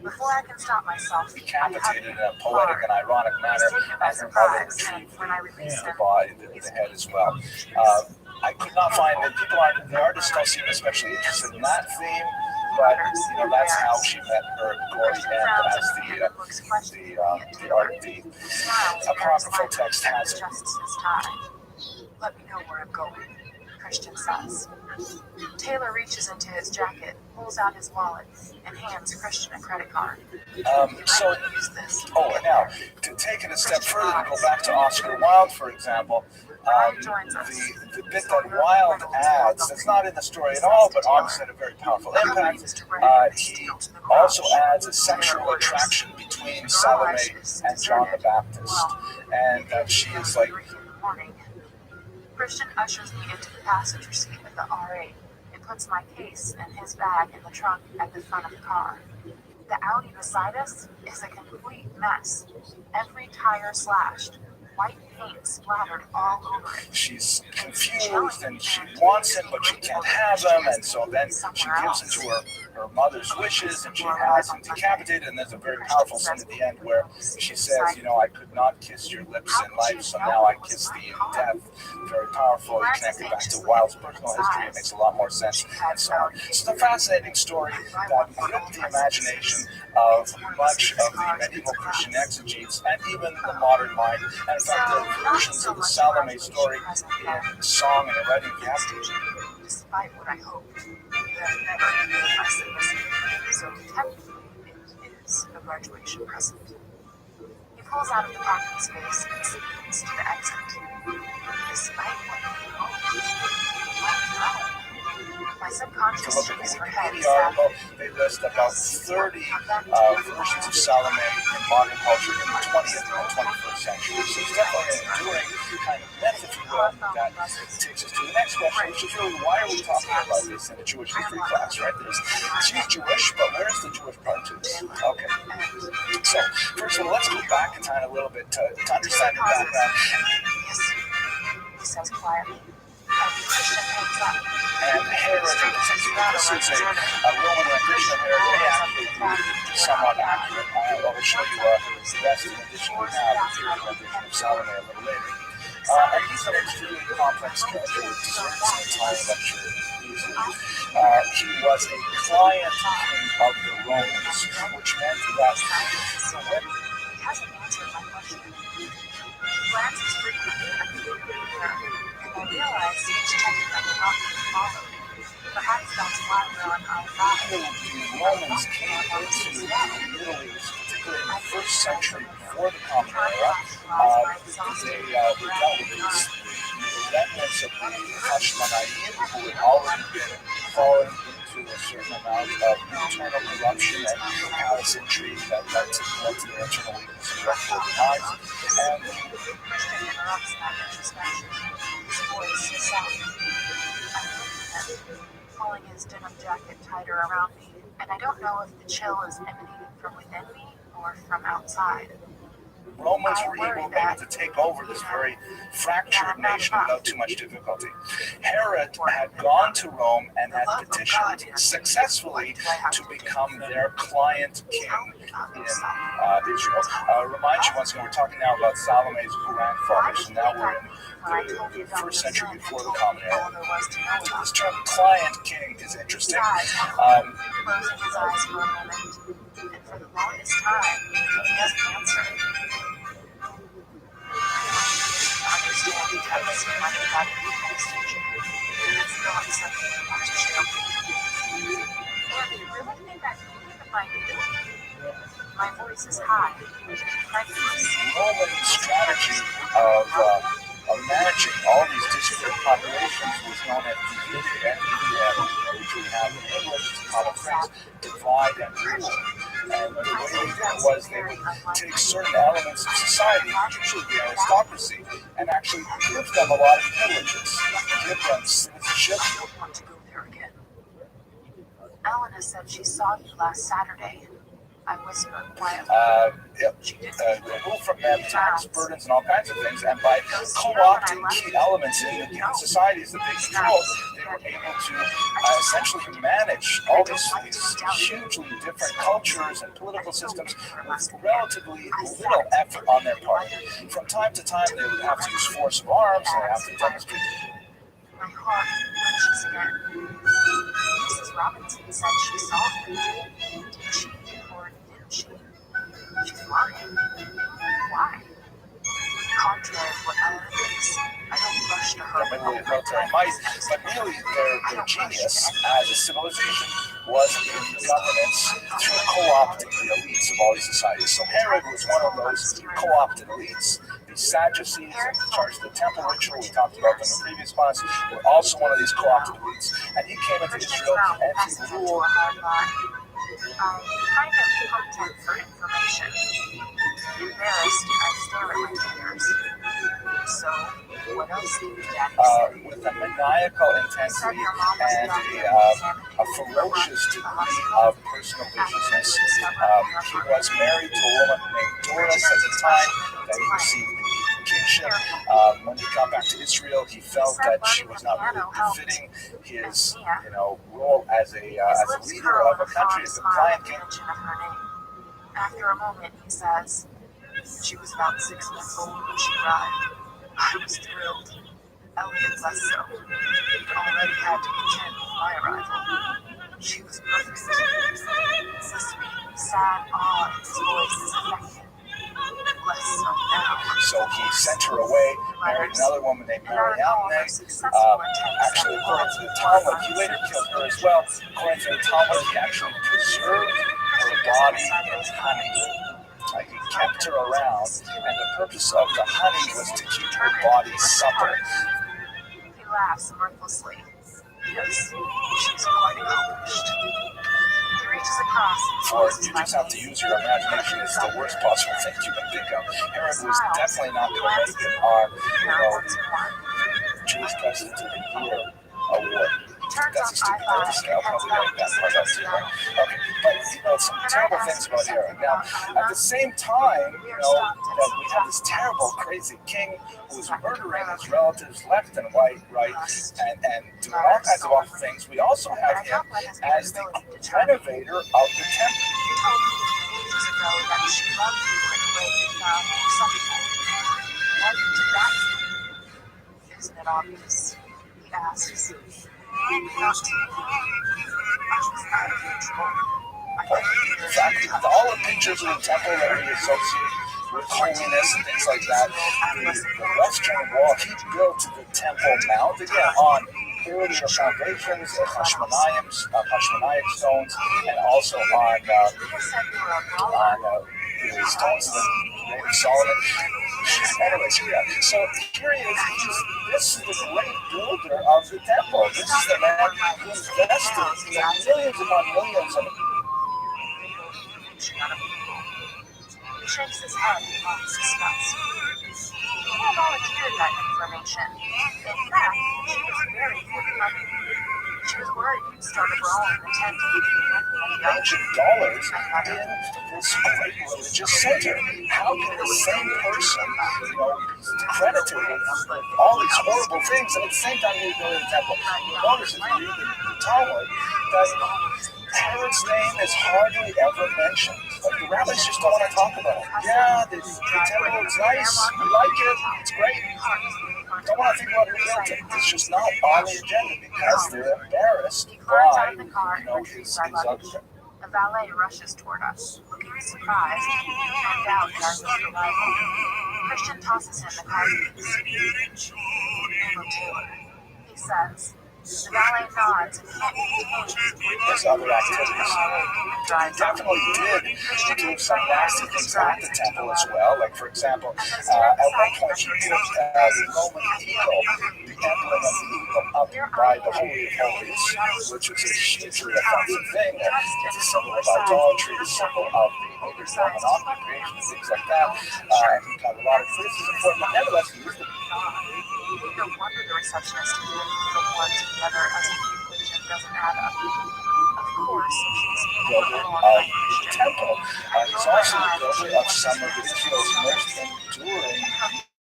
Before I can stop myself, decapitated in a poetic and ironic manner, and her mother retrieved the head as well. I could not find that the artists don't seem especially interested in that theme, but that's how she met her gory end, as the apocryphal text has it. Let me know where I'm going, Christian says. Taylor reaches into his jacket, pulls out his wallet, and hands Christian a credit card. Now, to take it a step further and go back to Oscar Wilde, for example, the bit that Wilde adds, that's not in the story at all, but obviously had a very powerful impact, he also adds a sexual attraction between Salome and John the Baptist, and that she is like... Christian ushers me into the passenger seat of the R8 and puts my case and his bag in the trunk at the front of the car. The Audi beside us is a complete mess. Every tire slashed, white paint splattered all over it. She's confused and she wants him, but she can't have him, and so then she gives into her mother's wishes and she has him decapitated. And there's a very powerful scene at the end where she says, you know, I could not kiss your lips in life, so now I kiss thee in death. Very powerful. You connect it back to Wilde's personal history, it makes a lot more sense, and so on. It's a fascinating story that gripped the imagination of much of the medieval Christian exegetes and even the modern mind. And in fact, there are versions of the Salome story in song and in writing. Despite what I hoped, you have never ended my simplicity, so technically it is a graduation present. He pulls out of the parking space and speeds to the exit. Despite what he hoped, my subconscious shakes her head. The article, they list about 30 versions of Salome in modern culture in the 20th and 21st century. So it's definitely an enduring kind of myth, if you will, that takes us to the next question, which is really, why are we talking about this in a Jewish history class, right? She's Jewish, but where's the Jewish part to this? Okay. So, first of all, let's go back in time a little bit to understand the background. He says quietly. And Herod, this is a Roman rendition of Herod, may actually be somewhat accurate. I will show you the best rendition we have, the period rendition of Salome a little later. And he's an extremely complex character with deserves some time lecture easily. He was a client of the Romans, which meant that when he hasn't answered my question. He glances frequently at the computer, and I realize he's checking that we're not being followed. Perhaps that's why we're on the Romans came into the Middle East, particularly in the 1st century before the Common Era. They dealt with these remnants of the Hashmonaim who had already been fallen into a certain amount of internal corruption and palace intrigue that led to their internal weakness and restful demise. And his voice sounded. Pulling his denim jacket tighter around me, and I don't know if the chill is emanating from within me or from outside. Romans were able to take over this very fractured nation without too much difficulty. Herod had gone to Rome and had petitioned successfully to become their client king in Israel. Remind you once again, we're talking now about Salome's grandfather, so now we're in the 1st century before the Common Era. This term client king is interesting. Closing his eyes for a moment, and for the longest time, he doesn't answer. Understand because much about the extension. It's not something you want to share. And you really think I can keep if I do? My voice is high. Roman strategy of managing all these disparate populations was known as which we have in English, it's a common phrase, divide and rule. And the way they did it was they would take certain elements of society, usually the aristocracy, and actually give them a lot of privileges, give them citizenship. I don't want to go there again. Elena said she saw you last Saturday. I whispered quietly. Remove from them tax burdens and all kinds of things, and by co-opting key elements in the given societies that they control, they were able to essentially manage all these hugely different cultures and political systems with relatively little effort on their part. From time to time, they would have to use force of arms, and have to demonstrate. My heart clenches again. Mrs. Robinson said she saw him. Did she? Or didn't she? She's lying. Why? Contrary to what Ellen thinks, I don't rush to her. But really, their genius as a civilization was in governance through co-opting the elites of all these societies. So Herod was one of those co-opted elites. The Sadducees, in charge of the temple ritual, we talked about them in the previous class, were also one of these co-opted elites. And he came into Israel and he ruled. I kind of poked him for information. Embarrassed, I stare at my fingers. So, what else did your daddy say? With a maniacal intensity and a ferocious degree of personal viciousness. He was married to a woman named Doris at the time that he received the education. When he got back to Israel, he felt that she was not really befitting his, role as a leader of a country, as a client king. After a moment, he says, she was about 6 months old when she arrived. I was thrilled. Elliot less so. He'd already had to contend with my arrival. She was perfect. The sweet, sad awe in his voice is affected. Less so now. So he sent her away, married another woman named Mariamne. Actually, according to the Talmud, he later killed her as well. According to the Talmud, he actually preserved her body in honey. He kept her around, and the purpose of the honey was to keep her body supple. He laughs mirthlessly. Yes, she's quite accomplished. He reaches across and Or you just have to use your imagination. It's the worst possible thing you can think of. Herod was definitely not going to make it on, Jewish President of the Year award. That's a stupid thing to say. I'll probably write that part out too, right? Okay, but some terrible things about Herod. Now, at the same time, that we have this terrible, crazy king who's murdering his relatives left and right, and doing all kinds of awful things. We also have him as the renovator of the temple. You told me ages ago that she loved you in a way you found acceptable. What did that mean? Isn't it obvious? He asks. Not to me. I was out of control. In fact, with all the pictures of the temple that we associate with holiness and things like that, the Western Wall, he built the Temple Mount, again, on earlier foundations, Hashmonaic stones, and also on the stones of the name of Solomon. Anyways, so here he is. This is the great builder of the temple. This is the man who invested millions upon millions of it. He shakes his head in mock disgust. He had volunteered that information. In fact, she was very forthcoming. She was worried he'd start a brawl in the tent. Ancient dollars in this great religious center. How can the same person, credited with all these horrible things, and at the same time he's building a temple? You notice if you read the Talmud that Herod's name is hardly ever mentioned. Like the rabbis just don't want to talk about it. Yeah, the temple is nice. We like it. It's great. Don't want to think about who built it. It's just not on the agenda because they're embarrassed by, his other. The valet rushes toward us, looking surprised and out at our late arrival. Christian tosses him the car keys. Taylor, he says. The valet nods and can't contain his other activities. He definitely did do some nasty things at the temple as well. Like, for example, at one point he put the Roman eagle, the emblem of the eagle, up by the Holy of Holies, which was a hugely offensive thing. It's a symbol of idolatry, a symbol of the English Roman occupation, things like that. He got a lot of criticism for it, but nevertheless, he used it. No wonder the receptionist didn't put one together as a conclusion doesn't add up. Of course, she's builder of the temple. He's also the builder of some of Israel's most enduring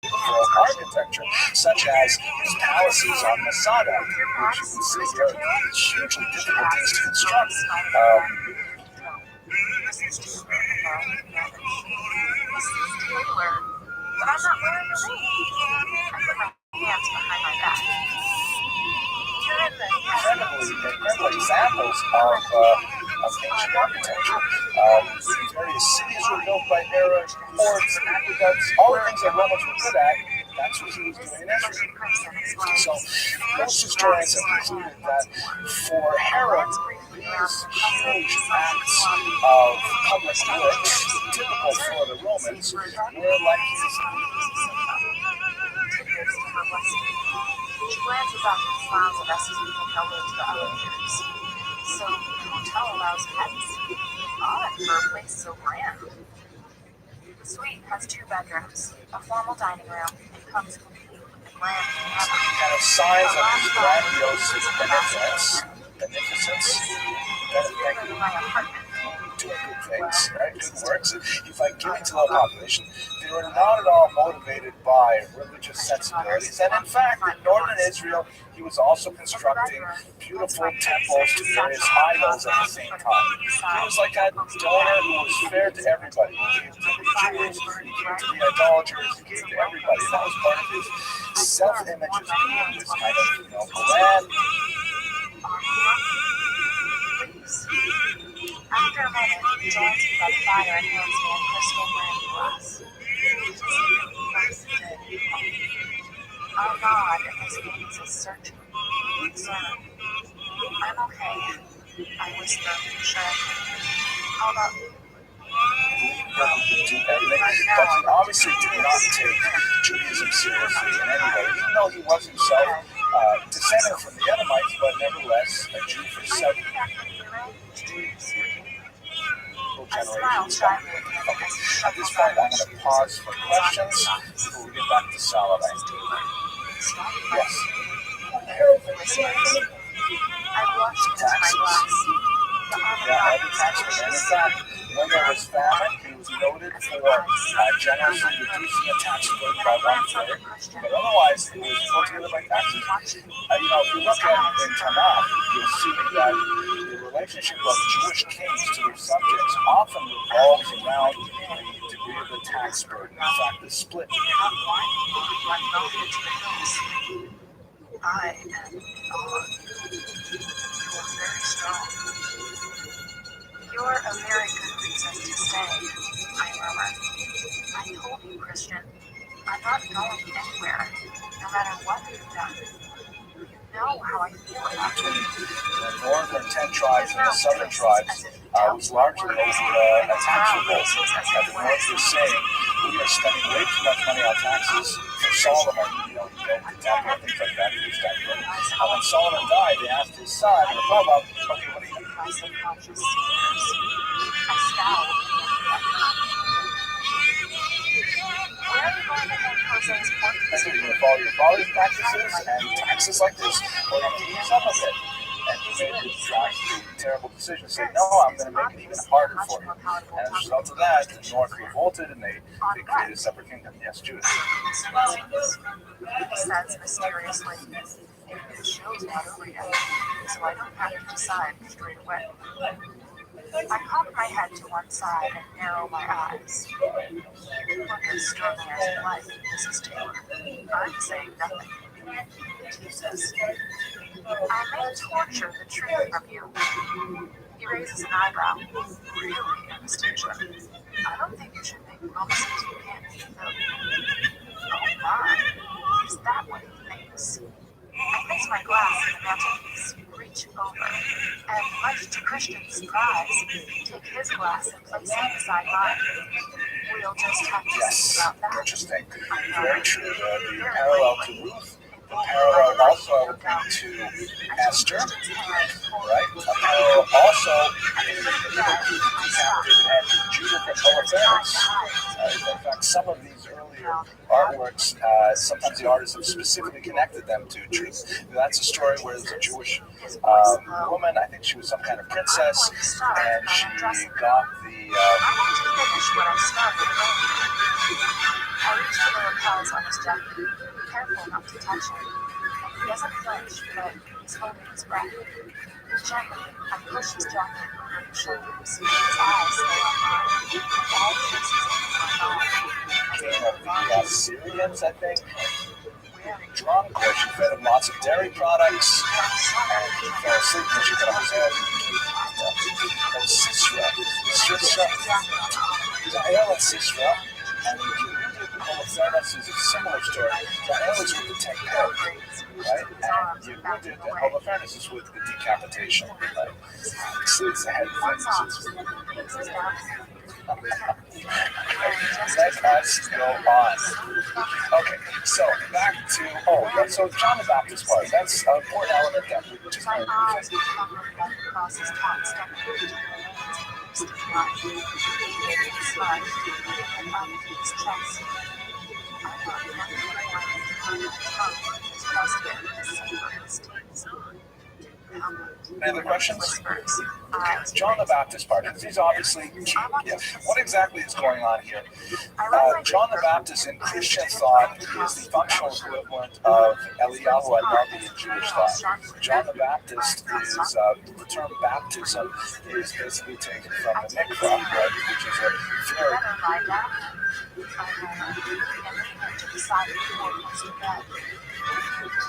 architecture, such as his palaces on Masada, which you can see here, hugely difficult things to construct. Mrs. Taylor, but I'm not wearing a ring. I put my hands behind my back. You're in the incredible examples of ancient architecture. Various cities were built by Herod, ports, aqueducts, all the things that Romans were good at. That's what he was doing in Israel. So most historians have concluded that for Herod, these huge acts of public works, typical for the Romans, were like his. She glances up and smiles at us as we make our way to the elevators. So the hotel allows pets? Odd for a place so grand. The suite has 2 bedrooms, a formal dining room, and comes complete with a grand piano. Kind of signs of his grandiose beneficence. Thank you. My apartment. Doing good things, right? Good works. He's like giving to the population. They were not at all motivated by religious sensibilities. And in fact, in northern Israel, he was also constructing beautiful temples to various idols at the same time. He was like a donor who was fair to everybody. He gave to the Jews, he gave to the idolaters, he gave to everybody. And that was part of his self-image as being this kind of, grand. After a moment, he joins me by the fire and hands me a crystal brandy glass. Our God in his gaze is searching, concerned. I'm okay, I whisper reassuringly. How about you? But he obviously did not take Judaism seriously in any way, even though he was himself descended from the Edomites, but nevertheless a Jew for 7 generations. Okay. At this point, I'm going to pause for questions before we get back to Salome. Yes. I blushed into my glass. Yeah, every taxman. In fact, when there was famine, he was noted for generously reducing the tax burden by 1/3. But otherwise, it was put together by taxes. If you look at in Tanakh, you'll see that the relationship of Jewish kings to their subjects often revolves around the degree of the tax burden. In fact, the split. I am in awe. You are very strong. You're a very good reason to stay, I murmured. I told you, Christian, I'm not going anywhere, no matter what you've done. You know how I feel about you. The northern 10 tribes and the southern tribes was largely over a tax revolt. And the north was saying, we are spending way too much money on taxes for Solomon, you built the temple and things like that. And when Solomon died, they asked his son, Rabbi, okay, what do you do? My subconscious tears. I scowled. Where are you going to make Jose's portrait? You're going to follow your father's practices and taxes like this, or you're going to do some of it. And he made this drastic, terrible decision. Said, no, I'm going to make it even harder for you. And as a result of that, the North revolted and they created a separate kingdom. Yes, Judas. He says mysteriously, the show's not over yet, so I don't have to decide straight away. I cock my head to one side and narrow my eyes. Look as strongly as you like, Mrs. Taylor. I'm saying nothing. Jesus. I may torture the truth from you. He raises an eyebrow. Really, Anastasia? I don't think you should make promises you can't fulfill. Oh my, is that what he thinks? I place my glass in the mantelpiece, reach over, and much to Christian's surprise, take his glass and place it beside mine. We'll just have to see about that. Interesting. Very true. The parallel to Ruth. The parallel also would be to Esther, right? A parallel also and Judah and Holofernes. In fact, some of these earlier artworks, sometimes the artists have specifically connected them to truth. That's a story where there's a Jewish woman, I think she was some kind of princess, and she got the... I reach for the lapels on his jacket, careful not to touch him. He doesn't flinch, but he's holding his breath. Gently, I push his jacket over his shoulders. His eyes stay on mine. All traces of my the Syrians, I think. Drunk, or she fed him lots of dairy products, and he fell asleep when she got up his head. That was Sisra. Jael and Sisra, and if you read it, Holofernes is a similar story. Jael is with the 10 heads, right? And you read it, and Holofernes is with the decapitation, right? So it's the head thing. Let us go on. Okay, so back to, so John the Baptist part. That's an important element that we which is My very eyes good. were covered back across his taut stepping into the remains of the stiff line, beaded and smudged, and up to his chest. I thought nothing more than to bring my tongue to his breastbit to savor his taste. Any other questions? Whispers, Okay, eyes John the Baptist part. He's obviously yeah. What exactly is going on here? John the Baptist in Christian thought is the functional equivalent of Eliyahu Hanavi in Jewish thought. John the Baptist is the term baptism is basically taken from the mikvah, right, which is a very better lie down. I murmured, and leaned him to the side of the doorpost to bed.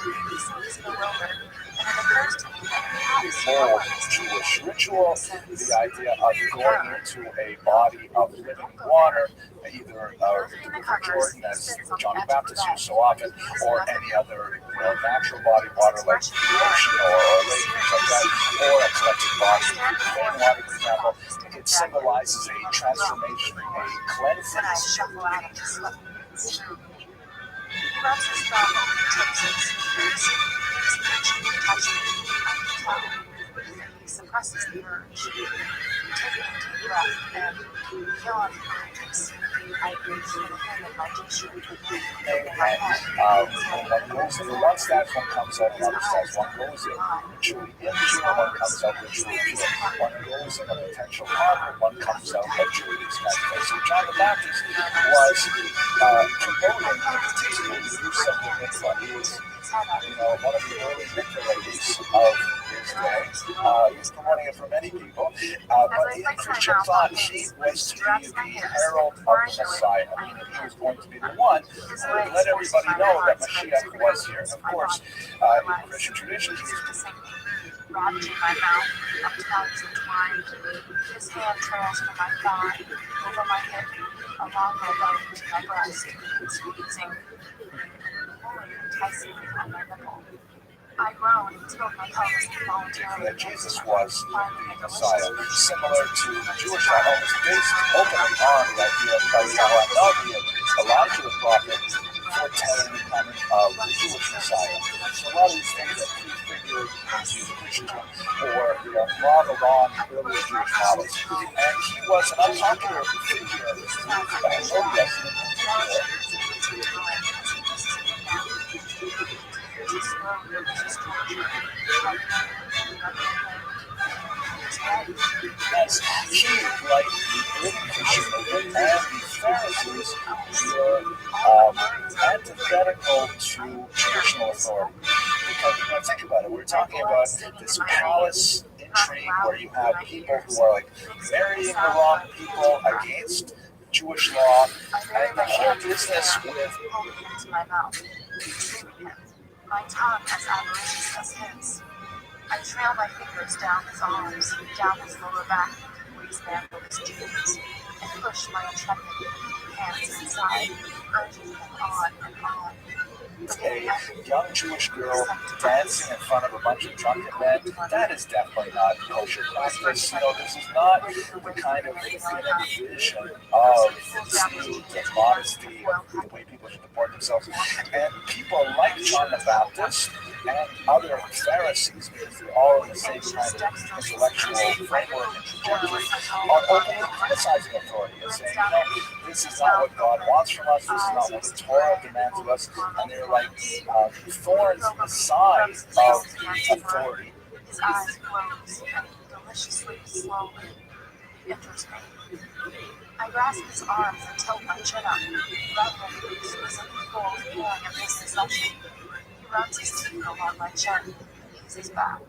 He seems bewildered, and it occurs to me that perhaps old Jewish ritual, the idea of going into a body of living water, either the River Jordan, as John the Baptist used so often, or any other natural body water like the ocean or a lake, things like that, or a collected body of rain water, for example. It symbolizes a transformation, a cleansing. when I shuffle out of the sweatpants. He rubs his thumb over the tips of his fingers. He's itching to touch me, I can tell. He suppresses the urge. Take a deep breath and feel on the urges. I reach for the hem of my t-shirt and my head. One goes in, one stands, one comes out, another stands, one goes in, ritually impure, one comes out ritually pure. One goes in a potential partner, one comes out ritually expected. So John the Baptist was promoting the use of the mikvah. He was one of the early mikvah ladies of his day. He's promoting it for many people. But in Christian thought, he was to be the herald of the Messiah. Meaning he was going to be the one who would let everybody know that Mashiach was here. And of course, in Christian tradition, he was Wrapped in my mouth, our tongues entwined. His hand trails from my thigh, over my hip, along my belly to my breast, squeezing, pulling enticingly on my nipple. I groaned until my pelvis involuntarily that Jesus was the Messiah, similar to the Jewish law, almost based openly on the idea of Eliyahu Hanavi, Elijah the prophet, foretelling the coming of the Jewish Messiah. So a lot of these things that prefigured Jesus Christian or modeled on earlier Jewish models. And he was an unpopular figure with Herodias in particular. Yes, he, like the early Christian movement and the Pharisees, were antithetical to traditional authority. Because think about it, we're talking about this palace intrigue where you have people who are like marrying the wrong people against Jewish law, and the whole business with my tongue as avaricious as his. I trail my fingers down his arms, down his lower back into the waistband of his jeans, and push my intrepid hands inside, urging them on and on. A young Jewish girl dancing in front of a bunch of drunken men, that is definitely not kosher practice. This is not the kind of vision of speed and modesty, the way people should comport themselves. And people like John the Baptist and other Pharisees, because they're all in the same kind of intellectual framework and trajectory, are openly criticizing authority and saying, this is not what God wants from us, this is not what the Torah demands of us, and they're like thorns in the side of authority. His eyes close and deliciously slowly enters me. I grasp his arms and tilt my chin up, reveling in the exquisite full feeling of his possession. He runs his teeth along my chin, eases back,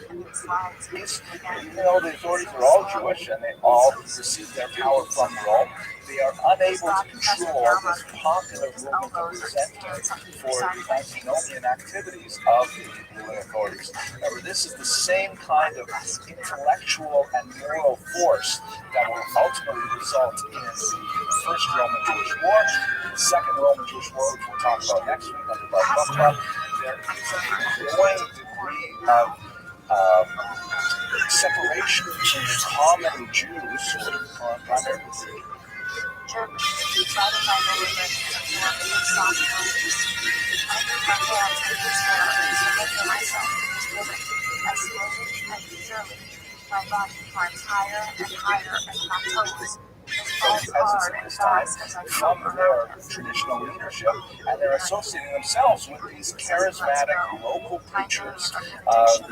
and then slides again. The authorities are all Jewish, and they all receive their power from Rome. They are unable to control this popular movement of resentment for the antinomian activities of the ruling authorities. Remember, this is the same kind of intellectual and moral force that will ultimately result in the First Roman Jewish War, the Second Roman Jewish War, which we'll talk about next week under Rabbi. There is a growing degree of separation between the common Jews, primarily Germany, riding my lower lip and absorbing his soft tones. I move my hands in his hair and surrender myself to his rhythm. As slowly and surely, my body climbs higher and higher and plateaus. Peasants at this time from their traditional leadership, and they're associating themselves with these charismatic local preachers,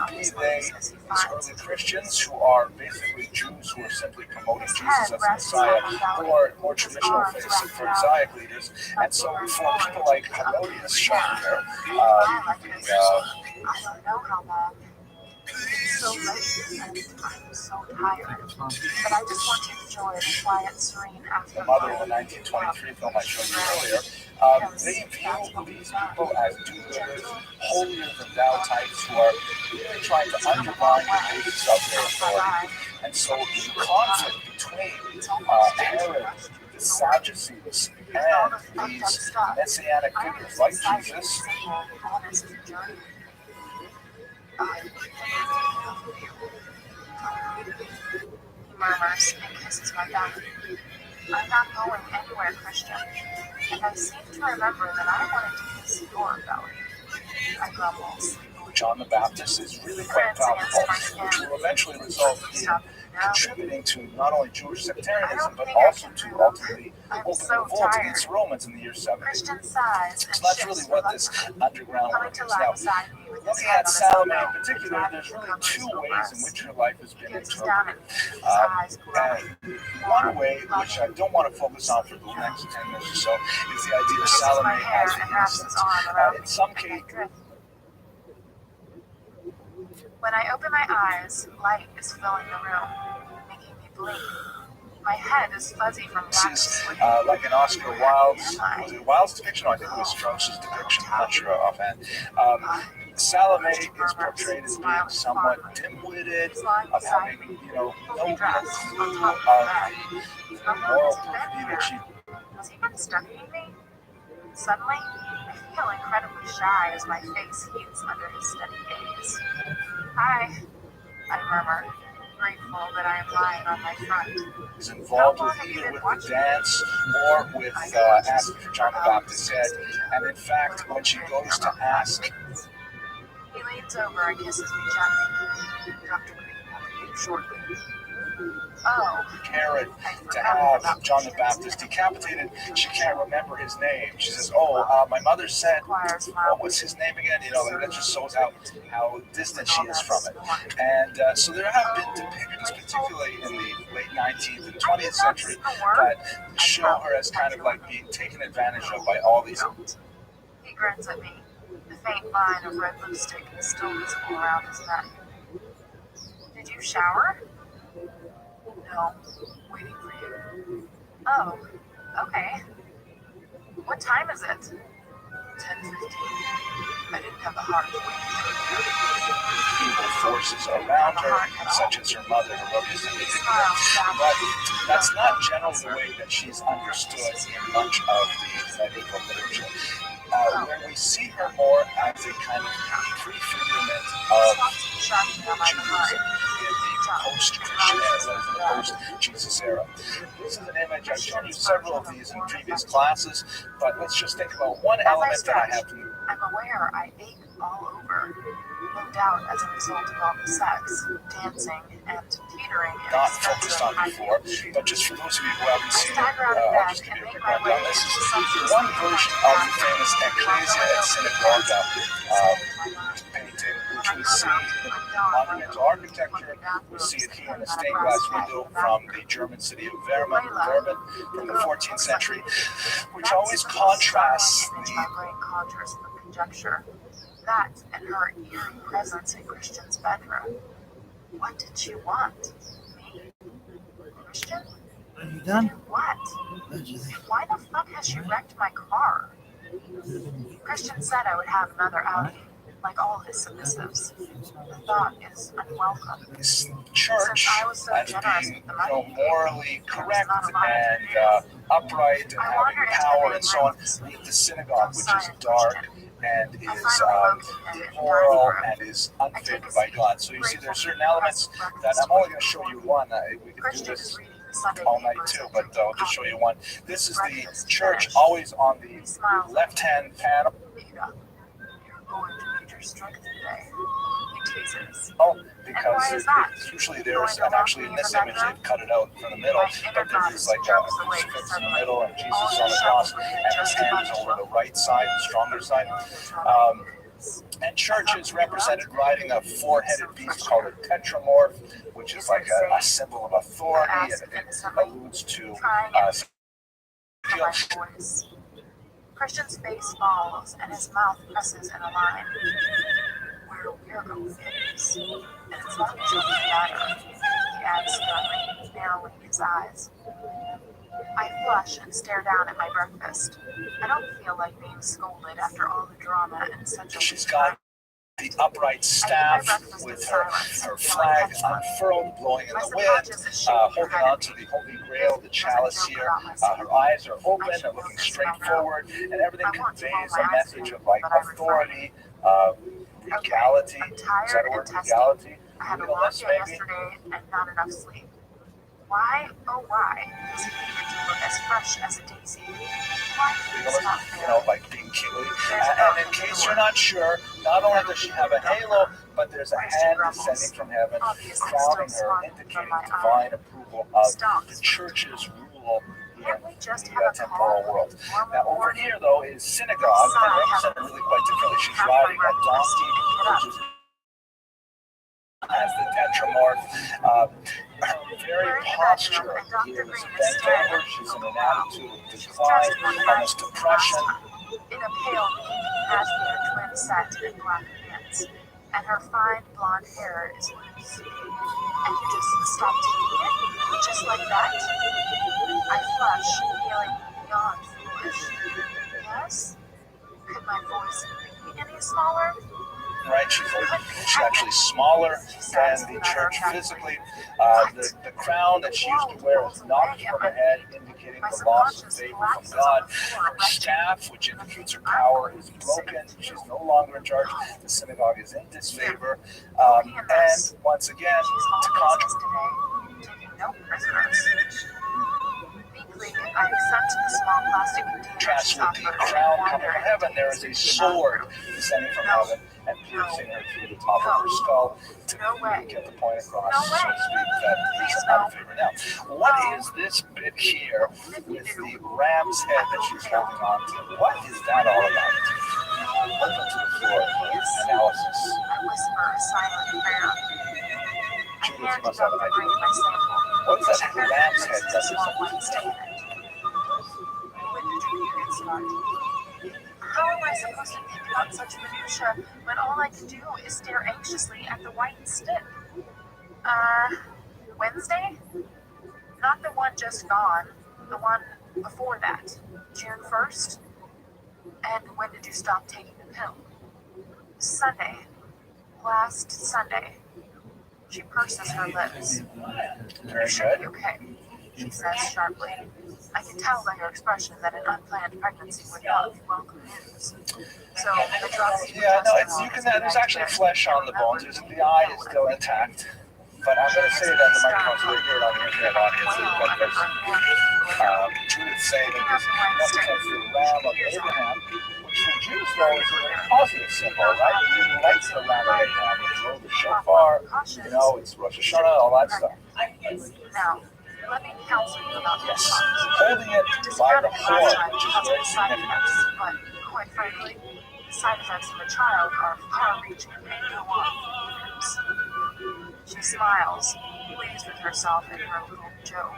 be they these early Christians who are basically Jews who are simply promoting Jesus as the Messiah, or more traditional faiths and Pharisaic leaders. And so for people like Herodias shown here, I don't know how long. It's so late and I'm so tired. But I just want to enjoy the quiet, serene the afternoon. mother in the 1923 film I showed you earlier, they view these people as do-gooders, holier-than-thou types who are really trying to undermine the basis of their authority. And so the conflict between Herod, the Sadducees, and these messianic figures like Jesus He murmurs and kisses my back. I'm not going anywhere, Christian. And I seem to remember that I wanted to kiss your belly. I grumble sleepily. John the Baptist is really quite powerful, which will eventually result in contributing to not only Jewish sectarianism, but also to ultimately open the revolt against the Romans in the year 70. Christian sighs So that's really what this underground work is. Now, looking at Salome in particular, there's really two ways in which her life has been interpreted. And one way, which I don't want to focus on for the next 10 minutes or so, is the idea of Salome as an innocent. In some cases, when I open my eyes, light is filling the room, making me blink. My head is fuzzy from this lack of is sleep. like an Oscar Wilde's, was it Wilde's depiction? No, I think it was Strauss's depiction, I'm not sure offhand. Salome is portrayed as being somewhat dim-witted, of having, no real clue of the moral perfidy that she... Has he been studying me? Suddenly, I feel incredibly shy as my face heats under his steady gaze. Hi, I murmur, grateful that I am lying on my front. is involved with either with the dance or with asking for John the Baptist's head. And in fact, when she goes to ask, he leans over and kisses me gently. Dr. Green will be shortly. Oh, Herod to have John the Baptist decapitated, she can't remember his name. She says, my mother said, what was his name again? That just shows how distant she is from it. And so there have been depictions, particularly in the late 19th and 20th century, that show her as kind of like being taken advantage of by all these. He grins at me. The faint line of red lipstick is still visible around his neck. Did you shower? No, waiting for you. Oh, okay. What time is it? 10:15. I didn't have the heart to wait Evil forces around her, such as her mother, Herodias in particular. But that's not generally the way that she's understood in much of the medieval literature. Where we see her more as a kind of prefigurement of Judaism in the post-Christian era, that is in the post-Jesus era. This is an image, I've shown you several of these in previous classes, but let's just think about one element that I have to... I'm aware I ache all over, no doubt as a result of all the sex, dancing, and teetering. Not focused on before, but just for those of you who haven't seen it, I'll just give you a quick rundown. This is one version of the famous Ecclesia et Synagoga painting, which we see in monumental architecture. We see it here in a stained glass window from the German city of Verben from the 14th century, which always contrasts the conjecture. That and her eerie presence in Christian's bedroom. What did she want? Me? Christian? Are you done? What? Why the fuck has she wrecked my car? Christian said I would have another outing, like all his submissives. The thought is unwelcome. this church as being morally correct and upright and having power and so on, with the synagogue, which is dark and is immoral and is unfavored by God. So you see, there are certain elements that I'm only going to show you one. We could do this all night too, but I'll just show you one. This is the church, always on the left-hand panel. You're going to need your strength today. teases. Oh, And because why is that? usually there's, and actually in this image they've cut it out from the middle, but there's like a crucifix in the middle and Jesus on the cross, and his hand is over the right side, the stronger side. And church is represented riding a four-headed beast called a tetramorph, which is like a symbol of authority, and it alludes to Christian's face falls and his mouth presses in a line. Where we're going is, and it's not just matter, he adds slowly, narrowing his eyes. I flush and stare down at my breakfast. I don't feel like being scolded after all the drama and such a she's got the upright staff with her flag unfurled, blowing in the wind, holding on to the Holy Grail, the chalice here. Her eyes are open, they're looking straight forward, and everything conveys a message of like authority, regality. Is that a word, regality? I had a long day yesterday and not enough sleep. Why, oh why, does he need to look as fresh as a daisy? Why is it not fair? Like being kingly. And in case you're not sure, not only does she have a halo, but there's a hand descending from heaven, crowning her, indicating divine approval of the church's rule in the temporal world. Now over here, though, is synagogue, and represented really quite differently. She's riding a donkey, which is as the tetramorph. Her very posture here is bent over. She's in an attitude of decline, almost depression. In a pale pink cashmere twin set and black pants, and her fine blonde hair is loose. And you just stop taking it, just like that? I flush, feeling beyond foolish. Yes? Could my voice be any smaller? Right, she's actually smaller than the church physically. The crown that she used to wear is knocked from her head, indicating the loss of favor from God. Her staff, which indicates her power, is broken. She's no longer in charge. The synagogue is in disfavor. And once again, to contrast. Taking no prisoners. Meekly, I accept the small plastic container. With the crown coming from heaven, there is a sword descending from heaven and piercing her through the top of her skull to get the point across, so to speak, that he's not in favor. Now, what is this bit here with the ram's head that she's holding on to? What is that all about? Welcome to the floor for analysis. I whisper a silent prayer. Judith, you must have an idea. What is that ram's head represent? When did you get started? How am I supposed to think about such minutia when all I can do is stare anxiously at the white stick? Wednesday? Not the one just gone, the one before that. June 1st? And when did you stop taking the pill? Sunday. Last Sunday. She purses her lips. Very You should be good. okay, she says sharply. I can tell by her expression that an unplanned pregnancy would not be welcome news. So I drop the Yeah, no, it's, you can. There's actually flesh on the bones. The eye is still intact. But I'm going to say that the microphone, so they hear it on the internet audience. Judith saying that this represents the lamb of Abraham, which for Jews, though, is a positive symbol, right? You like the lamb of Abraham, you blow the shofar, you know, it's Rosh Hashanah, all that stuff. Now, let me counsel you about this. Yes, holding it by the horn, which is very significant. But, quite frankly, the side effects of a child are far-reaching and go on years. She smiles, pleased with herself and her little joke.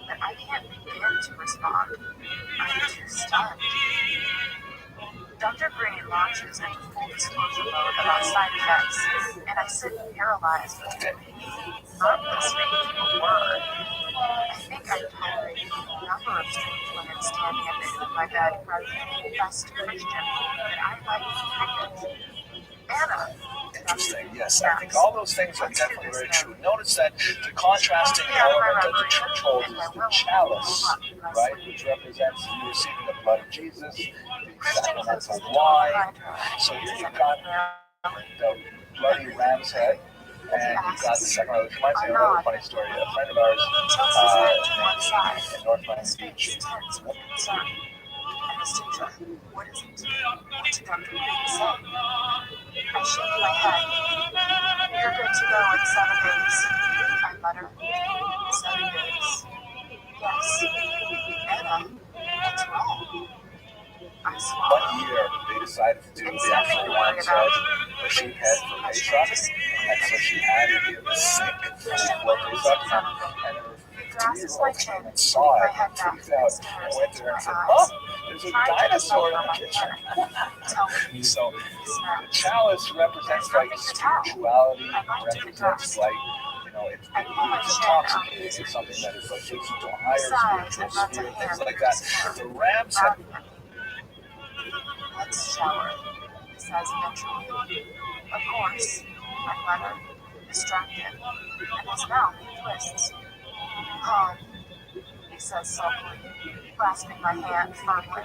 But I can't begin to respond. I'm too stunned. Dr. Green launches into full disclosure mode about side effects, and I sit paralyzed with not listening to a word. I think I tolerated a number of strange women standing at the end of my bed rather than confess to Christian that I might be pregnant. Anna. Interesting, yes. I think all those things are definitely very true. Notice that the contrasting element that the church holds is the chalice, right, which represents you receiving the blood of Jesus, the sacramental wine. So here you've got the bloody ram's head, and you've got the sacramental. It reminds me of another funny story. A friend of ours in North Miami Beach, Anastasia, what is it? What did Dr. Green say? I shake my head. You're good to go in 7 days. I mutter. 7 days. Yes. Anna, what's wrong? I swallow. 1 year, they decided to do the actual one side where she had for Pesach, and so she had it in the sink for Pesach, and her 2-year-old came and saw it and freaked out and went there and said, "Oh, there's a dinosaur in the kitchen." So the chalice represents like spirituality, represents like, it's intoxicating. It's something that is like takes you to a higher spiritual sphere, things like that. The ram said, "Let's shower," he says eventually. Of course, I mutter, distracted, and his mouth twists. He says sulkily, grasping my hand firmly.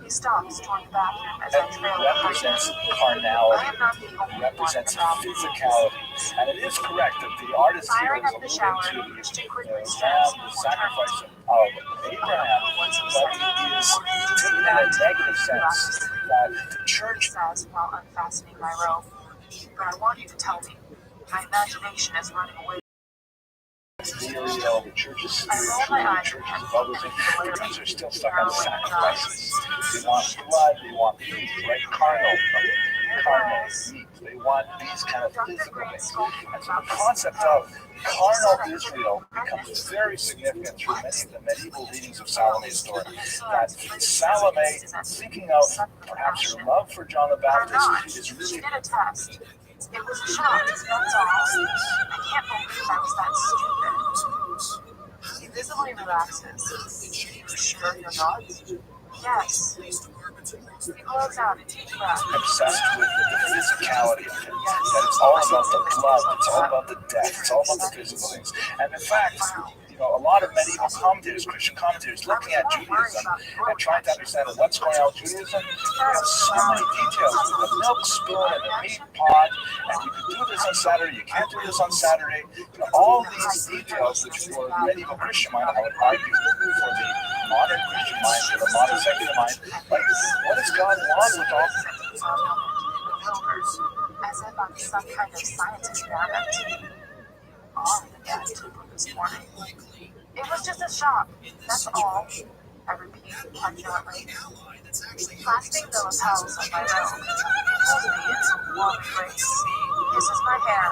He stops toward the bathroom as I trail behind represents him. carnality, I am not the only one represents about physicality. And it is correct that the artist here Firing is up the shower, alluding to she the quickly ram, strips the before sacrifice turning. of Abraham, but it is taken in a negative sense that the He church says while unfastening my robe. But I want you to tell me. My imagination is running away. the church is spiritual, the church is above those things. The Jews are still stuck on sacrifices. They want blood, they want meat, right? Carnal meat. They want these kind of physical things. And so the concept of carnal Israel becomes very significant through many of the medieval readings of Salome's story. That Salome, thinking of perhaps her love for John the Baptist, is really She did a test. It was a shock, that's all. I can't believe I was that stupid. He visibly relaxes. You're sure you're not? Yes. He blows out a deep breath. obsessed with the physicality of it. That it's all about the blood, it's all about the death, it's all about the physical things. And in fact, a lot of medieval commentators, Christian commentators, looking at Judaism and trying to understand what's going on with Judaism, they have so many details with the milk spoon and the meat pot, and you can do this on Saturday, you can't do this on Saturday. All these details, which for the medieval Christian mind, I would argue for the modern Christian mind, for the modern secular mind, like, what does God want with all as if I'm some kind of science experiment. On again this morning. It was just a shock, that's all. I repeat petulantly. Clasping the lapels of my robe, pulls me into a warm embrace, kisses my hair,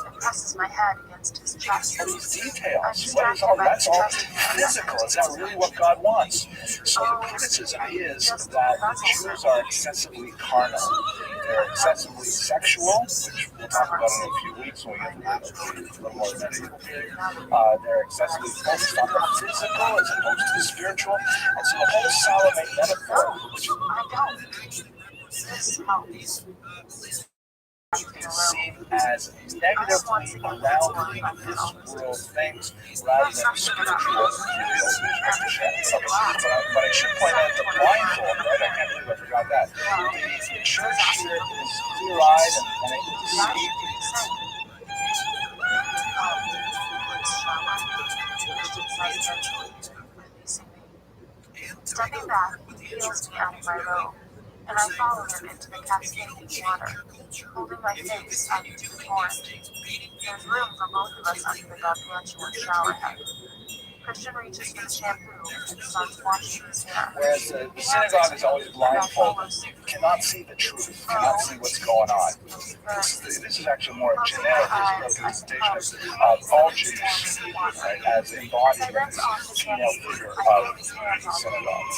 and presses my head against his chest. And these details, what is all that's all physical. Is that really what God wants? So the criticism is that the Jews are excessively carnal. They're excessively sexual, which we'll talk about in a few weeks when we get to a little more medieval period. They're excessively focused on the physical as opposed to the spiritual. And so the whole Salome metaphor, which I don't. This helps. seen as negatively grounding this world things rather than spiritual Christianity. But I should point out the blindfold, right? I can't believe I forgot that. The church here is clear-eyed and able to see. Stepping back, he peels me out of my robe, and I follow him into the cascading water, holding my face out into the torrent. There's room for both of us under the gargantuan shower head. Christian reaches for the shampoo and starts washing his hair. Whereas the synagogue is always blindfolded, cannot see the truth, cannot see what's going on. This is actually more a generic representation of all Jews, right, as embodied in this female figure of the synagogue.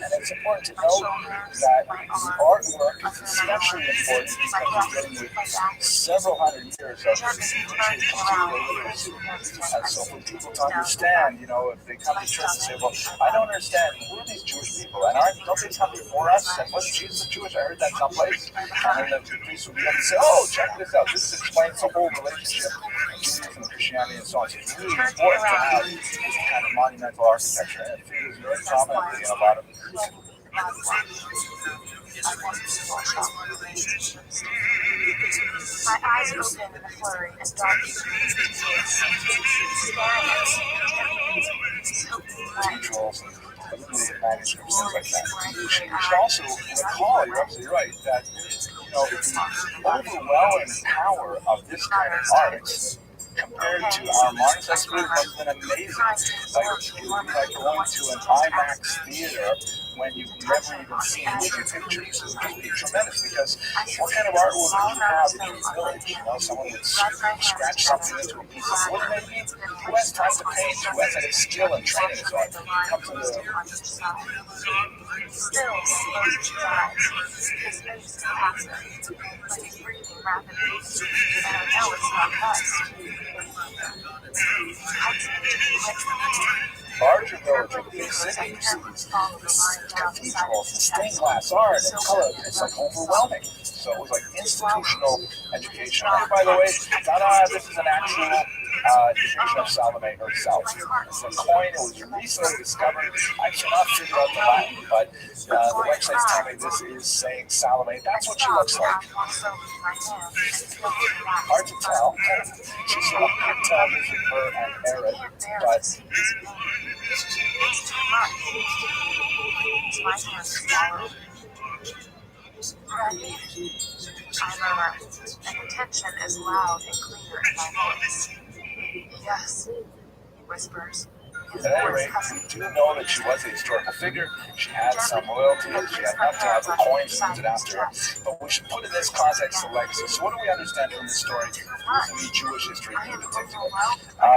And it's important to note that the artwork is especially important because it's dealing with several hundred years of continuous. And so for people to understand, if they come to church and say, well, I don't understand, who are these Jewish people? And don't they come before us? And wasn't Jesus Jewish? I heard that someplace. And then the priest would be able to say, oh, check this out. This explains the whole relationship of Judaism and Christianity and so on. So it's really important to have this kind of monumental architecture. And it figures very prominently in a lot of my eyes open in a flurry and dark staring at me. cathedrals and manuscripts, things like that. You should also recall, you're absolutely right, that the overwhelming power of this kind of art compared to our modern experience has been amazing. Like going to an IMAX theater when you've never even seen movie pictures. It would be tremendous because what kind of art would you have in your village? Someone would scratch something into a piece of wood maybe. Who has time to paint? Who has any skill and training? So it comes to the Still, he closes his eyes. His face is passive, but he's breathing rapidly. And I know it's not dust. larger village of the big city, you see these cathedrals and stained glass art and color. It's like overwhelming. So it was like institutional education. And by the way, this is an actual depiction of Salome herself. It's a coin. It was recently discovered. I cannot figure out the Latin, but the website's telling me this is saying Salome. That's what she looks like. Hard to tell. She's a good tell between her and Herod, but It's too much. It's my turn to swallow. Rabbi, I murmur, and the tension is loud and clear in my voice. Yes, he whispers. His at any voice rate, husky. we do know that she was a historical figure. She had some loyalty. She had enough to have the coins named after her. But we should put in this context the legacy. So what do we understand from this story, vis-a-vis Jewish history in particular?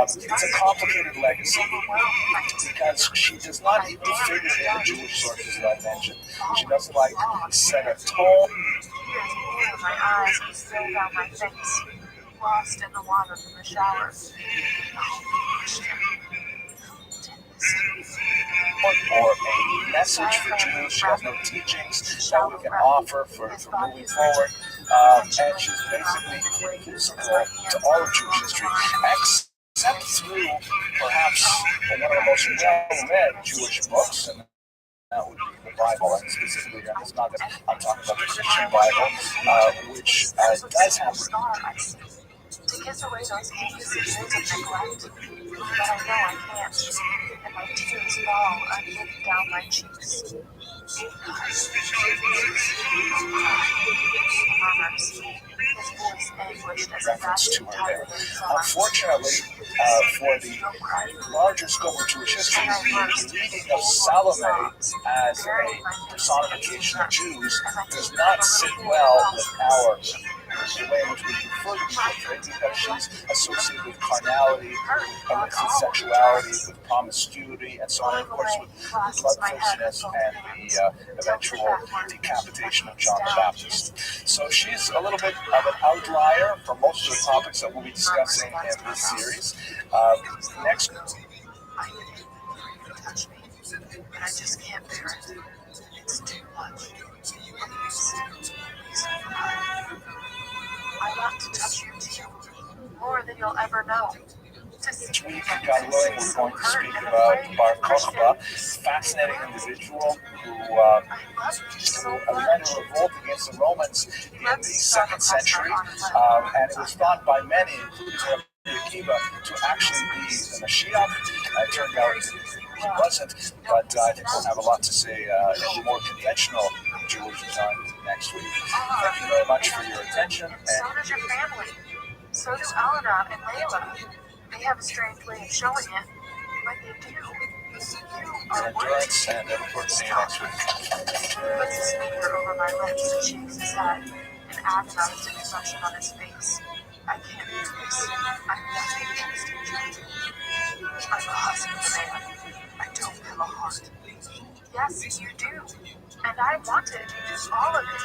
It's a complicated legacy because she does not even figure in the Jewish sources that I mentioned. She doesn't like set a tone. Tears blew in my eyes and spilled down my face, lost in the water from the shower. Oh, Christian. Or a message for Jews. She has no teachings that we can offer for moving forward. And she's basically invisible to all of Jewish history, except through perhaps one of the most well-read Jewish books, and that would be the Bible, and specifically, it's not that I'm talking about the Christian Bible, which does have to kiss away those aches and years of neglect, but I know I can't, and my tears fall uneven down my cheeks. He murmurs, his voice anguished as a reference to vacuum her there. tightened inside. Unfortunately, for the larger scope of Jewish history, the reading of Salome as a personification of Jews does not sit well with the way in which we prefer to be portrayed, because she's associated with carnality, with illicit sexuality, with promiscuity, and so on, and of course with bloodthirstiness and the eventual decapitation of John the Baptist. So she's a little bit of an outlier for most of the topics that we'll be discussing in this series. Next. I need you to touch me, but I just can't bear it. It's too much. I want to touch you too, more than you'll ever know. To see Next week, God willing, we're going to speak about Bar Kokhba, fascinating individual who led a revolt against the Romans in the 2nd century, and it was thought by many, including Rabbi Akiva, to actually be the Mashiach. It turned out he wasn't, but I think we'll have a lot to say in more conventional Jewish time next week. Thank you very much for your attention. So does your family. So do Alana and Layla. They have a strange way of showing it, but they do. You are Endurance, and then of course see you next week. He puts his finger over my lips and shakes his head, an agonized expression on his face. I can't do this. I'm nothing against you. I'm a husband man. I don't have a heart. Yes, you do. And I want it. All of it.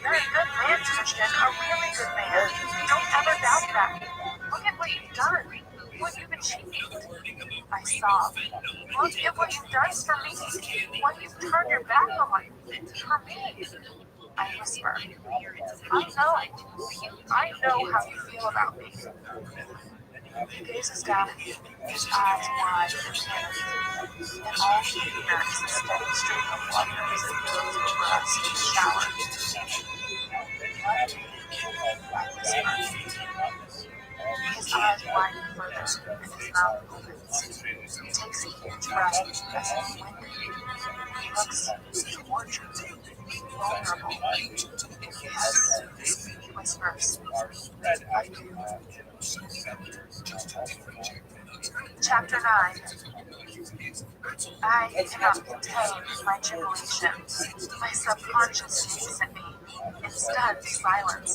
You're a good man, Christian. A really good man. Don't ever doubt that. Look at what you've done. What you've achieved. I sob. Look at what you've done for me. What you've turned your back on. For me. I whisper. I know how you feel about me. He gazes down at me, his eyes wide and panicked, and all he hears is a steady stream of water as it flows over us in the shower. I whisper. His eyes widen further, and his mouth opens. He takes a huge breath as if winded. He looks tortured, vulnerable. Yes, he whispers, I do. Chapter 9. I cannot contain my jubilation. My subconscious speaks at me. Instead, silence.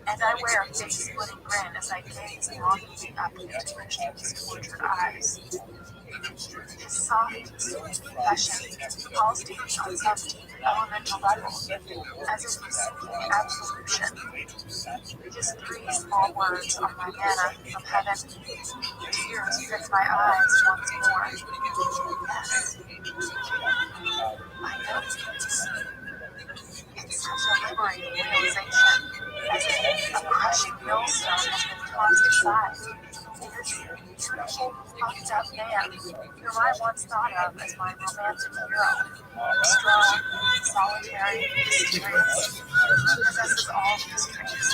And I wear a face-splitting grin as I gaze longingly up into Christian's tortured eyes. His soft, sweet confession calls to me on some deep elemental level, as if he's seeking absolution. His 3 small words are my manna from heaven. Tears prick my eyes once more. Yes, I know. It's such a liberating realization, as if a crushing millstone has been tossed aside. This beautiful, fucked up man, whom I once thought of as my romantic hero, strong, solitary, mysterious, he possesses all these traits.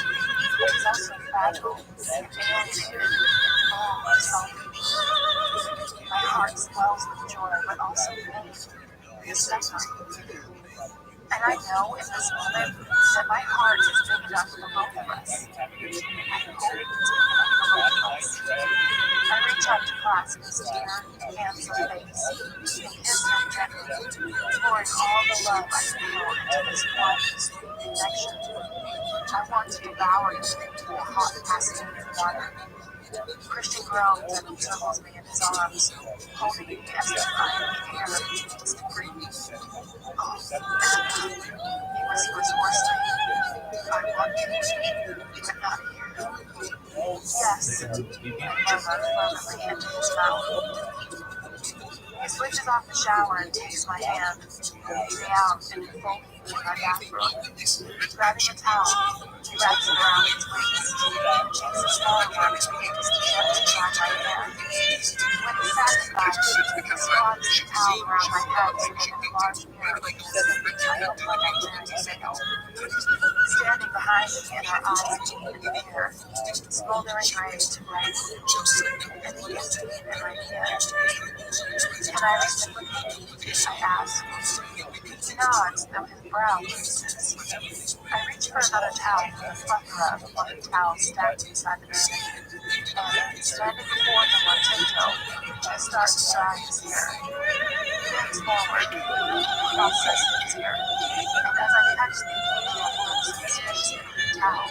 But he's also fragile, alienated, selfish. My heart swells with joy, but also pain. Suffering. And I know in this moment that my heart is big enough for both of us. I hope it's big enough for both of us. I reach out to clasp his dear, handsome face and kiss him gently, pouring all the love I feel into this one sweet connection. I want to devour him like a hot fascinating water. Christian groans and he circles me in his arms, holding me as if I am air to breathe. Oh, he whispers hoarsely, I want you, but not here. Yes, I murmur fervently into his mouth. He switches off the shower and takes my hand, leading me out into the full view of my bathroom. Grabbing a towel, he wraps it around his waist, shakes his smaller work and begins to gently dry my hair. When he's satisfied, he squats the towel around my head so that in a large mirror he can see I look like I'm wearing a veil. Standing behind me and our eyes meet in the mirror, smoldering gray to bright blue, and he gets me an idea. Can I reciprocate? I ask. He nods, though his brow creases. I reach for another towel from the plethora of fluffy towels stacked beside the bed, and, standing before him on tiptoe, I start to dry his hair. He leans forward, processes his hair, and as I catch the occasional glimpse of his face beneath the towel,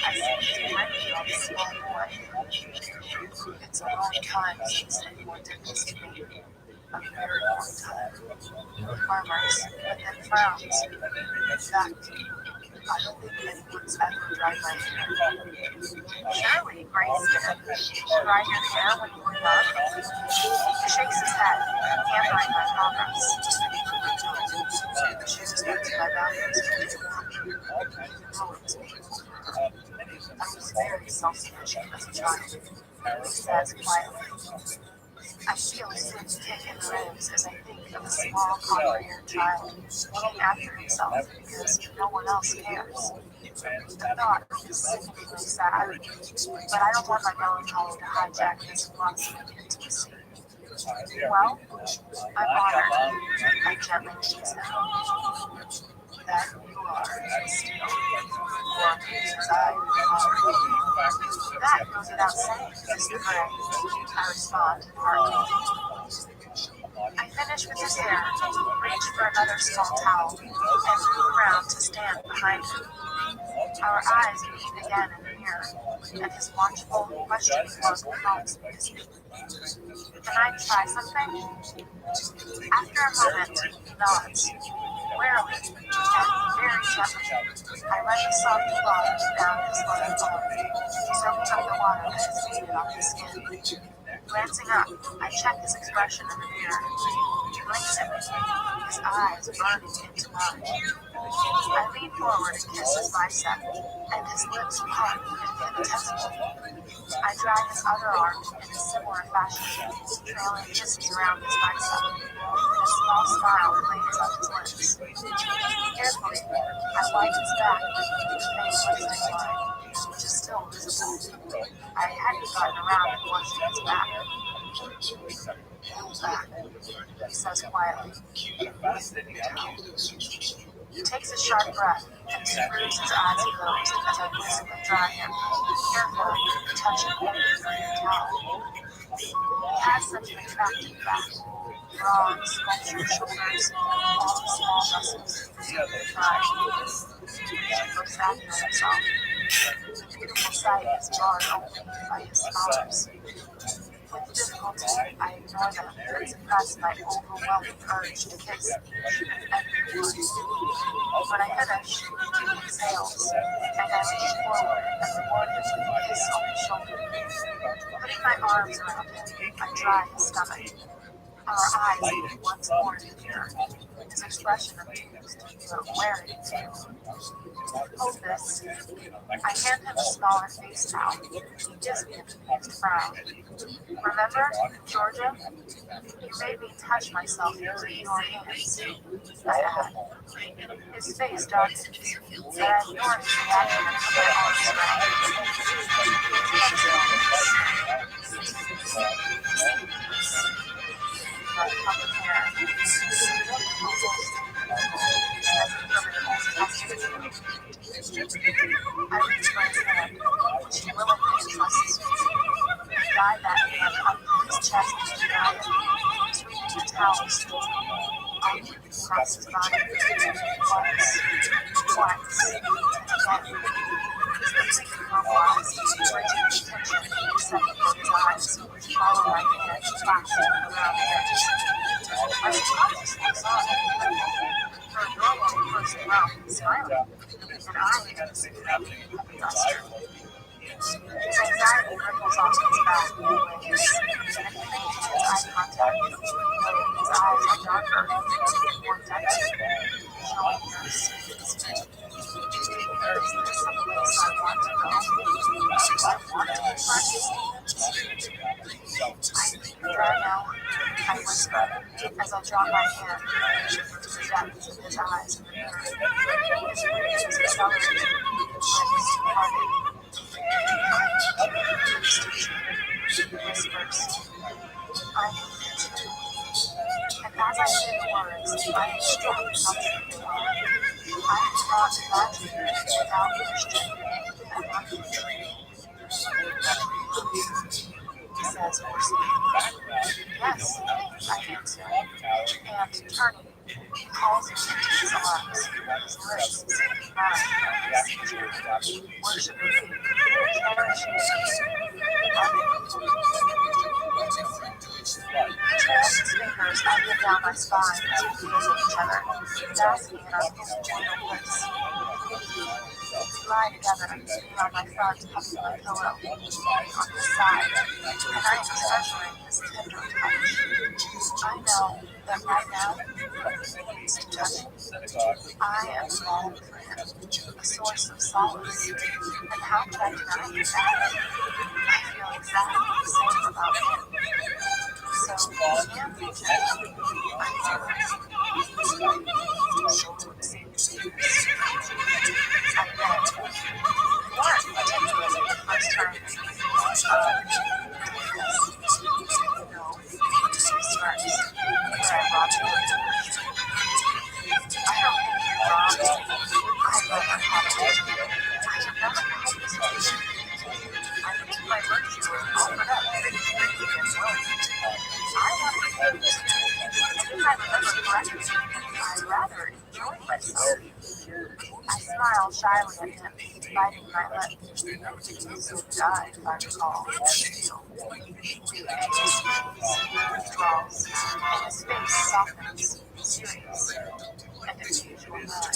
I see he's grinning like a small boy. It's a long time since anyone did this to me. A very long time. He murmurs, but then frowns. In fact, I don't think anyone's ever dried my hair. Surely, Grace did. She dried your hair when you were young? He shakes his head, hammering my progress. She just went to my bathroom. Ruins me. I was very self-sufficient as a child. He says quietly. I feel a sick kick in the ribs as I think of a small copper-haired child looking after himself because no one else cares. The thought is sickeningly sad, but I don't want my melancholy to hijack this philosophy of intimacy. Well, I'm honored. I gently tease him. That you are still, or as I remember. That goes without saying, Mr. Gray, I respond, heartily. I finish with his hair, reach for another small towel, and move around to stand behind him. Our eyes meet again in the mirror, and his watchful, questioning look calms me to speak. Can I try something? After a moment, he nods. Warily, and very gently, I run the soft cloth down his lower arm, soaking up the water that has faded off his skin. Glancing up, I check his expression in the mirror. He blinks at me, his eyes burning into mine. I lean forward and kiss his bicep, and his lips part infinitesimally. I drag his other arm in a similar fashion, trailing kisses around his bicep. A small smile plays on his lips. Carefully, I wipe his back with a faint lipstick line, which is still visible. I hadn't gotten around to watching his back. Back, he says quietly. He takes a sharp breath and screws his eyes closed as I physically dry him, carefully touching every towel. He has such an attractive back. Broad, sculptured shoulders, long, small muscles, thighs. He looks happy with himself. The beautiful sight is barred only by his scholars. With difficulty, I ignore them and suppress my overwhelming urge to kiss each and every one. When I finish, he exhales, and I reach forward and reward him with a kiss on the shoulder. Putting my arms around him, I dry his stomach. Our eyes meet once more in the mirror. His expression amused, but wary too. Hold this. I hand him a smaller face towel. He gives me a confused frown. Remember, Georgia? You made me touch myself using your hands. I add. His face darkens, but I ignore his reaction and put my arms around him. I reach for his hand, which he willingly entrusts me. I guide that hand up his chest and deny it, sweeping the towel slowly, awkwardly across his body, twice, and again. His lips immobilized, bridging the tension set before his eyes, which follow my hand flashing around the edges. My subconscious looks on. Her normal first round smiling, and I instantly flustered. His anxiety ripples off his back in waves, and he maintains eye contact, though his eyes are darker and more depth, showing their secret. Is there some place I want to go? Do I want to be friends? I think you're there now, I whisper, as I draw my hand into the depths of his eyes in the mirror. His breathing is accelerating, his lips parting. He whispers, I need you too. And as I say the words, I am struck comfortably. I cannot imagine it without restricting and uncontracting. He says hoarsely. Yes, I answer, and turning, he calls me into his arms, his lips seeking mine, worshiping me, cherishing me, loving me. He trails his fingers up and down my spine as we gaze at each other, basking in our conjoined bliss. We lie together, me on my front, hugging my pillow, he on his side, and I am treasuring his tender touch. I know that right now, he needs to touch me. I am falling for him, a source of solace, and how could I deny him that? I feel exactly the same about him. So, can we just, I know it. I bet. What? Particularly the first time. No, he smirks. Here I robbed you. I don't think you robbed me. I've never had it. I have never had this patient. I think my virtue is offered up pretty freely and willingly. I want to use. If I remember correctly, I rather enjoyed myself. I smile shyly at him, biting my lip. So did I, if I recall. He withdrawals, and his face softens, serious, and his usual nod.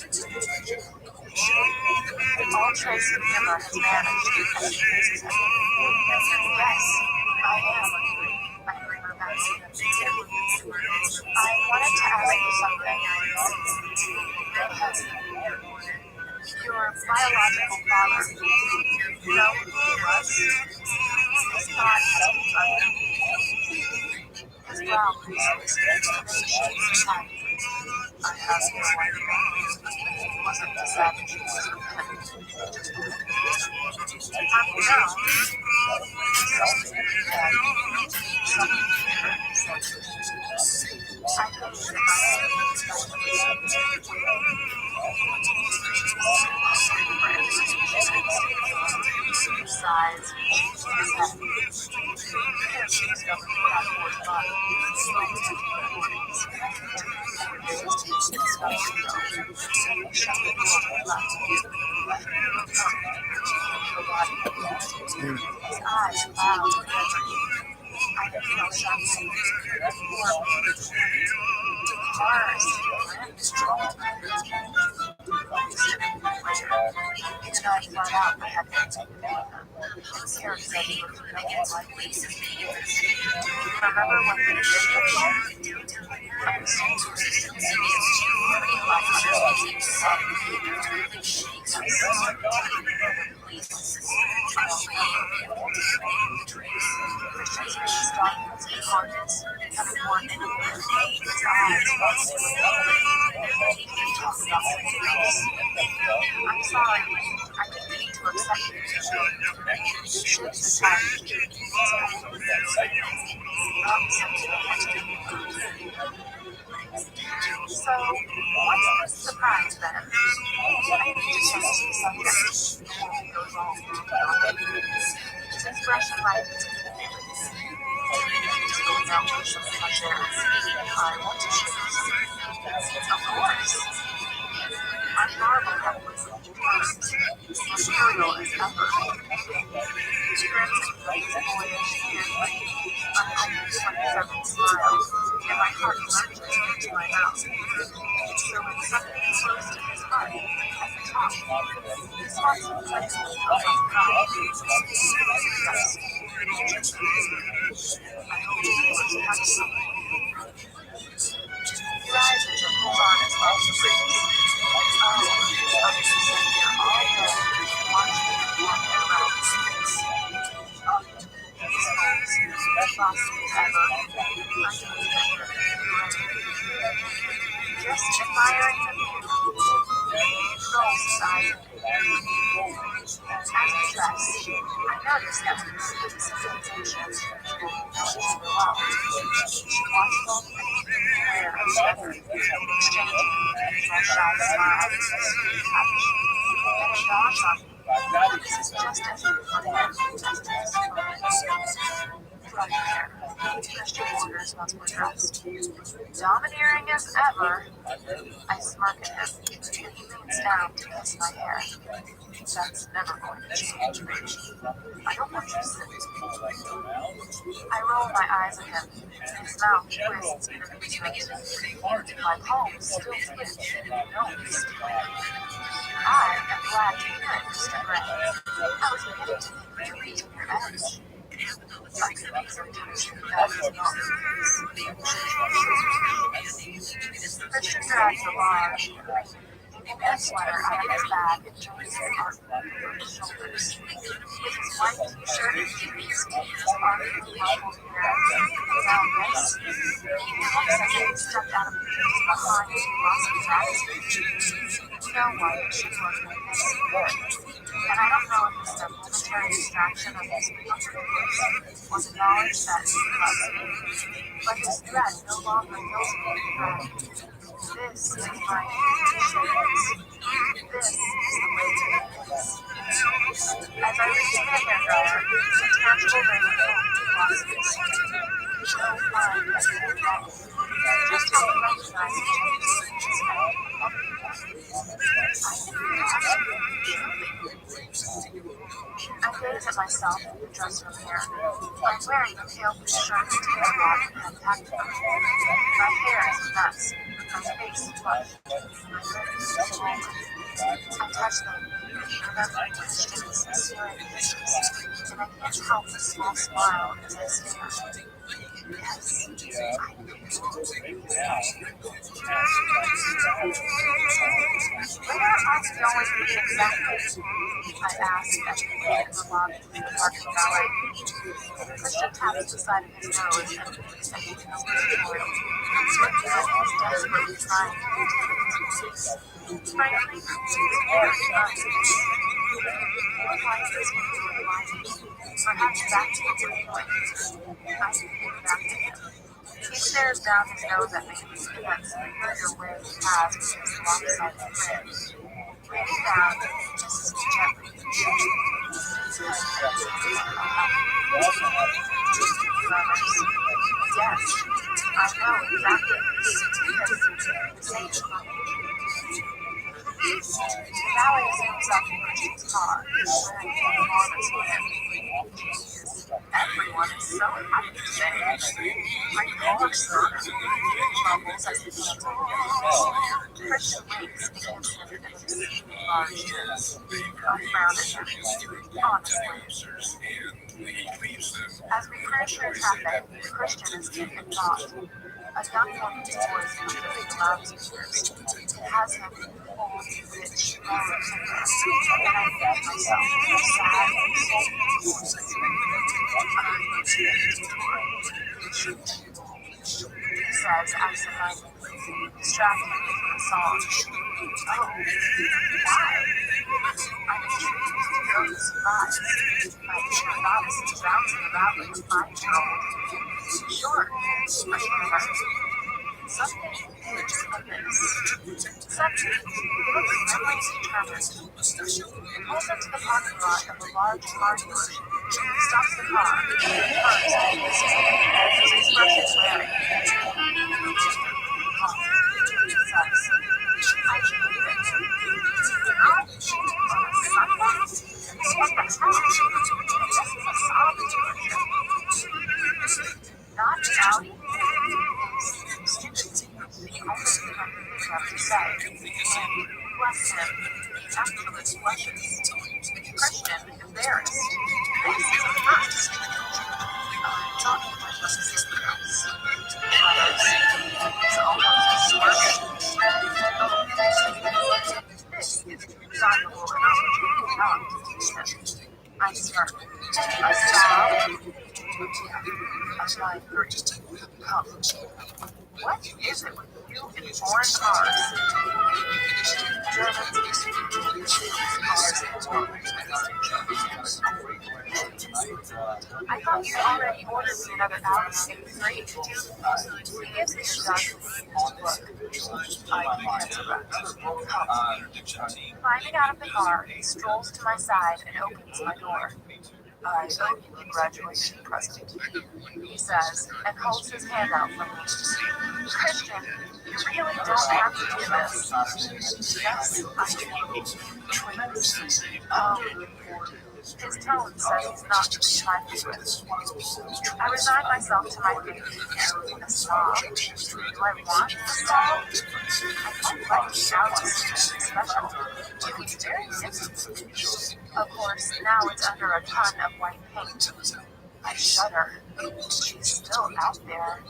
All trace of humor has vanished as he faces him. Yes, I am. I murmur back to him. I wanted to ask you something. Because your biological father, you know who he was? He's not his brow creases, and then he shakes his head. I have no idea. It wasn't the savages or men. His eyes loud. I feel something. Mars, and I found out I had been taken with them. Sarah said you were familiar with my places. Remember when we did this? I was so persistent. I'm sorry, I didn't mean to upset you. So, what's the surprise then? I need to change the subject. Nothing goes wrong. Just brushing my teeth. Just going out for some fresh air. I want to choose. Of course. I marvel at what's material as ever. Strips, boyish, and unconservative smile, and my heart lurches into my mouth. So when something close to his heart, at the top, his heart's place of pride. I hope he was touch something. He rises and holds on as well as breathes. Oh, I'm sitting here all day, watching him wander around the space. His nose, frosty as ever, just admiring the view. Girls sighed. As we dressed, I noticed that we were speaking sensations. She's well. She watchful and aware of everything, exchanging fresh eyes, smiles, sweet touch. And it dawned on me, this is just as important as this. Right Christian orders once were dressed. Domineering as ever, I smirk at him, and he leans down to kiss my hair. That's never going to change. I don't want you to sit. I roll my eyes at him, his mouth twists in amusement. My palms still twitch, no mistake. I am glad to hear it, Mr. Gray. I was beginning to think you're reaching your edge. Like the reason that is not Christian drags a large, pink sweater out of his bag and joins his arm over his shoulders. With his white t-shirt and jeans, his armpit ruffled hair down this, he looks as if he stepped out of the trees behind his glossy dress. No one should look like this. And I don't know if it's a momentary distraction of his preoccupation or the knowledge that he loves me, but his dread no longer fills me with dread. This is my intuition. This is the way to make this. As I reach for the hairdryer, a tangible ring of gold crosses his skin. No flying as it is wrong. Just how he recognizes his head. I gaze at myself in the dressing room mirror. I'm wearing a pale blue shirt, tail rod, and packed My hair is a mess, my face flushed, and my lips swollen. I touch them, remembering questions, staring faces, and I can't help a small smile as I stare. Yes, I do. Where are we going exactly? I ask as we wait in the lobby for the parking valet. Christian taps the side of his nose and winks at me in his tutorial. It's like he's desperately trying to contain his voice. Frankly, it's very nice. What life is going to remind me? Perhaps that's what we're doing. I speak back to him. He stares down his nose at me in that superior way he has with his lopsided grin. Leaning down, he kisses me gently. Yes, I know exactly the same the valet zooms up in Christian's car, wearing an enormous win. Jeez, everyone is so happy today. My car, sir, mumbles as he comes over. Christian winks and gives him an exceedingly large tip. I frown at him. Honestly. As we crash through traffic, Christian is deep in thought. A young woman's voice completely loudspeakers. It has him old, rich, low singer, and I feel myself sad and soulful. He says absentmindedly, distracting me from the song. Oh, why? I'm intrigued to know the surprise. My inner goddess is bouncing about like a 5-year-old. Sure, I remember. Something is amiss. Suddenly, he looks really determined. He pulls into the parking lot of a large car dealership, stops the car, and turns and faces me. His expression wary. He says, I believe it. Girl, on a Sunday? What the hell? This is a solid dealership. Not an Audi? Stupid. The only thing I can think of to say. Bless him. He actually blushes. Christian, embarrassed. This is a first. Talking with my sisters. It's almost smirking. This is desirable enough not to teach them. I smirk. A style. A line 3. Come. What is it with you and foreign cars? Germans cars I thought you'd already ordered me another Audi A3. He gives me a documented look. I interrupt. Climbing out of the car, he strolls to my side and opens my door. I owe you a graduation present, he says, and holds his hand out for me. Christian, you really don't have to do this. Yes, I do. Twins. His tone says he's not to be trifled with. I resign myself to my fate. A snob? Do I want a snob? I quite like the Alice, special. It's very simple. Of course, now it's under a ton of white paint. I shudder. She's still out there.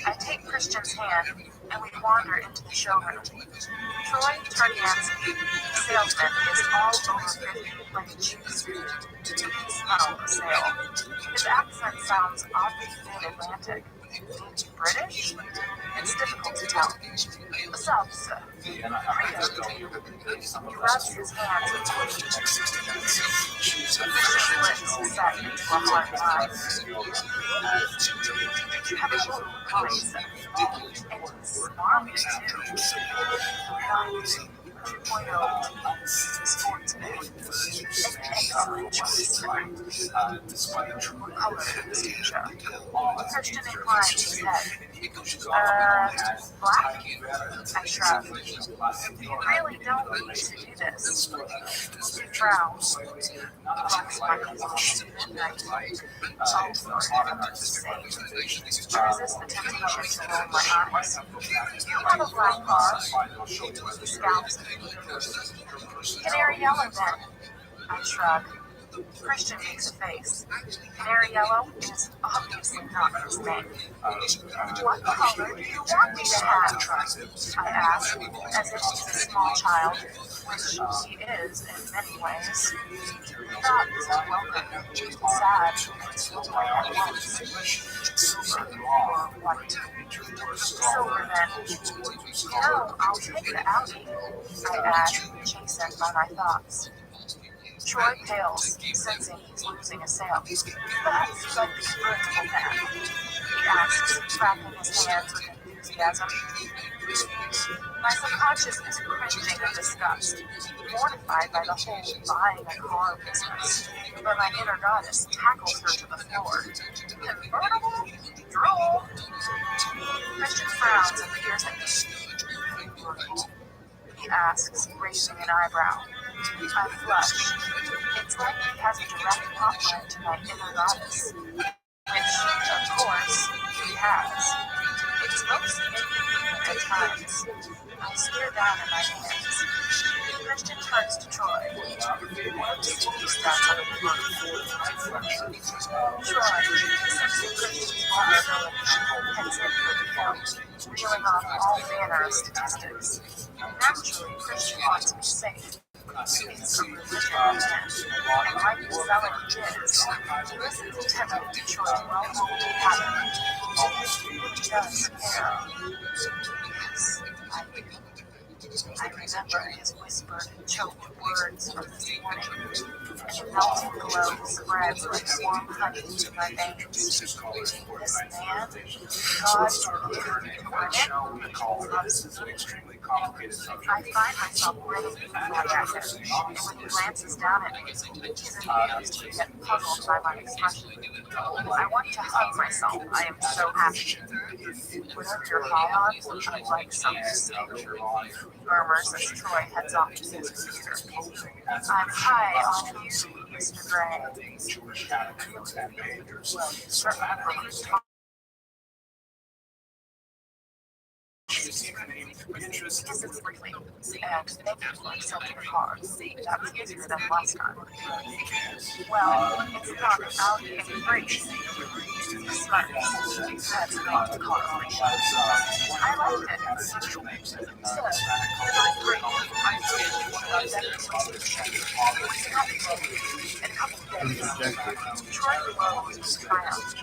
I take Christian's hand, and we wander into the showroom. Troy Targansky, salesman, is all over 50 like a cheese food. He's not on sale. His accent sounds oddly mid-Atlantic. British? It's difficult to tell. South, sir. He rubs his hands between his lips set into a hard line. Have a little color, sir. And smart, too. 2.0 sportsman. An excellent choice, sir. What color is the teacher? Christian inclines his head. Black? I shrug. You really don't need to do this. He frowns. Flex my muscles at night. All for him to say. I resist the temptation to roll my eyes. You have a black car. He scowls at me. Canary yellow then. I shrug. Christian makes a face. Canary yellow is obviously not his name. What color do you want me to have? I ask, as if he's a small child, which he is in many ways. That isn't welcome. Sad makes no way at once. Silver or white. Silver then. No, I'll take the Audi, I add, chastened by my thoughts. Troy pales, sensing he's losing a sale. That's like the convertible man, he asks, clapping his hands with enthusiasm. My subconscious is cringing in disgust, mortified by the whole buying a car business, but my inner goddess tackles her to the floor. Convertible? Drool! Christian frowns and peers at me. He asks, raising an eyebrow. I flush. It's like he has a direct hotline to my inner goddess, which, of course, he has. It's most inconvenient at times. I stare down at my hands. Christian turns to Troy. He's done on the Troy, sensing Christian's vulnerability, heads in for the count, reeling off all manner of statistics. Naturally, Christian wants me safe. It's a religion man, and like the zealot he is, he listens intently to Troy's well-known pattern. He really does care. Yes, I do. I remember his whispered and choked words from this morning, and the melting glow spreads like warm honey to my veins. This man, God I find myself grinning equally at him, and when he glances down at me, he's amused yet puzzled by my expression. I want to hug myself. I am so happy. Whatever you're high on, I'd like some to see. He murmurs as Troy heads off to his computer. I'm high on you, Mr. Gray. Well, you certainly kisses briefly, and thank you for accepting the car. That was easier than last time. Well, it's not out in free. Smart. That's not the car. I liked it. Good. It was great. I'm in a couple of days, Troy Lowe is triumphed.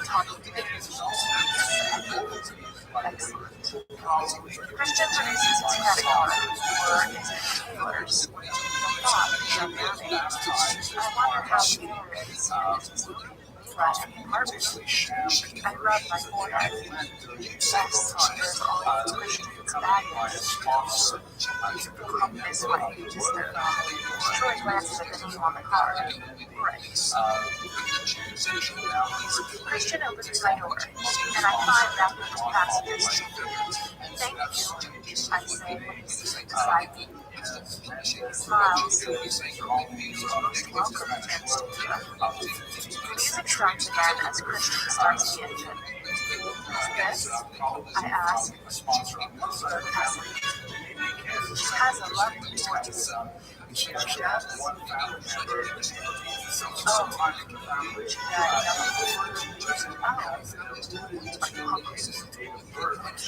Talking to excellent. Christian produces his credit card, or his tailors. The thought is unnerving. I wonder how Taylor is. I rub my forehead. Yes, there's always Christian's baggage. Come this way, mister. Troy glances at the name on the card. Right. Christian opens my door, and I climb back into the passenger seat. Thank you, I say when he sits beside me. He smiles. Most welcome, attempts to hear. The music starts again as Christian starts the engine. Who's this? I ask. She has a lovely voice. She does.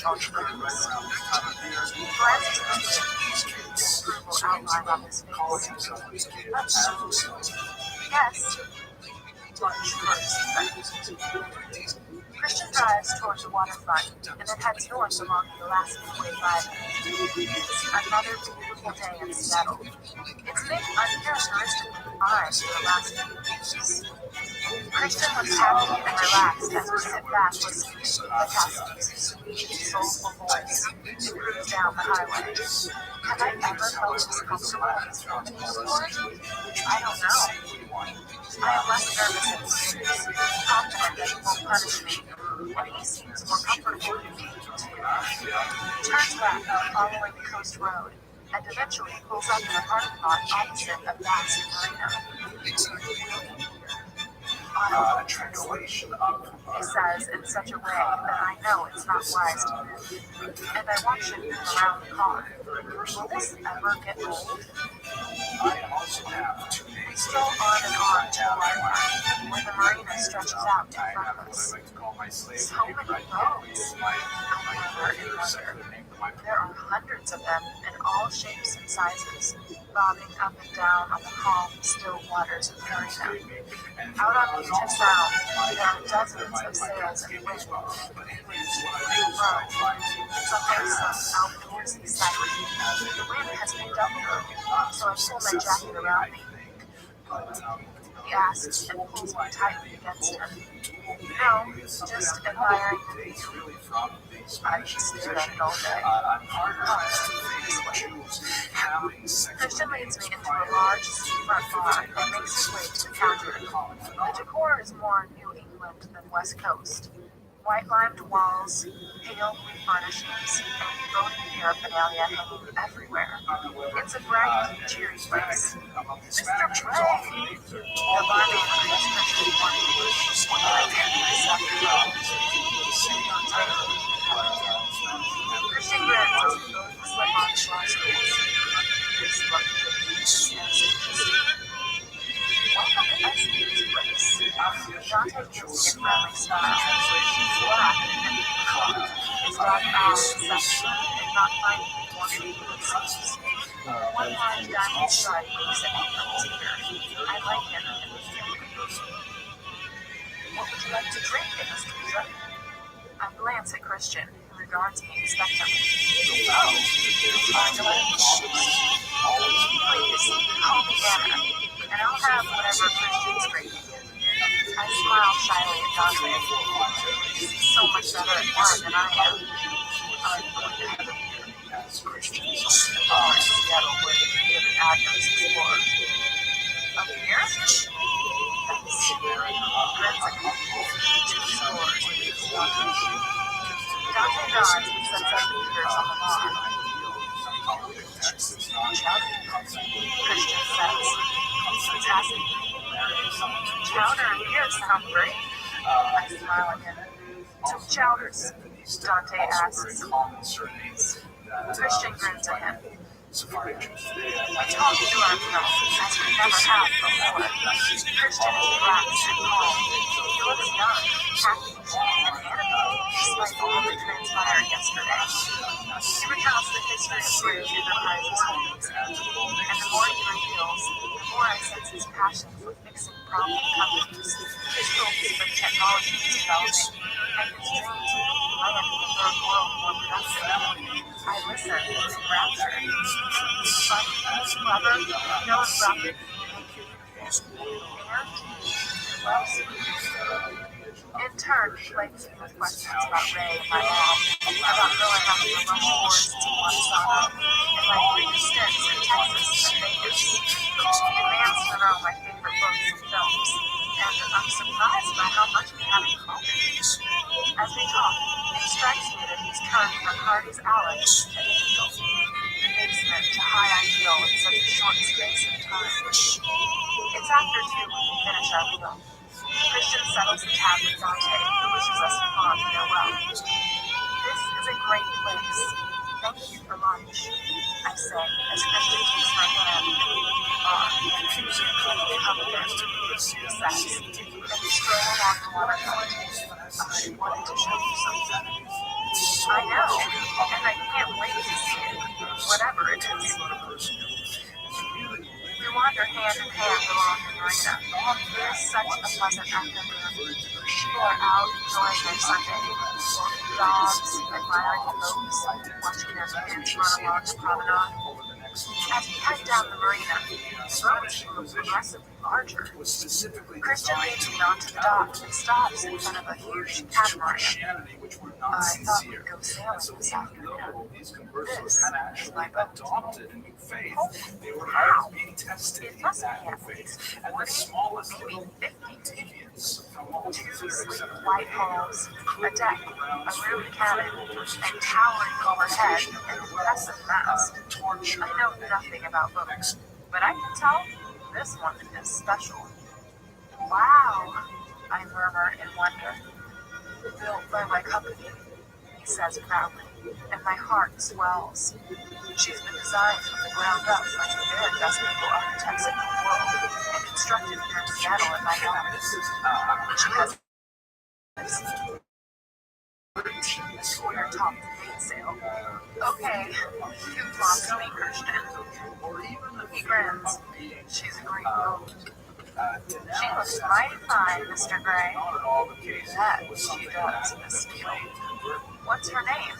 Oh, she got outline on his face. Yes. Christian drives towards the waterfront and then heads north along the Alaskan Wave Island. Another beautiful day in Seattle. It's been uncharacteristically fine for the last few weeks. Christian looks happy and relaxed as we sit back listening to the passenger's sweet, soulful voice to cruise down the highway. Have I ever felt this comfortable in this romantic sport? I don't know. I am less nervous and serious, confident that he won't punish me, and he seems more comfortable in me too. He turns back, following the coast road, and eventually pulls up in a parking lot opposite a vast marina. auto a translation of he says in such a way that I know it's not wise to move, and I watch him move around the car. Will this ever get old? I also have two We names. stroll on and on to the waterline, where the marina stretches out in front of us. I like to call my slave. So many boats. I murmur in wonder. There are hundreds of them in all shapes and sizes, bobbing up and down on the calm, still waters of the marina. Out on Puget Sound, there are dozens of sails and wind, sometimes some outdoorsy sight. The wind has picked up now, so I pull my jacket around me. He asks and pulls me tightly against him. No, just admiring the view. I should stare at it all day. Christian leads me into a large seafront bar and makes his way to the counter. The decor is more New England than West Coast. White-limed walls, pale blue furnishings, and voting paraphernalia hanging everywhere. It's a bright, cheery place. Mr. Trey! The barmaid greets Christian warmly. I take this Christian grins as we both slip on shorts. This look is interesting. Welcome to SB's place. Dante gives me a friendly smile. He's black and cold. His dog Al is sexy and not finding me wanting to good seats. One large diamond stripe winks at me from his ear. I like him and we feel good. What would you like to drink, Mr. Peter? I glance at Christian, who regards me expectantly. Please, call me Anna, and I'll have whatever Christian's drinking. I smile shyly at Dante. He's so much better at wine than I am. I'm going to have a beer. As Christians, or Seattle, where the bearded igers explore. A beer? That's grins at me. 2 scores with these waters. Dante nods and sets up the beers on the bar. Christian says, fantastic. Chowder and beer sound great. I smile at him. 2 chowders, Dante asks. Christian grins at him. We talk through our meal, as we never have before. Christian is relaxed and calm. He looks young, happy, and animated, despite all that transpired yesterday. He recounts the history of British Enterprise's holdings, and the more he reveals, the more I sense his passion for fixing problem companies, his hopes for the technology he's developing, and his dream to make land the third world more productive. I listen with rapture. He's funny, clever, philanthropic, and in turn, he plagues me with questions about Ray and my mom, about growing up in the lush forests of Montana, and my 3 stints in Texas and Vegas. He demands to know my favorite books and films, and I'm surprised by how much we have in common. As we talk, it strikes me that he's turned from Hardy's Alex to Angel, the basement to high ideal in such a short space of time. It's after 2 when we finish our meal. Christian settles the tab with Dante, who wishes us a fond farewell. This is a great place. Thank you for lunch, I say, as Christian takes my hand and we leave the bar. Come again, he says, and we stroll along the waterfront. I wanted to show you something. I know, and I can't wait to see it, whatever it is. We wander hand in hand along the marina. It is such a pleasant afternoon. People are out enjoying their Sunday, walking dogs, admiring the boats, watching their kids run along the promenade. As we head down the marina, the boats grow progressively larger. Christian leads me onto the dock and stops in front of a huge catamaran. I thought we'd go sailing this afternoon. This is my boat. Wow! It must be at least 40, maybe 50 2 sleek white hulls, a deck, a roomy cabin, and towering overhead an impressive mast. I know nothing about boats, but I can tell this one is special. Wow! I murmur in wonder. Built by my company, he says proudly, and my heart swells. She's been designed from the ground up by the very best people architects in the world and constructed here in Seattle at my daughter's. She has a square top mainsail. Okay, you talk to me, Christian. He grins. She's a great boat. She looks mighty fine, Mr. Gray. That she does, Miss Steele. What's her name?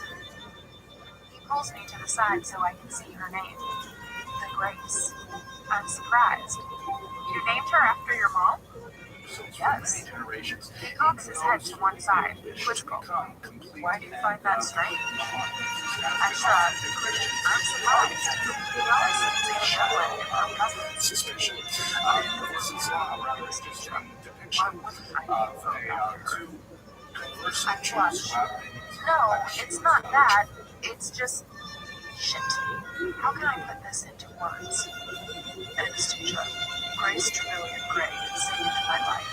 He pulls me to the side so I can see her name. The Grace. I'm surprised. You named her after your mom? Yes. He cocks his head to one side, quizzical. Why do you find that strange? I shrug. I'm surprised. I see no one in her cousin. Suspicion. This is a rather interesting depiction. They are two conversing I flush. No, it's not that. It's just... shit. How can I put this into words? Anastasia, Grace Trillion Gray saved my life.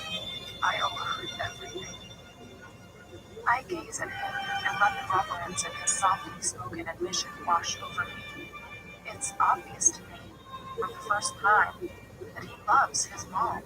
I owe her everything. I gaze at him and let the reverence in his softly spoken admission wash over me. It's obvious to me, for the first time, that he loves his mom.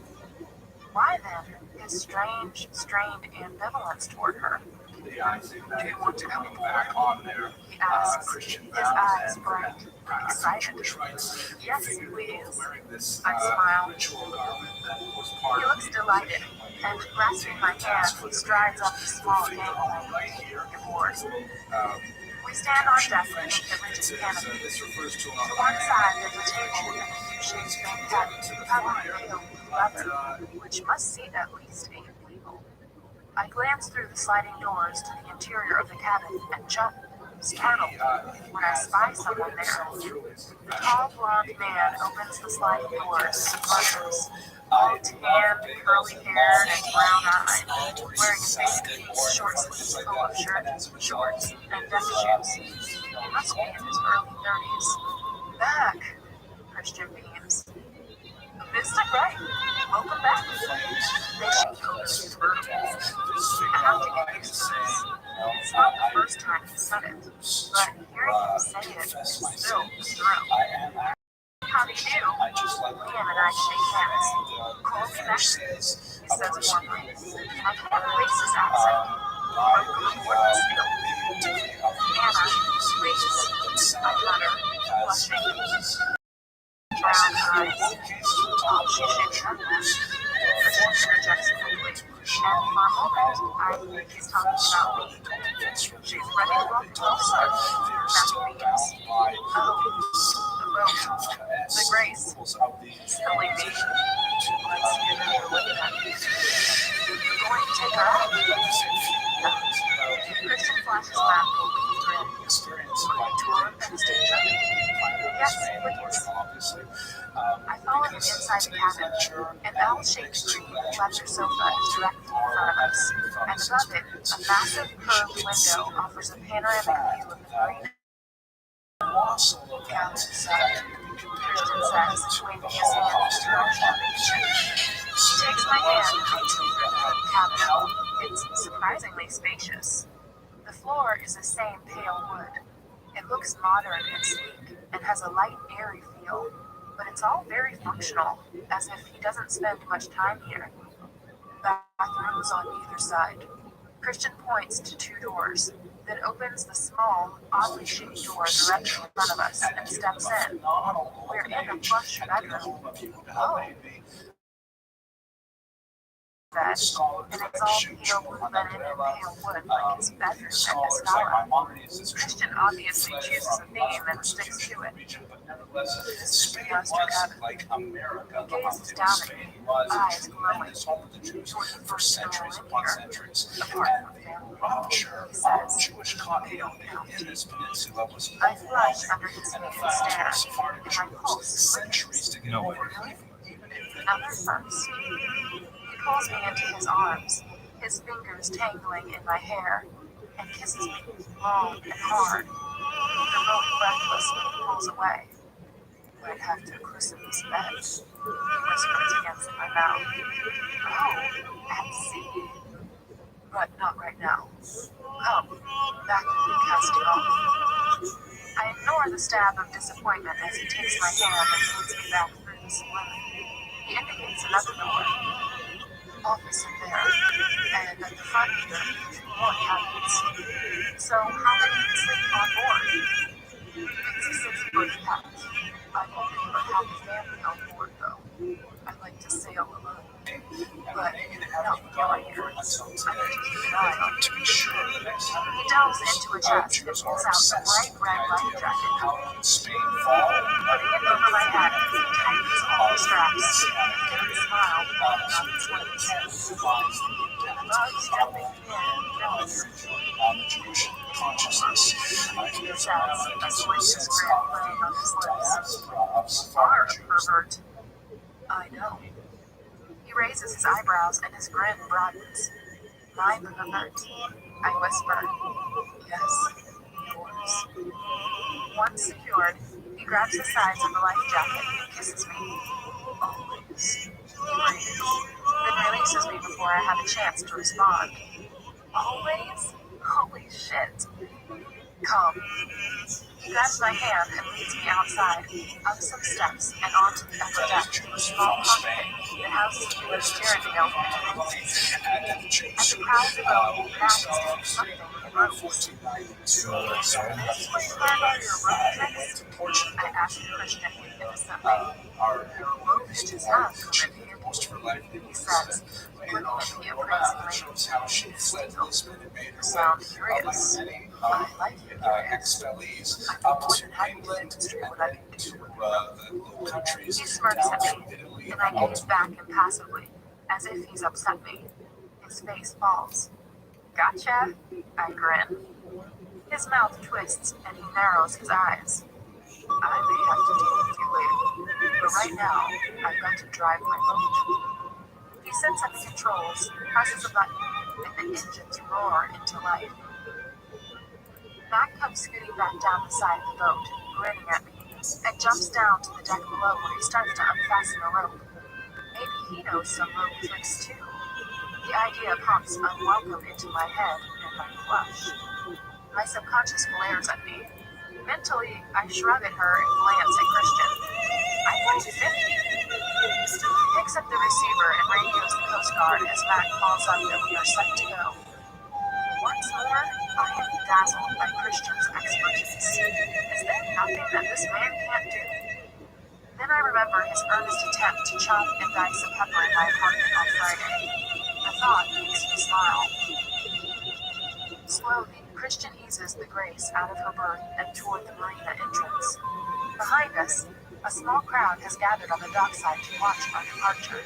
Why then his strange, strained ambivalence toward her? Do you want to come back on there? He asks, Christian his eyes bright, excited. Jewish rites. Yes, please. Wearing this I smile. ritual garment that was part He looks delighted, and grasping my hand, he strides up the small gangway. right here. Bored. We stand on deck beneath the rigid canopy. This refers to To one side, there's a table with a cue-shaped banquette covered in pale blue leather, which must seat at least 8 people. I glance through the sliding doors to the interior of the cabin and jump, startled, when I spy someone there. The tall, blonde man opens the sliding doors and emerges, all tan, curly-haired, and brown-eyed, wearing a basic short-sleeved polo shirt, shorts, and deck shoes. He must be in his early 30s. Back, Christian beams. Mr. Gray, welcome back. They shake over his vertical. I have to get used to this. It's not the first time he said it, but hearing him say it is still a thrill. How do you do? Liam and I shake hands. Call me back, he says warmly. I can't place his accent. Anna, please, I mutter, blushing. Brown eyes. She shakes her head. Christian interjects quickly, and for a moment, I think he's talking about me. She's ready to walk closer. That means, the boat, the Grace, silly me. Let's get her to look at me. You're going to take her out? No. Christian flashes back a wee grin. My tour of Anastasia? Yes, please. I follow him inside the cabin. An L-shaped green leather sofa is directly in front of us, and above it, a massive curved window offers a panoramic view of the marina. Christian says, waving his hand in the direction of the beach. She takes my hand and leads me through the cabin. It's surprisingly spacious. The floor is the same pale wood. It looks modern and sleek, and has a light, airy feel, but it's all very functional, as if he doesn't spend much time here. Bathrooms on either side. Christian points to 2 doors, then opens the small, oddly shaped door directly in front of us and steps in. We're in a plush bedroom. Oh. Bed, and it's all pale blue linen and pale wood like his bedroom at Escala. Christian obviously chooses a theme and sticks to it. This is the master cabin. He gazes down at me, eyes glowing. You're the first centuries upon centuries. Apart from family, he says, pale. I flush under his naked stare, and my pulse quickens. No way. Another first. He pulls me into his arms, his fingers tangling in my hair, and kisses me long and hard. The boat breathlessly pulls away. Might have to christen this bed, he whispers against my mouth. Oh, At sea. But not right now. Come, back with me, casting off. I ignore the stab of disappointment as he takes my hand and leads me back through the saloon. He indicates another door. Office in there. And at the front here, more cabins. So how many can sleep on board? It's a 6-foot yacht. I've only ever had the family on board, though. I like to sail alone. But not with alligators. I need to keep an eye on To be sure, the next time He delves into a chest and pulls out the bright red life jacket. how would Spain fall? Putting it over my head, he tightens all the straps. A smile playing on his lips. Love stepping in, On the Jewish consciousness, I he hear says, a sweetest grin playing on his lips. of Are a pervert. I know. He raises his eyebrows and his grin broadens. My pervert. I whisper. Yes, yours. Once secured, he grabs the sides of the life jacket and kisses me. Always. He breathes, then releases me before I have a chance to respond. Always? Holy shit. Come. He grabs my hand and leads me outside, up some steps and onto the upper deck to a small cockpit that houses the U.S. steering wheel and engines. At the prow of the boat, Matt is doing something in ropes. This is where you learned all your rope tricks? I asked Christian innocently. Rope hitches have come in handy, he says, looking at me appraisingly. You sound curious. I like you curious. I'm more than happy to demonstrate what I can do. He smirks at me, and I gaze back impassively, as if he's upset me. His face falls. Gotcha, I grin. His mouth twists, and he narrows his eyes. I may have to deal with you later, but right now, I've got to drive my boat. He sits at the controls, presses a button, and the engines roar into life. Mac comes scooting back down the side of the boat, grinning at me, and jumps down to the deck below where he starts to unfasten a rope. Maybe he knows some rope tricks too. The idea pops unwelcome into my head, and I flush. My subconscious glares at me. Mentally, I shrug at her and glance at Christian. I'm like 50. He picks up the receiver and radios the Coast Guard as Mac calls up that we are set to go. Once more, I am dazzled by Christian's expertise. Is there nothing that this man can't do? Then I remember his earnest attempt to chop and dice a pepper in my apartment on Friday. The thought makes me smile. Slowly, Christian eases the Grace out of her berth and toward the marina entrance. Behind us, a small crowd has gathered on the dockside to watch our departure.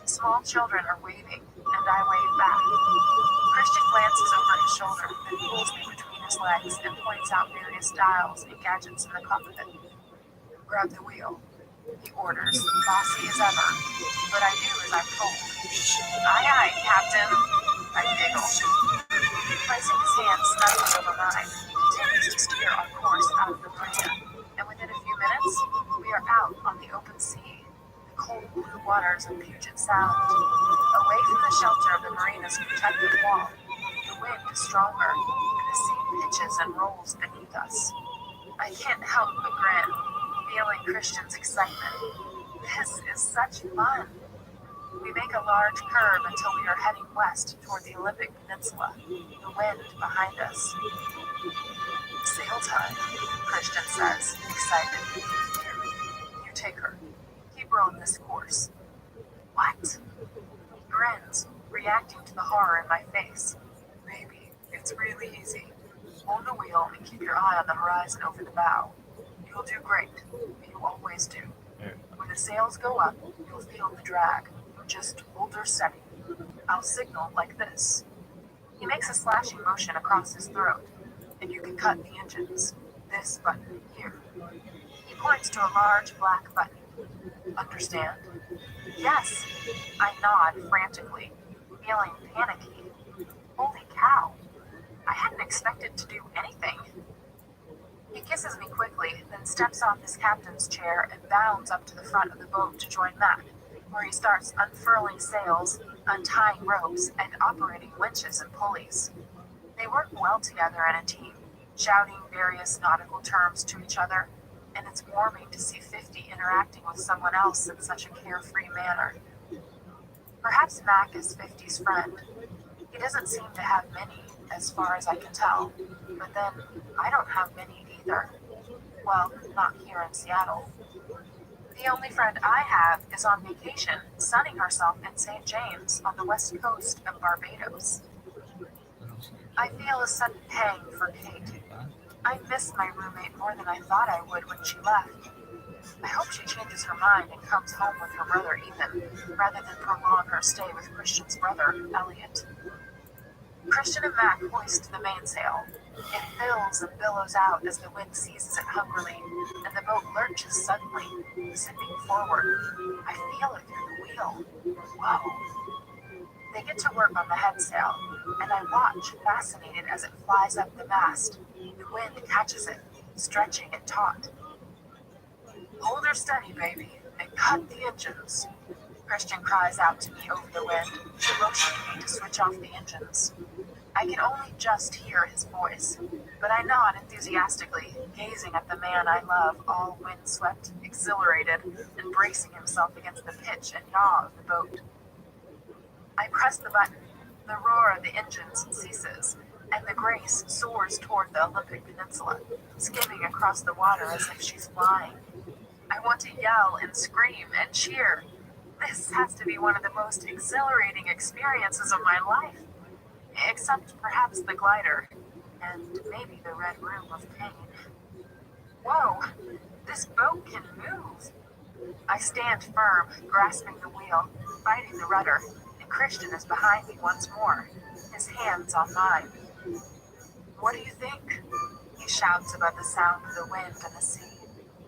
Small children are waving, and I wave back. Christian glances over his shoulder and pulls me between his legs and points out various dials and gadgets in the cockpit. Grab the wheel, he orders, bossy as ever, but I do as I'm told. Aye, aye, Captain, I giggle. Placing his hand snugly over mine, he continues to steer our course out of the marina, and within a few minutes, we are out on the open sea, the cold blue waters of Puget Sound. Away from the shelter of the marina's protective wall, the wind is stronger, and the sea pitches and rolls beneath us. I can't help but grin, feeling Christian's excitement. This is such fun. We make a large curve until we are heading west toward the Olympic Peninsula, the wind behind us. Sail time, Christian says, excited. Here, you take her. Keep her on this course. What? He grins, reacting to the horror in my face. Baby, it's really easy. Hold the wheel and keep your eye on the horizon over the bow. You'll do great. You always do. When the sails go up, you'll feel the drag. Just hold her steady. I'll signal like this. He makes a slashing motion across his throat, and you can cut the engines. This button here. He points to a large black button. Understand? Yes. I nod frantically, feeling panicky. Holy cow. I hadn't expected to do anything. He kisses me quickly, then steps off his captain's chair and bounds up to the front of the boat to join Mac, where he starts unfurling sails, untying ropes and operating winches and pulleys. They work well together in a team, shouting various nautical terms to each other, and it's warming to see 50 interacting with someone else in such a carefree manner. Perhaps Mac is 50's friend. He doesn't seem to have many, as far as I can tell, but then I don't have many either. Well, not here in Seattle. The only friend I have is on vacation, sunning herself in St. James on the west coast of Barbados. I feel a sudden pang for Kate. I miss my roommate more than I thought I would when she left. I hope she changes her mind and comes home with her brother Ethan, rather than prolong her stay with Christian's brother, Elliot. Christian and Mac hoist the mainsail. It fills and billows out as the wind seizes it hungrily, and the boat lurches suddenly, zipping forward. I feel it through the wheel. Whoa. They get to work on the headsail, and I watch, fascinated as it flies up the mast. The wind catches it, stretching it taut. "Hold her steady, baby, and cut the engines," Christian cries out to me over the wind, motioning me to switch off the engines. I can only just hear his voice, but I nod enthusiastically, gazing at the man I love, all windswept, exhilarated, and bracing himself against the pitch and yaw of the boat. I press the button. The roar of the engines ceases, and the Grace soars toward the Olympic Peninsula, skimming across the water as if she's flying. I want to yell and scream and cheer. This has to be one of the most exhilarating experiences of my life. Except perhaps the glider, and maybe the red room of pain. Whoa, this boat can move. I stand firm, grasping the wheel, fighting the rudder, and Christian is behind me once more, his hands on mine. "What do you think?" he shouts above the sound of the wind and the sea.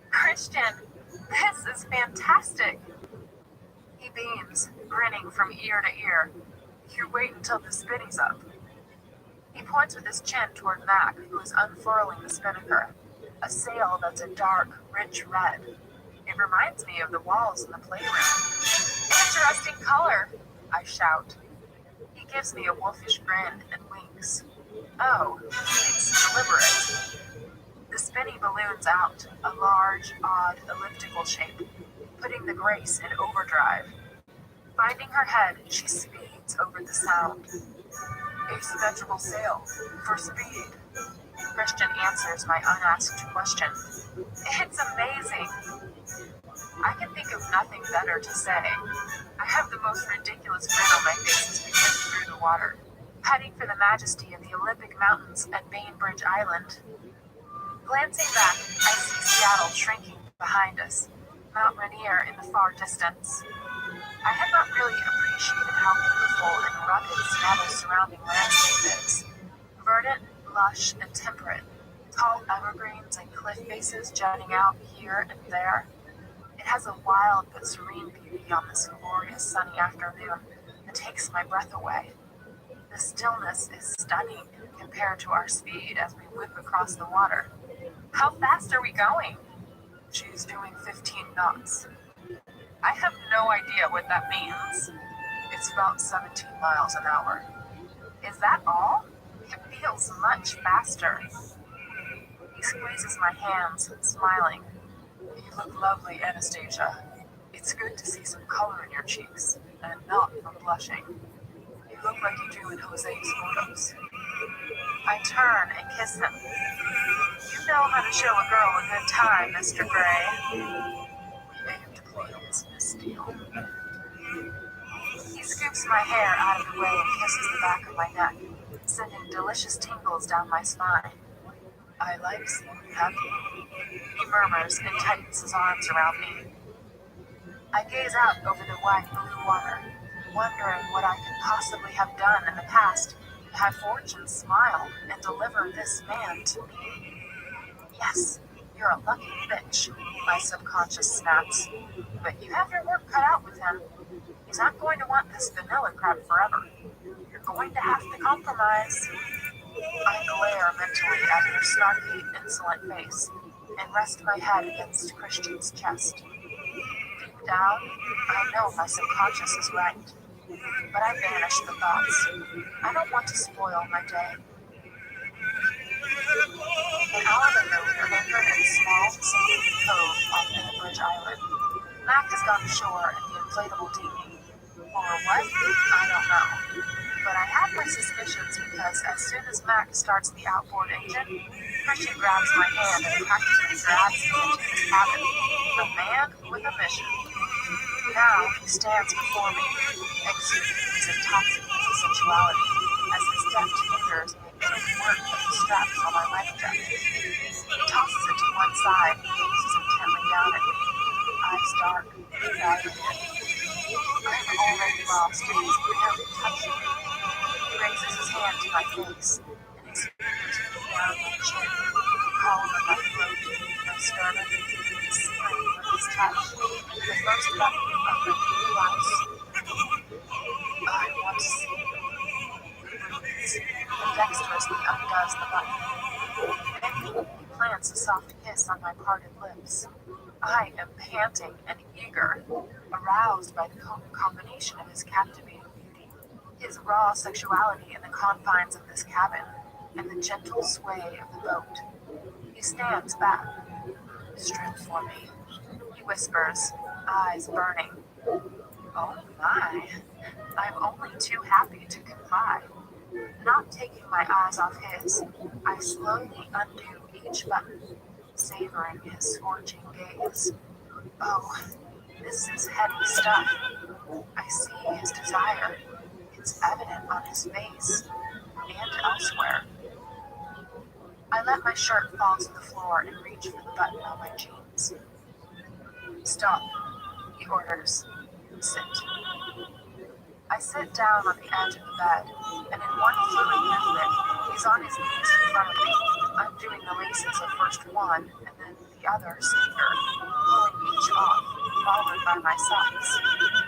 "Christian, this is fantastic!" He beams, grinning from ear to ear. "You wait until the spinning's up." He points with his chin toward Mac, who is unfurling the spinnaker, a sail that's a dark, rich red. It reminds me of the walls in the playroom. "Interesting color," I shout. He gives me a wolfish grin and winks. Oh, it's deliberate. The spinny balloons out, a large, odd, elliptical shape, putting the Grace in overdrive. Finding her head, she speeds over the sound. "Asymmetrical sail, for speed." Christian answers my unasked question. "It's amazing." I can think of nothing better to say. I have the most ridiculous grin on my face as we drift through the water, heading for the majesty of the Olympic Mountains at Bainbridge Island. Glancing back, I see Seattle shrinking behind us, Mount Rainier in the far distance. I had not really appreciated how beautiful and rugged Seattle's surrounding landscape is. Verdant, lush, and temperate, tall evergreens and cliff faces jutting out here and there. It has a wild but serene beauty on this glorious sunny afternoon that takes my breath away. The stillness is stunning compared to our speed as we whip across the water. "How fast are we going?" "She's doing 15 knots. I have no idea what that means. "It's about 17 miles an hour. "Is that all? It feels much faster." He squeezes my hands, smiling. "You look lovely, Anastasia. It's good to see some color in your cheeks, and not from blushing. You look like you do in Jose's photos." I turn and kiss him. "You know how to show a girl a good time, Mr. Gray." "We aim to close, Miss Steele." He scoops my hair out of the way and kisses the back of my neck, sending delicious tingles down my spine. "I like seeing you happy," he murmurs and tightens his arms around me. I gaze out over the wide blue water, wondering what I could possibly have done in the past to have fortune smile and deliver this man to me. "Yes, you're a lucky bitch," my subconscious snaps. "But you have your work cut out with him. He's not going to want this vanilla crap forever. You're going to have to compromise." I glare mentally at her snarky, insolent face and rest my head against Christian's chest. Deep down, I know my subconscious is right. But I banish the thoughts. I don't want to spoil my day. An hour later, we are anchored in a small, secluded cove off Bridge Island. Mac has gone ashore in the inflatable dinghy. For what? I don't know. But I have my suspicions because as soon as Mac starts the outboard engine, Christian grabs my hand and practically drags me into his cabin. A man with a mission. Now he stands before me, exuding his intoxicating sensuality as his deft fingers make quick work of the straps on my life jacket. He tosses it to one side and gazes intently down at me, eyes dark, evaluative. I am already lost and he's barely touching me. He raises his hand to my face, and his fingers move down my chin, column of my throat, my sternum, sealing with his touch, the first button of my new blouse. I want to see you. He breathes, and dexterously undoes the button. Then he plants a soft kiss on my parted lips. I am panting and eager, aroused by the combination of his captivating beauty, his raw sexuality in the confines of this cabin, and the gentle sway of the boat. He stands back. Strip for me, he whispers, eyes burning. Oh my, I'm only too happy to comply. Not taking my eyes off his, I slowly undo each button, savoring his scorching gaze. Oh, this is heavy stuff. I see his desire. It's evident on his face and elsewhere. I let my shirt fall to the floor and reach for the button on my jeans. Stop, he orders. Sit. I sit down on the edge of the bed, and in one fluid movement, he's on his knees in front of me, undoing the laces of first one and then the other sneaker, pulling each off, followed by my socks.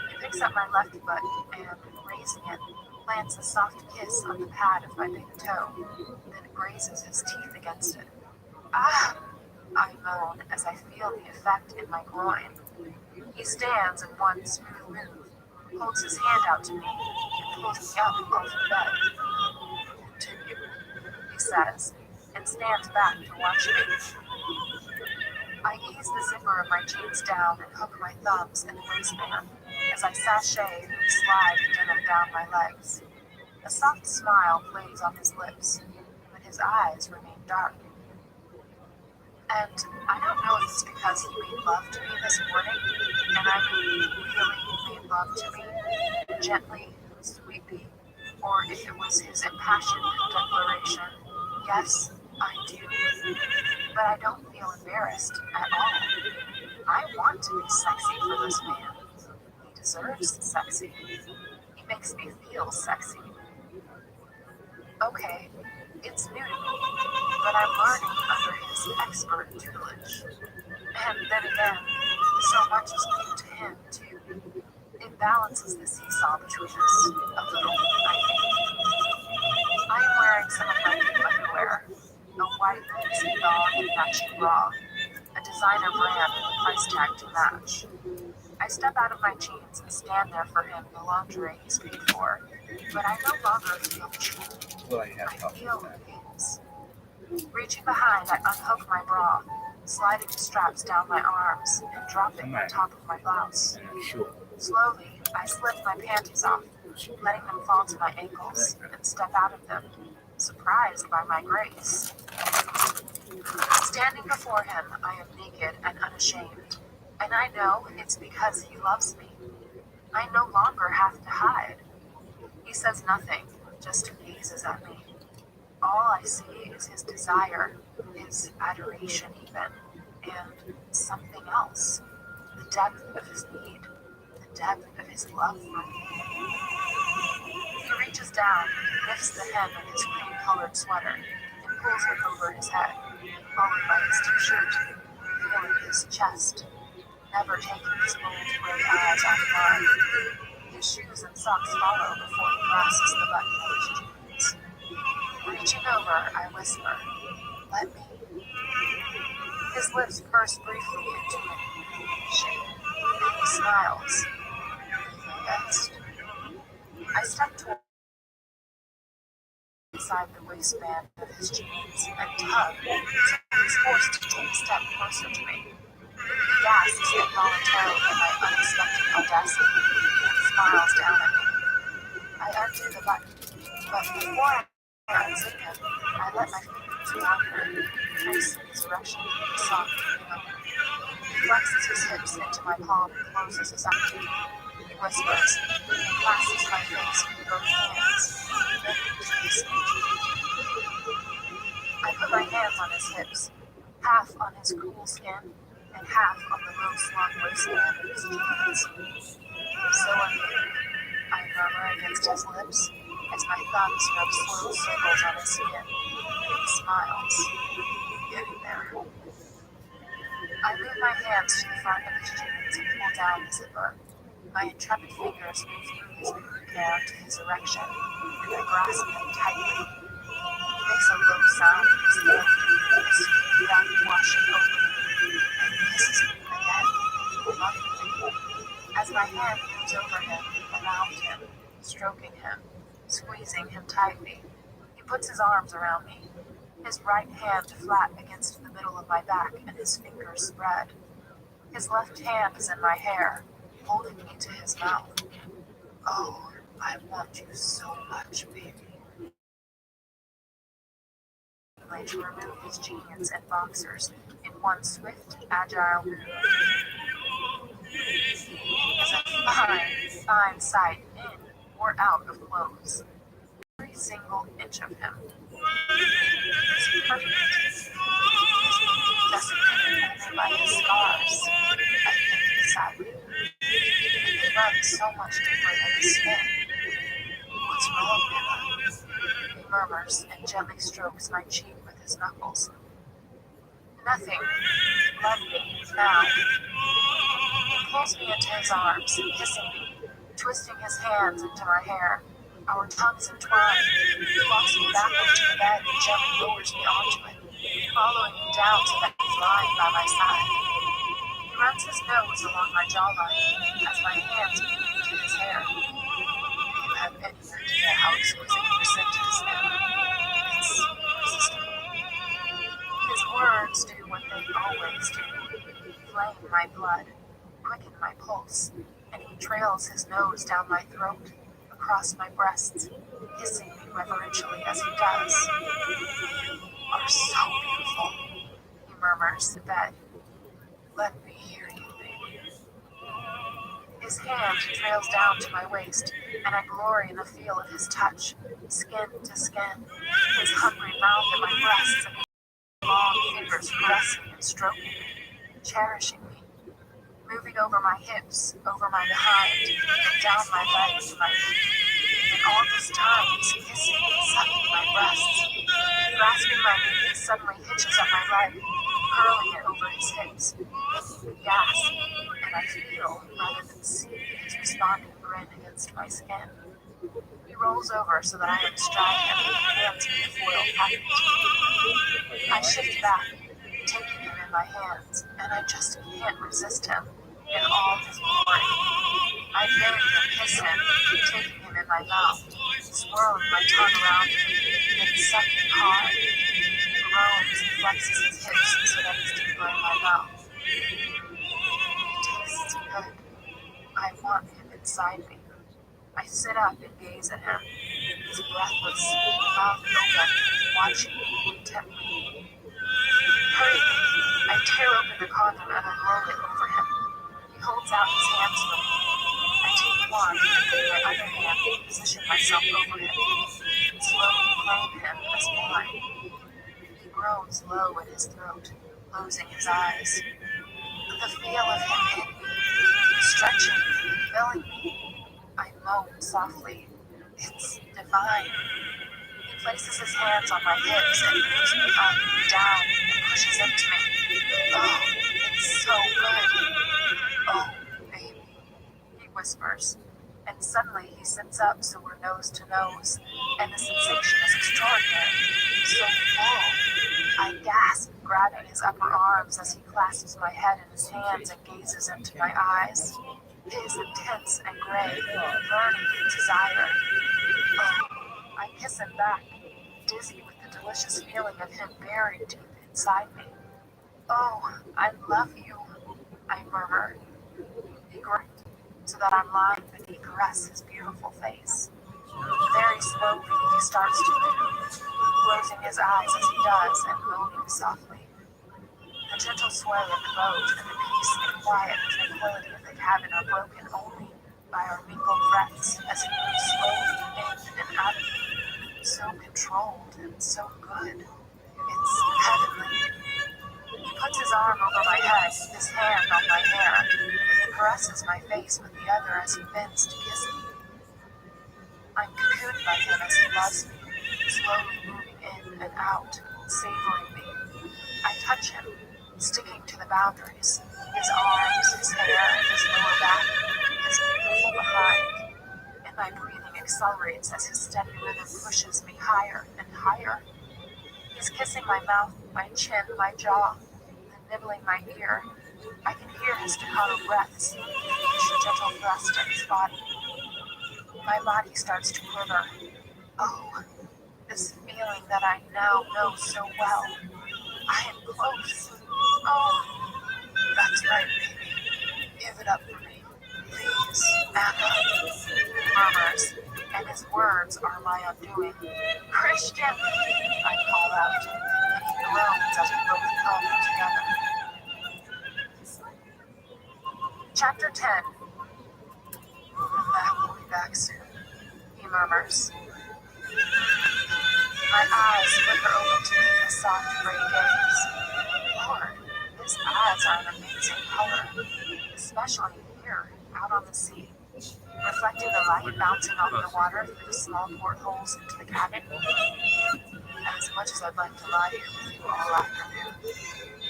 He picks up my left foot and, raising it, plants a soft kiss on the pad of my big toe, then grazes his teeth against it. Ah! I moan as I feel the effect in my groin. He stands in one smooth move, holds his hand out to me, and pulls me up off the bed. Continue, he says, and stands back to watch me. I ease the zipper of my jeans down and hook my thumbs in the waistband as I sashay and slide denim down my legs. A soft smile plays on his lips, but his eyes remain dark. And I don't know if it's because he made love to me this morning, and I mean really made love to me, gently, sweetly, or if it was his impassioned declaration, yes, I do. But I don't feel embarrassed at all. I want to be sexy for this man. He deserves sexy. He makes me feel sexy. Okay, it's new to me, but I'm learning under his expert tutelage. And then again, so much is new to him, too. It balances the seesaw between us a little, I think. I am wearing some of my new underwear, a white lacy thong and matching bra, a designer brand with a price tag to match. I step out of my jeans and stand there for him in the lingerie he's paid for, but I no longer feel true. Well, I feel things. Reaching behind, I unhook my bra, sliding the straps down my arms and dropping on top of my blouse. Slowly, I slip my panties off, letting them fall to my ankles, and step out of them, surprised by my grace. Standing before him, I am naked and unashamed, and I know it's because he loves me. I no longer have to hide. He says nothing, just gazes at me. All I see is his desire, his adoration even, and something else. The depth of his need, the depth of his love for me. He reaches down, lifts the hem of his cream-colored sweater, and pulls it over his head, followed by his t-shirt, feeling his chest, never taking his bold gray eyes off mine. His shoes and socks follow before he grasps the button of his jeans. Reaching over, I whisper, "Let me." His lips burst briefly into an shape, and he smiles. The best. I step toward inside the waistband of his jeans and tug, so he's forced to take a step closer to me. He gasps involuntarily at my unexpected audacity and smiles down at me. I undo the button, but before I unzip him, I let my fingers wander, tracing his direction through the soft pillow. He flexes his hips into my palm and closes his eyes. He whispers and clasps my face with both hands, bending to kiss me. I put my hands on his hips, half on his cool skin and half on the low slung waistband of his jeans. So are you, I murmur against his lips as my thumbs rub slow circles on his skin. He smiles. Getting there. I move my hands to the front of his jeans and pull down the zipper. My intrepid fingers move through his boudoir to his erection, and I grasp him tightly. He makes a low sound with his lips, his feet washing over me, and he kisses me again, lovingly. As my hand moves over him, around him, stroking him, squeezing him tightly, he puts his arms around me, his right hand flat against the middle of my back and his fingers spread. His left hand is in my hair, holding me to his mouth. Oh, I want you so much, baby. To remove his jeans and boxers in one swift, agile move. He is a fine sight in or out of clothes. Every single inch of him is perfect. Desecrated only by his scars, I think beside me. They run so much deeper than his skin. What's wrong, Emma? He murmurs and gently strokes my cheek with his knuckles. Nothing. Love me now. He pulls me into his arms, kissing me, twisting his hands into my hair. Our tongues entwine. He walks me backward to the bed and gently lowers me onto it, following me down so that he's lying by my side. He runs his nose along my jawline as my hands move to his hair. Do you have any idea how exquisite your scent is now? It's irresistible. His words do what they always do. Flame my blood, quicken my pulse, and he trails his nose down my throat, across my breasts, kissing me reverentially as he does. You are so beautiful, he murmurs to bed. Let me hear you, baby. His hand trails down to my waist, and I glory in the feel of his touch, skin to skin, his hungry mouth at my breasts, and his long fingers caressing and stroking me, cherishing me, moving over my hips, over my behind, and down my legs to my feet. And all this time he's kissing and sucking my breasts. Grasping my knee, he suddenly hitches up my leg, curling it over his hips, making me gasp, and I feel, rather than see, his responding grin against my skin. He rolls over so that I am astride him and hands me the foil package. I shift back, taking him in my hands, and I just can't resist him in all his glory. I bend and kiss him, taking him in my mouth, swirling my tongue around him, then sucking hard. He groans and flexes his hips so that he's deeper in my mouth. He tastes good. I want him inside me. I sit up and gaze at him. He's breathless, mouth open, watching me intently. Hurriedly, I tear open the condom and unroll it over him. He holds out his hands for me. I take one and with my other hand position myself over him, slowly claim him as mine. He groans low in his throat, closing his eyes. The feel of him in me, stretching, filling me. I moan softly. It's divine. He places his hands on my hips and moves me up, down, and pushes into me. Oh, it's so good. Oh, baby, he whispers. And suddenly he sits up so we're nose to nose, and the sensation is extraordinary, so full. I gasp, grabbing his upper arms as he clasps my head in his hands and gazes into my eyes. is intense and gray, burning with desire. Oh, I kiss him back, dizzy with the delicious feeling of him buried deep inside me. Oh, I love you, I murmur, so that I'm lying beneath he caresses his beautiful face. Very slowly, he starts to move, closing his eyes as he does and moaning softly. The gentle sway of the boat and the peace and quiet tranquility of the cabin are broken only by our mingled breaths as he moves slowly in and out of me. So controlled and so good. It's heavenly. He puts his arm over my head, his hand on my hair, and he caresses my face with the other as he bends to kiss me. I'm cocooned by him as he loves me, slowly moving in and out, savoring me. I touch him, sticking to the boundaries, his arms, his hair, his lower back, his beautiful behind, and my breathing accelerates as his steady rhythm pushes me higher and higher. He's kissing my mouth, my chin, my jaw, and nibbling my ear. I can hear his staccato breaths, each gentle thrust of his body. My body starts to quiver. Oh, this feeling that I now know so well. I am close. Oh, that's right, baby. Give it up for me. Please, Anna. He murmurs, and his words are my undoing. Christian, I call out, and he groans as we both come together. Chapter 10. We'll be back soon, he murmurs. My eyes flicker open to meet his soft gray gaze. Lord, his eyes are an amazing color, especially here, out on the sea, reflecting the light bouncing off the water through the small portholes into the cabin. As much as I'd like to lie here with you all afternoon,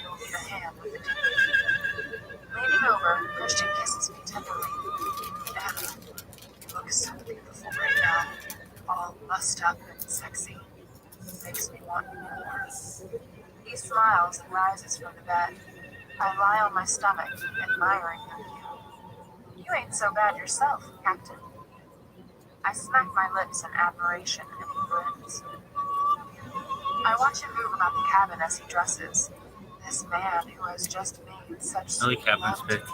you'll need a hand with the TV. Leaning over, Christian kisses me tenderly. And you look so beautiful right now, all mussed up and sexy. Makes me want more. He smiles and rises from the bed. I lie on my stomach, admiring the view. You ain't so bad yourself, Captain. I smack my lips in admiration, and he grins. I watch him move about the cabin as he dresses. This man who has just made such sweet love to me again.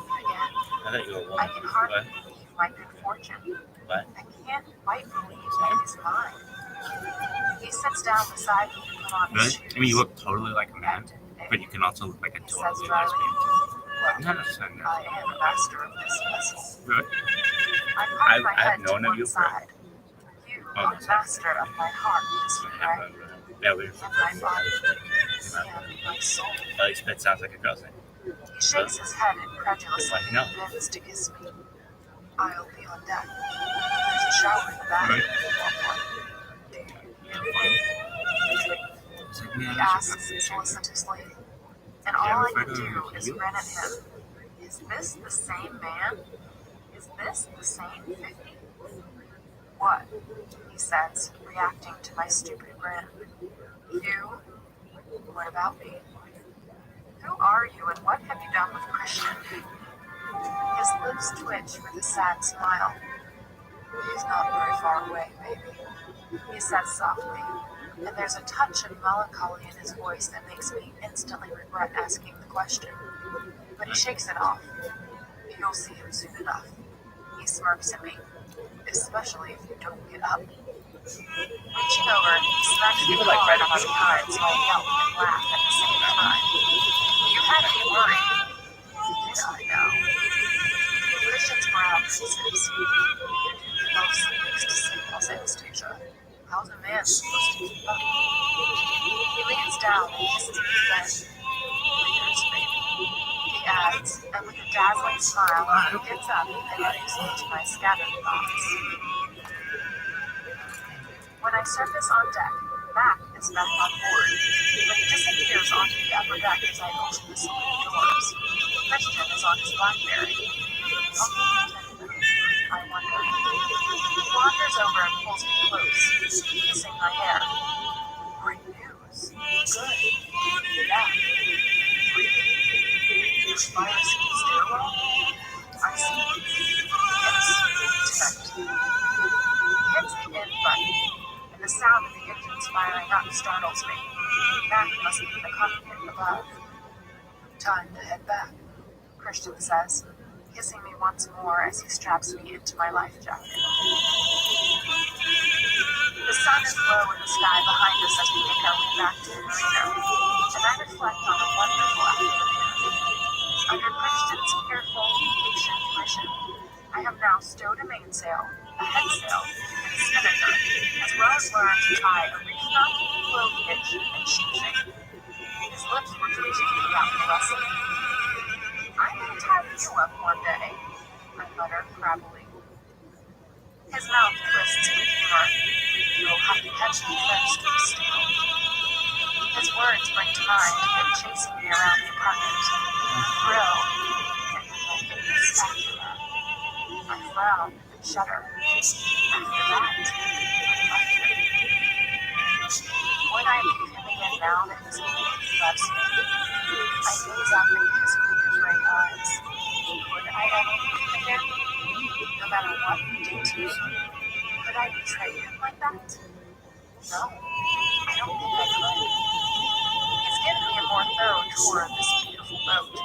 I can hardly believe my good fortune. What? I can't quite believe that he's mine. He sits down beside me to put on his shoes. I mean, you look totally like a man, but you can also look like a totally lesbian. Well, Not necessarily. I am a master of this vessel. Really? I've known of you for. You are master of my heart, Mr. Gray, Yeah, we. and my body, and my soul. At least that sounds like a girl's name. He shakes his head incredulously No. and bends to kiss me. I'll be on deck. There's a shower in the bathroom. He asks solicitously, and all I can do is grin at him. Is this the same man? Is this the same 50? What? He says, reacting to my stupid grin. You? What about me? Who are you and what have you done with Christian? His lips twitch with a sad smile. He's not very far away, baby, he says softly, and there's a touch of melancholy in his voice that makes me instantly regret asking the question. But he shakes it off. You'll see him soon enough. He smirks at me, especially if you don't get up. Reaching over, he smacks me hard a few times while I yelp and laugh at the same time. You had me worried. Did I now? Christian's brow creases. Mostly used to signals anesthesia. How's a man supposed to keep up? He leans down and kisses me again. Leaders, baby. He adds, and with a dazzling smile, he gets up and moves me to my scattered thoughts. When I surface on deck, Mac is back on board, but he disappears onto the upper deck as I open the saloon doors. Christian is on his BlackBerry. I wonder. He wanders over and pulls me close, kissing my hair. Great news. Good. Yeah. Really? This virus in the stairwell? I see. Rabbi must be the cockpit above. Time to head back, Christian says, kissing me once more as he straps me into my life jacket. The sun is low in the sky behind us as we make our way back to the marina, and I reflect on a wonderful afternoon. Under Christian's careful, patient mission, I have now stowed a mainsail, a headsail, and a spinnaker, as well as learned to tie a reef knot, float hitch, and sheathing. His lips were twitching throughout the lesson. "I'm gonna tie you up one day," I muttered crabbily. His mouth twists with humor. "You'll have to catch me first, Steel." His words bring to mind him chasing me around the apartment, thrill, and my face spectacular. I frown and shudder. After that, I left him. Would I leave him again now that his face loves me? I gaze up into his clear gray eyes. Would I ever leave him again? No matter what he did to me? Could I betray him like that? No, I don't think I could. He's given me a more thorough tour of this beautiful boat,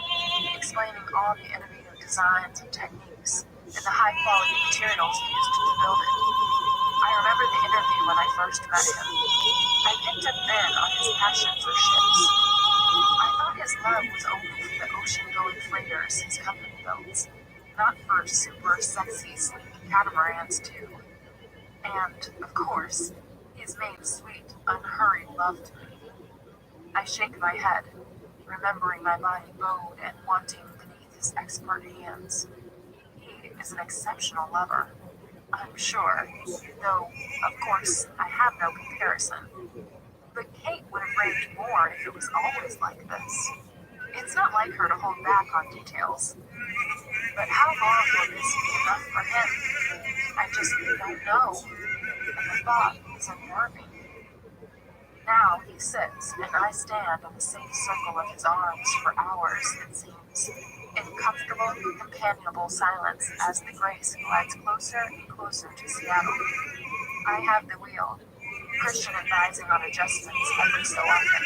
explaining all the innovative designs and techniques, and the high-quality materials used to build it. I remember the interview when I first met him. I picked up then on his passion for ships. I thought his love was only for the ocean-going freighters his company builds, not for super sexy, sleek catamarans too. And, of course, he's made sweet, unhurried love to me. I shake my head, remembering my body bowed and wanting beneath his expert hands. He is an exceptional lover, I'm sure, though, of course, I have no comparison. But Kate would have raved more if it was always like this. It's not like her to hold back on details. But how long will this be enough for him? I just don't know. And the thought is unnerving. Now he sits, and I stand on the safe circle of his arms for hours, it seems, in comfortable, companionable silence as the Grace glides closer and closer to Seattle. I have the wheel, Christian advising on adjustments every so often.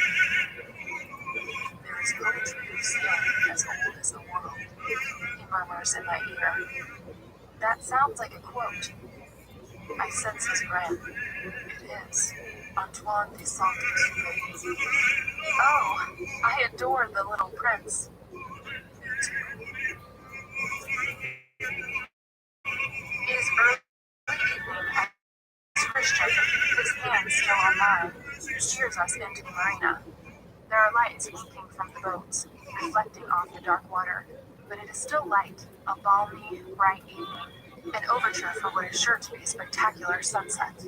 "There is poetry of sailing as old as the world," he murmurs in my ear. That sounds like a quote. I sense his grin. It is. Antoine de Saint-Exupéry. Oh, I adore The Little Prince. Me too. It is early evening as Christian, his hand still on mine, steers us into the marina. There are lights winking from the boats, reflecting off the dark water, but it is still light, a balmy, bright evening, an overture for what is sure to be a spectacular sunset.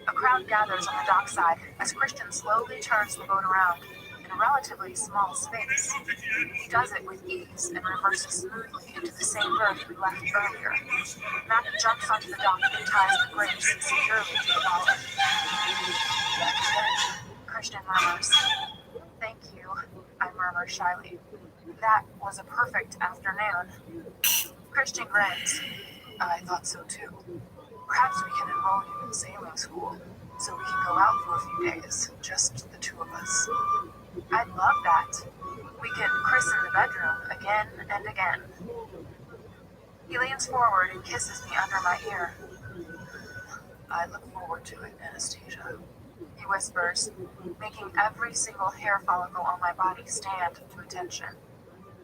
A crowd gathers on the dockside as Christian slowly turns the boat around in a relatively small space. He does it with ease and reverses smoothly into the same berth we left earlier. Mac jumps onto the dock and ties the Grace securely to the bow. Christian murmurs. "Thank you," I murmur shyly. "That was a perfect afternoon." Christian grins. "I thought so too. Perhaps we can enroll you in sailing school, so we can go out for a few days, just the two of us." "I'd love that. We can christen the bedroom again and again." He leans forward and kisses me under my ear. "I look forward to it, Anastasia," he whispers, making every single hair follicle on my body stand to attention.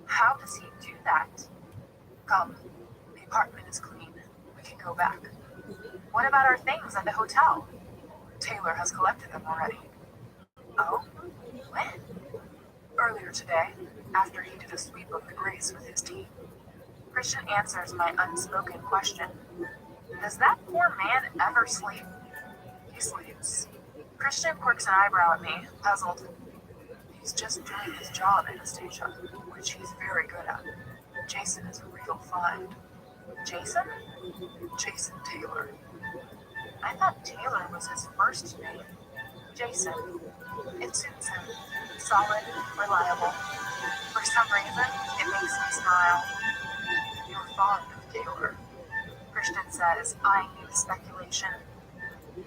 How does he do that? "Come, the apartment is clean. We can go back." "What about our things at the hotel?" "Taylor has collected them already." "Oh? When?" "Earlier today, after he did a sweep of the Grace with his team." Christian answers my unspoken question. Does that poor man ever sleep? He sleeps. Christian quirks an eyebrow at me, puzzled. "He's just doing his job, Anastasia, which he's very good at. Jason is a real find." "Jason?" "Jason Taylor." I thought Taylor was his first name. "Jason. It suits him. Solid, reliable. For some reason, it makes me smile." "You're fond of Taylor," Christian says, eyeing me with speculation.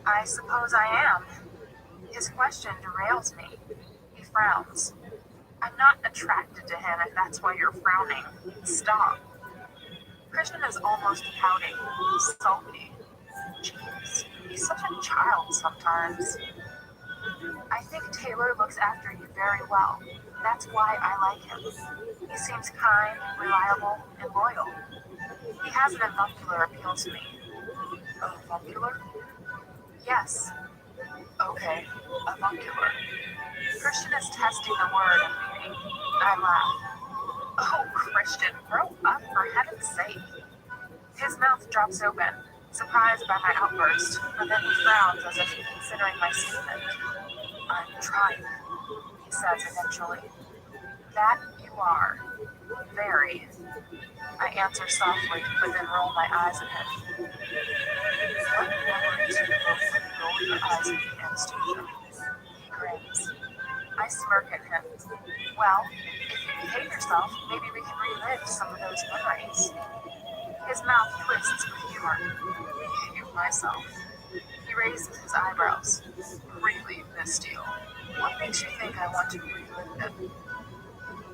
"I suppose I am." His question derails me. He frowns. I'm not attracted to him if that's why you're frowning. Stop. Christian is almost pouting, sulky. Jeez, he's such a child sometimes. I think Taylor looks after you very well. That's why I like him. He seems kind, reliable, and loyal. He has an avuncular appeal to me. Avuncular? Yes. Okay, avuncular. Christian is testing the word and meaning. I laugh. Oh, Christian, grow up for heaven's sake. His mouth drops open, surprised by my outburst, but then he frowns as if considering my statement. I'm trying, he says eventually. That you are. Very. I answer softly, but then roll my eyes at him. What memories you both when you roll your eyes at me, Anastasia? He grins. I smirk at him. Well, if you behave yourself, maybe we can relive some of those memories. His mouth twists with humor. Behave myself. He raises his eyebrows. Really, Miss Steele. What makes you think I want to relive them?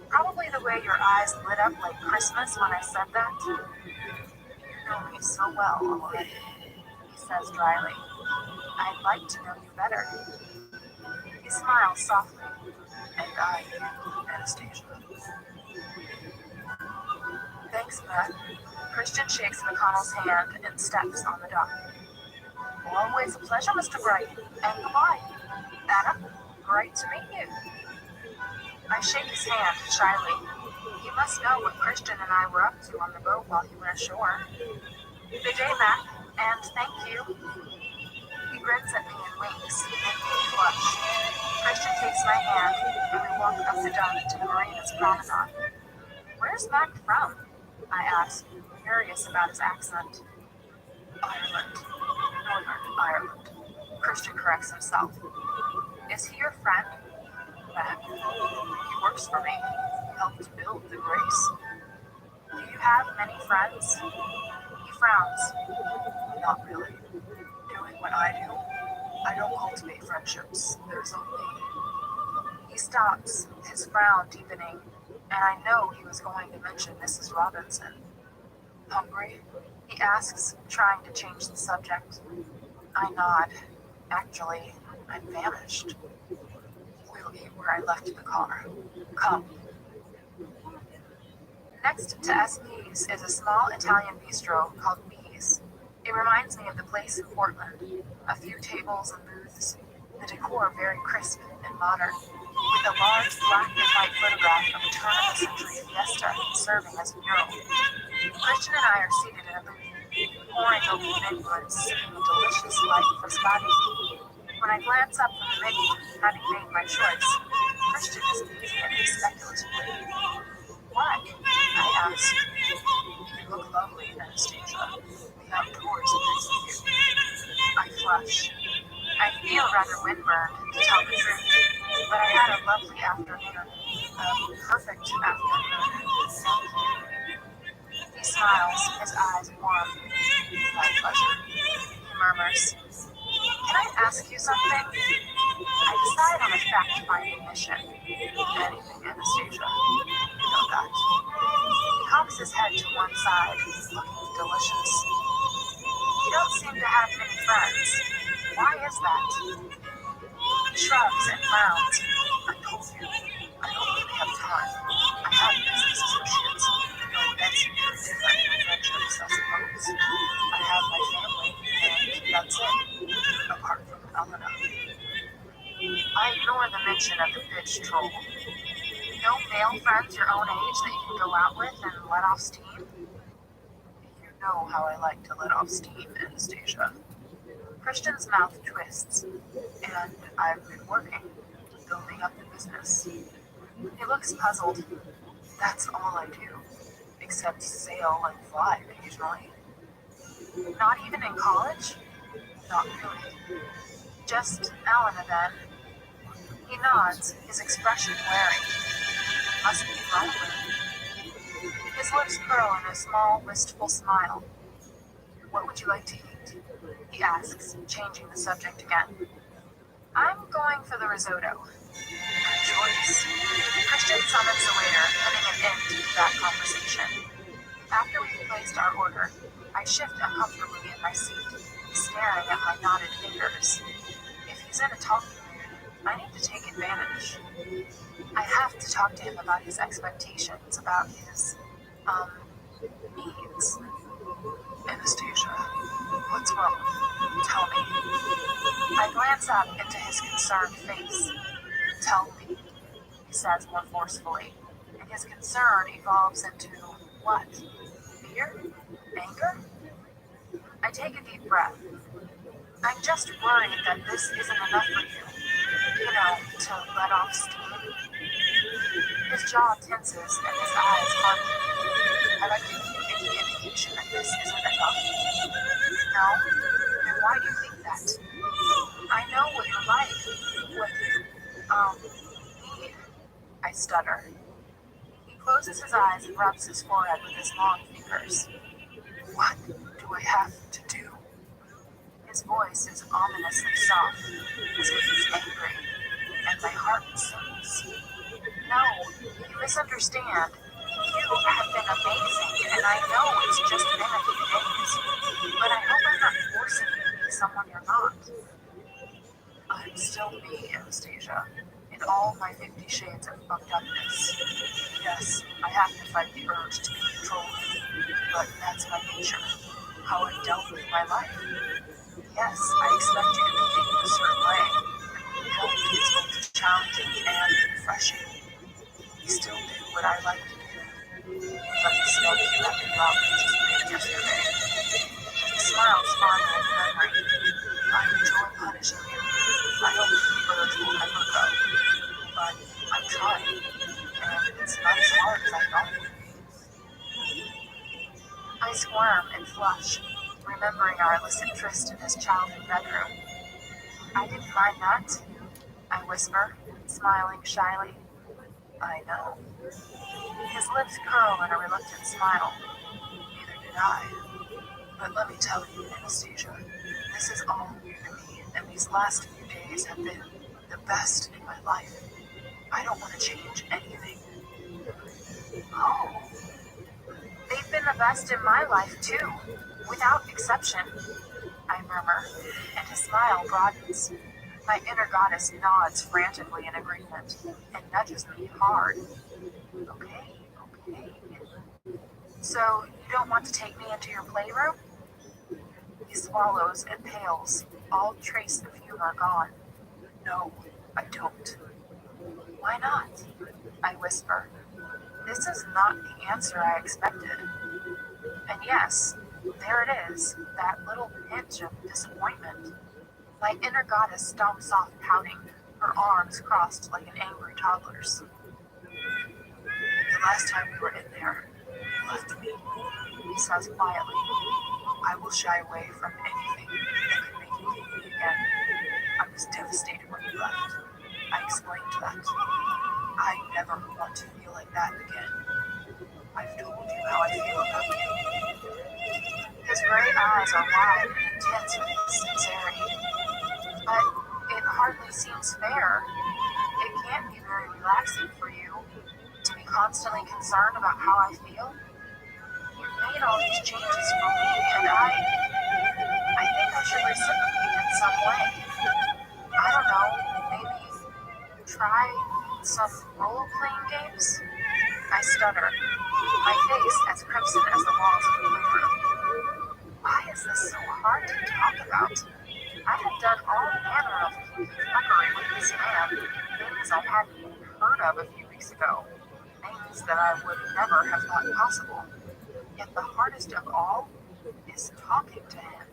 Probably the way your eyes lit up like Christmas when I said that. You know me so well already, he says dryly. I'd like to know you better. He smiles softly. And I, Anastasia. Thanks, Matt. Christian shakes McConnell's hand and steps on the dock. Always a pleasure, Mr. Bright. And goodbye. Anna, great to meet you. I shake his hand shyly. He must know what Christian and I were up to on the boat while he went ashore. Good day, Mac, and thank you. He grins at me and winks, making me blush. Christian takes my hand, and we walk up the dock to the marina's promenade. Where's Mac from? I ask, curious about his accent. Ireland. Northern Ireland. Christian corrects himself. Is he your friend? Mac. He works for me. He helped build the Grace. Do you have many friends? He frowns. Not really. Doing what I do, I don't cultivate friendships. There's only... He stops, his frown deepening, and I know he was going to mention Mrs. Robinson. Hungry? He asks, trying to change the subject. I nod. Actually, I'm famished. We'll eat where I left the car. Come. Next to SP's is a small Italian bistro called Bees. It reminds me of the place in Portland. A few tables and booths. The decor very crisp and modern, with a large black and white photograph of a turn-of-the-century fiesta serving as a mural. Christian and I are seated in a booth, pouring open liquids, sipping a delicious light frascati. When I glance up from the menu, having made my choice, Christian is gazing at me speculatively. What? I ask. You look lovely, Anastasia. The outdoors agree with you. I flush. I feel rather windburned, to tell the truth, but I had a lovely afternoon. A perfect afternoon. He smiles, his eyes warm. My pleasure. He murmurs. Can I ask you something? I decide on a fact-finding mission. Anything, Anastasia. You know that. He cocks his head to one side, looking delicious. You don't seem to have many friends. Why is that? He shrugs and frowns. I told you, I don't really have time. I have business associates. No, that's different from friendships, I suppose. I have my family, and that's it. Apart from Elena. I ignore the mention of the bitch troll. No male friends your own age that you can go out with and let off steam? You know how I like to let off steam, Anastasia. Christian's mouth twists, and I've been working, building up the business. He looks puzzled. That's all I do, except sail and fly occasionally. Not even in college? Not really. Just Elena then. He nods, his expression wary. Must be lonely. His lips curl in a small, wistful smile. What would you like to eat? He asks, changing the subject again. I'm going for the risotto. Enjoy finished our order, I shift uncomfortably in my seat, staring at my knotted fingers. If he's in a talking mood, I need to take advantage. I have to talk to him about his expectations, about his, needs. Anastasia, what's wrong? Tell me. I glance up into his concerned face. Tell me, he says more forcefully, and his concern evolves into what? Fear? Anger? I take a deep breath. I'm just worried that this isn't enough for you. To let off steam. His jaw tenses and his eyes harden. Have I given you any indication that this isn't enough? No? Then why do you think that? I know what you're like. What you, need. I stutter. He closes his eyes and rubs his forehead with his long fingers. What do I have to do? His voice is ominously soft, as if he's angry, and my heart sinks. No, you misunderstand. You have been amazing, and I know it's just been a few days, but I hope I'm not forcing you to be someone you're not. I'm still me, Anastasia, in all my 50 shades of fucked upness. Yes, I have to fight the urge to be controlling, but that's my nature, how I've dealt with my life. Yes, I expect you to behave in a certain way, and help is both challenging and refreshing. You still do what I like to do. Let me smoke you after the outrage you made yesterday. He smiles fondly at memory. I enjoy punishing you. I hope the urge will never go. But I'm trying, and it's not as hard as I thought it would be. I squirm and flush, remembering our illicit tryst in his childhood bedroom. I didn't mind that, I whisper, smiling shyly. I know. His lips curl in a reluctant smile. Neither did I. But let me tell you, Anastasia, this is all new to me, and these last few days have been the best in my life. I don't want to change anything. Oh. They've been the best in my life, too, without exception, I murmur, and his smile broadens. My inner goddess nods frantically in agreement and nudges me hard. Okay. So, you don't want to take me into your playroom? He swallows and pales, all trace of humor gone. No, I don't. Why not? I whisper. This is not the answer I expected. And yes, there it is, that little pinch of disappointment. My inner goddess stomps off pouting, her arms crossed like an angry toddler's. The last time we were in there, you left me, he says quietly. I will shy away from anything that could make you hate me again. I was devastated when you left. I explained that. I never want to feel like that again. I've told you how I feel about you. His gray eyes are wide and intense with his sincerity. But it hardly seems fair. It can't be very relaxing for you to be constantly concerned about how I feel. You've made all these changes for me, and I think I should reciprocate in some way. I don't know, maybe try some role-playing games? I stutter, my face as crimson as the walls of the playroom. Why is this so hard to talk about? I had done all manner of fuckery with this man, things I hadn't even heard of a few weeks ago, things that I would never have thought possible. Yet the hardest of all is talking to him.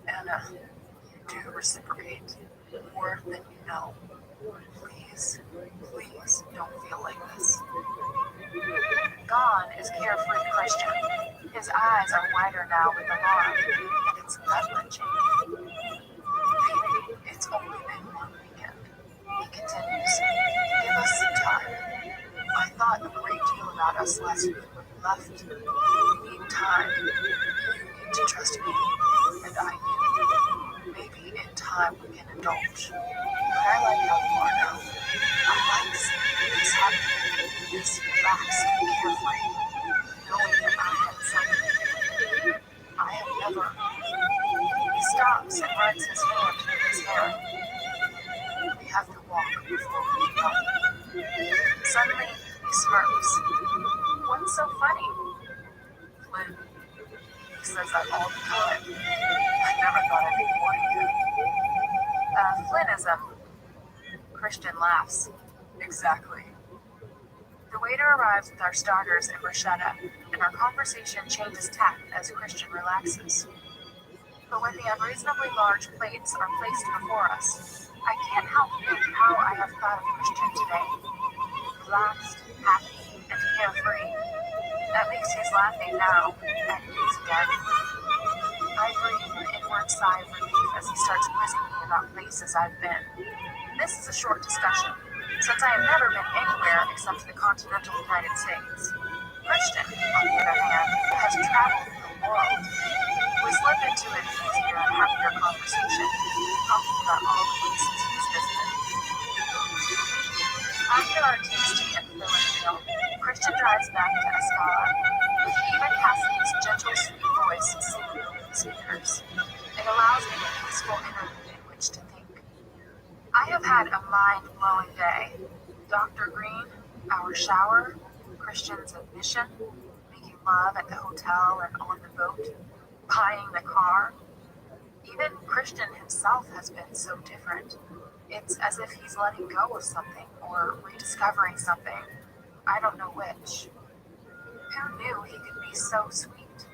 Anna, you do reciprocate more than you know. Please don't feel like this. Gone is carefree Christian. His eyes are wider now with alarm, and it's gut-wrenching. Baby, it's only been one weekend. He continues. Give us some time. I thought a great deal about us last week when you left. We need time. You need to trust me, and I you. Maybe in time we can indulge. But I like how you are now. I like seeing this happening, this relaxed and carefree, knowing that I He smirks. What's so funny? Flynn. He says that all the time. I never thought I'd be warning you. Flynnism. Christian laughs. Exactly. The waiter arrives with our starters and bruschetta, and our conversation changes tack as Christian relaxes. But when the unreasonably large plates are placed before us, I can't help think how I have thought of Christian today. Relaxed, happy, and carefree. At least he's laughing now, at ease again. I breathe an inward sigh of relief as he starts quizzing me about places I've been. This is a short discussion, since I have never been anywhere except the continental United States. Christian, on the other hand, has traveled the world. We slip into an easier and happier conversation, talking about all the places he's visited. After our tasty and filling meal, Christian drives back to Escala, with even Cassie's gentle, sweet voice singing over the speakers. It allows me a peaceful interlude in which to think. I have had a mind-blowing day. Dr. Green, our shower, Christian's admission, making love at the hotel and on the boat, buying the car. Even Christian himself has been so different. It's as if he's letting go of something or rediscovering something. I don't know which. Who knew he could be so sweet?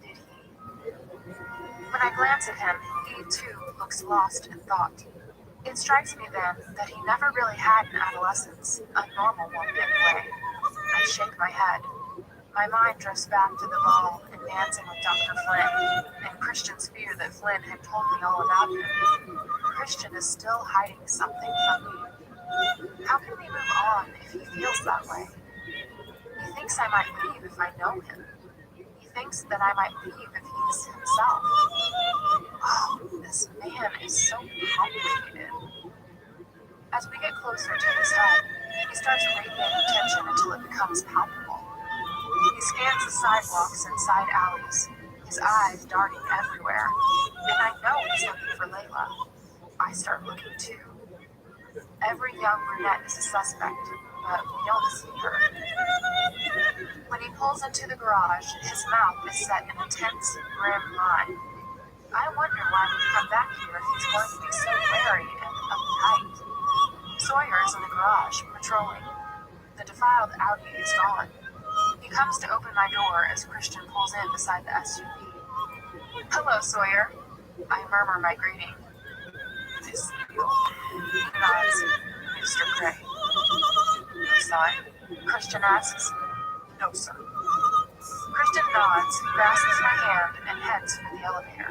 Did he? When I glance at him, he too looks lost in thought. It strikes me then that he never really had an adolescence, a normal one anyway. I shake my head. My mind drifts back to the ball and dancing with Dr. Flynn, and Christian's fear that Flynn had told me all about him. Christian is still hiding something from me. How can we move on if he feels that way? He thinks I might leave if I know him. He thinks that I might leave if he's himself. Oh, this man is so complicated. As we get closer to his head, he starts radiating tension until it becomes palpable. He scans the sidewalks and side alleys, his eyes darting everywhere, and I know he's looking for Layla. I start looking too. Every young brunette is a suspect, but we don't see her. When he pulls into the garage, his mouth is set in a tense, grim line. I wonder why he'd come back here if he's going to be so wary and uptight. Sawyer is in the garage, patrolling. The defiled Audi is gone. He comes to open my door as Christian pulls in beside the SUV. Hello, Sawyer. I murmur my greeting. This deal. He nods. Mr. Gray. No sign? Christian asks. No, sir. Christian nods, grasps my hand, and heads for the elevator.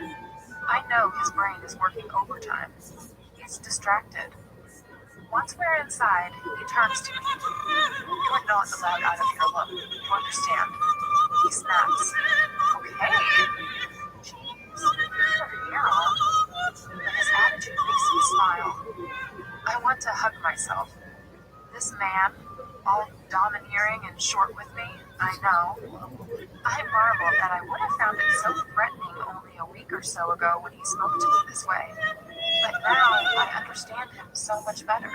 I know his brain is working overtime. He's distracted. Once we're inside, he turns to me. You are not allowed out of here alone. You understand? He snaps. Okay. Jeez, put her hair on. But his attitude makes me smile. I want to hug myself. This man, all domineering and short with me, I know. I marvel that I would have found it so threatening only a week or so ago when he spoke to me this way. But now I understand him so much better.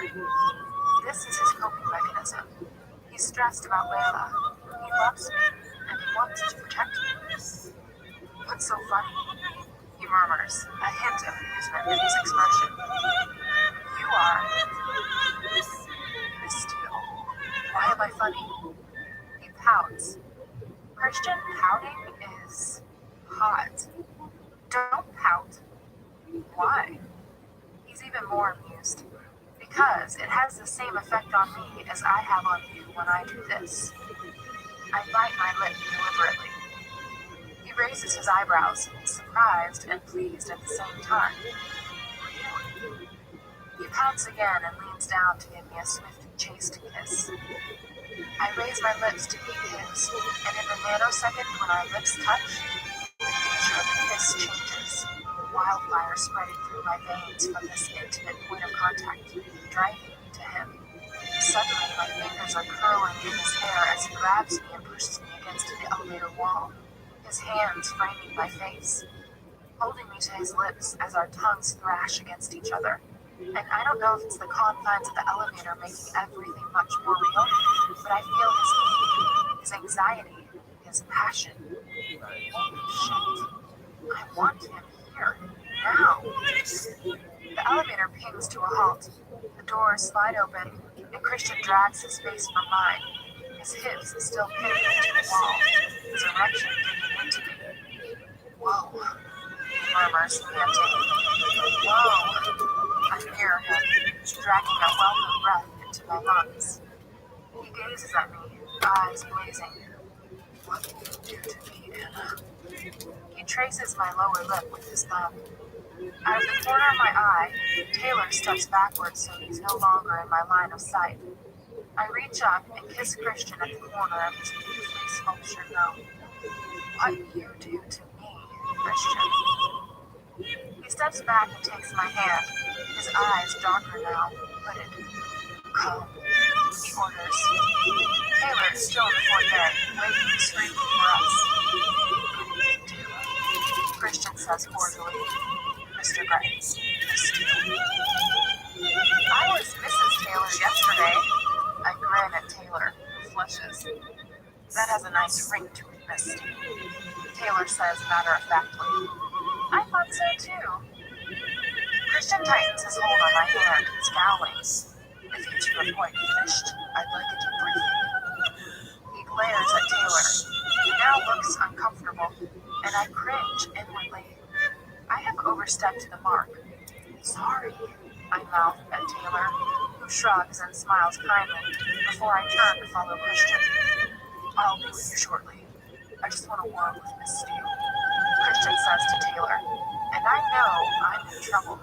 This is his coping mechanism. He's stressed about Layla. He loves me, and he wants to protect me. What's so funny? He murmurs, a hint of amusement in his expression. You are Miss Steele. Why am I funny? He pouts. Christian pouting is hot. Don't pout. Why? He's even more amused. Because it has the same effect on me as I have on you when I do this. I bite my lip deliberately. He raises his eyebrows, surprised and pleased at the same time. Really? He pouts again and leans down to give me a swift, chaste kiss. I raise my lips to meet his, and in the nanosecond when our lips touch, the nature of the kiss changes. Wildfire spreading through my veins from this intimate point of contact, driving me to him. Suddenly, my fingers are curling in his hair as he grabs me and pushes me against the elevator wall, his hands framing my face, holding me to his lips as our tongues thrash against each other. And I don't know if it's the confines of the elevator making everything much more real, but I feel his need, his anxiety, his passion. Holy shit. I want him here, now. The elevator pings to a halt. The doors slide open, and Christian drags his face from mine, his hips still pinned into the wall, his erection digging into me. Whoa, he murmurs, panting. Whoa. I near him, dragging a welcome breath into my lungs. He gazes at me, eyes blazing. What will you do to me, Anna? He traces my lower lip with his thumb. Out of the corner of my eye, Taylor steps backwards so he's no longer in my line of sight. I reach up and kiss Christian at the corner of his beautifully sculptured mouth. What you do to me, Christian? He steps back and takes my hand, his eyes darker now, hooded. Come, he orders. Taylor is still in the foyer, waiting discreetly for us. Christian says cordially. Mr. Gray, Mr. I was Mrs. Taylor yesterday. I grin at Taylor, who flushes. That has a nice ring to it, Miss. Taylor says matter-of-factly. I thought so too. Christian tightens his hold on my hand, scowling. If you to the point finished, I'd like a deep briefing. He glares at Taylor. He now looks uncomfortable, and I cringe inwardly. I have overstepped the mark. Sorry, I mouth at Taylor, who shrugs and smiles kindly before I turn to follow Christian. I'll be with you shortly. I just want a word with Miss Steele, Christian says to Taylor, and I know I'm in trouble.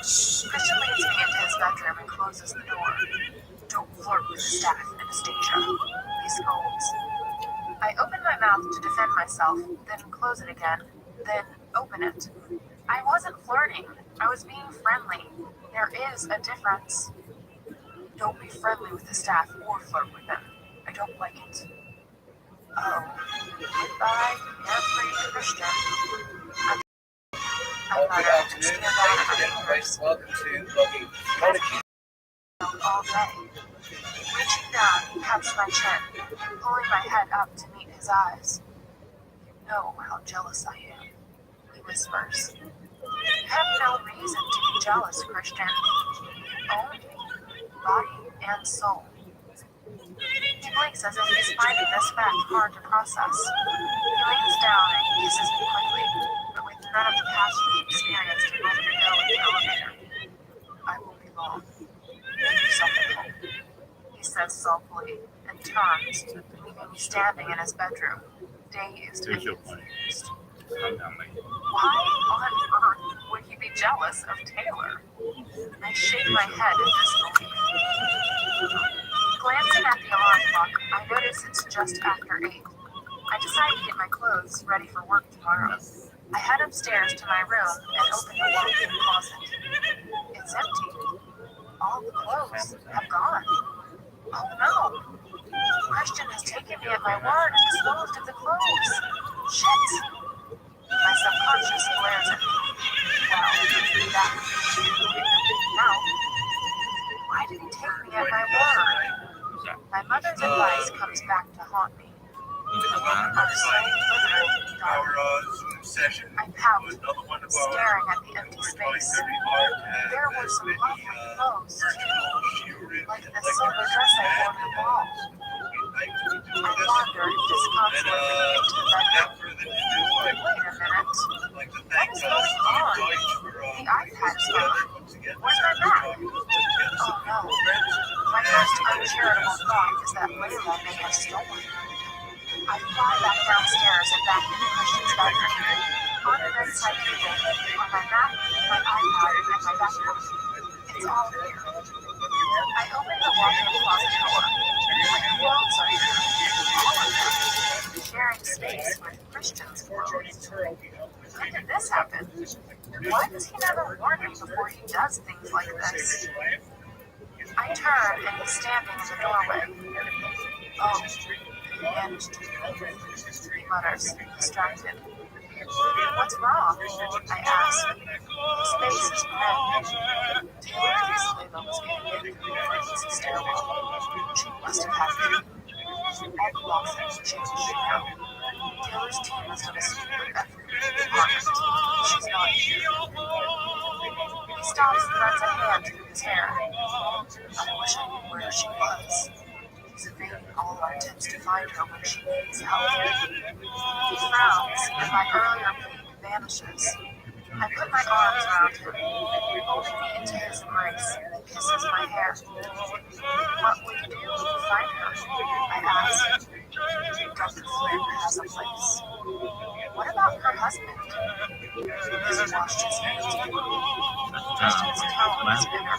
Christian leads me into his bedroom and closes the door. Don't flirt with the staff, Anastasia, he scolds. I open my mouth to defend myself, then close it again, then open it. I wasn't flirting. I was being friendly. There is a difference. Don't be friendly with the staff or flirt with them. I don't like it. Oh, goodbye, carefree Christian. I mutter and stare down at my fingers. Welcome to Loki. All day. Reaching down, he pats my chin, pulling my head up to meet his eyes. You know how jealous I am, he whispers. You have no reason to be jealous, Christian. You own me, body and soul. He blinks as if he's finding this fact hard to process. He leans down and kisses me quickly, but with none of the passion he experienced a moment ago in the elevator. I won't be long. Make yourself at home, he says sulkily, and turns, leaving me standing in his bedroom, dazed and confused. Why on earth would he be jealous of Taylor? I shake my head in disbelief. Glancing at the alarm clock, I notice it's just after 8. I decide to get my clothes ready for work tomorrow. I head upstairs to my room and open the walk-in closet. It's empty. All the clothes have gone. Oh no! Christian has taken me at my word and disposed of the clothes. Shit! My subconscious glares at me. Well, that now. Why did he take me at my word? My mother's advice comes back to haunt me. Women are so literal, dark. Zoom session. I pout, was another one of our staring at the empty space. There were some lovely clothes, too, like the silver dress I wore to the ball. I wander disconsolately into the bedroom. Wait a minute. What is going on? The iPad is gone. Where's my bag? Oh no. My first uncharitable thought is that Layla may have stolen it. I fly back downstairs and back into Christian's bedroom. On the bedside table are my map, my iPad, and my backpack. It's all here. I open the walk-in closet door. My clothes are here. All of them. Sharing space with Christian's clothes. When did this happen? Why does he never warn me before he does things like this? I turn and he's standing in the doorway. Oh, he managed to he mutters, distracted. What's wrong? I ask. His face is red. Taylor thinks Layla was getting in through the emergency stairwell. She must have had food. Ed walks in and changes now. Taylor's team must have a secret effort in the apartment. She's not here. He stops and runs a hand through his hair. I wish I knew where she was. He's evading all our attempts to find her when she needs help. He frowns, and my earlier plea vanishes. I put my arms around him, holding me into his embrace. He kisses my hair. What will you do when you find her? I ask. Dr. Flynn has a place. What about her husband? He's washed his hands of me. Christian's tone is bitter.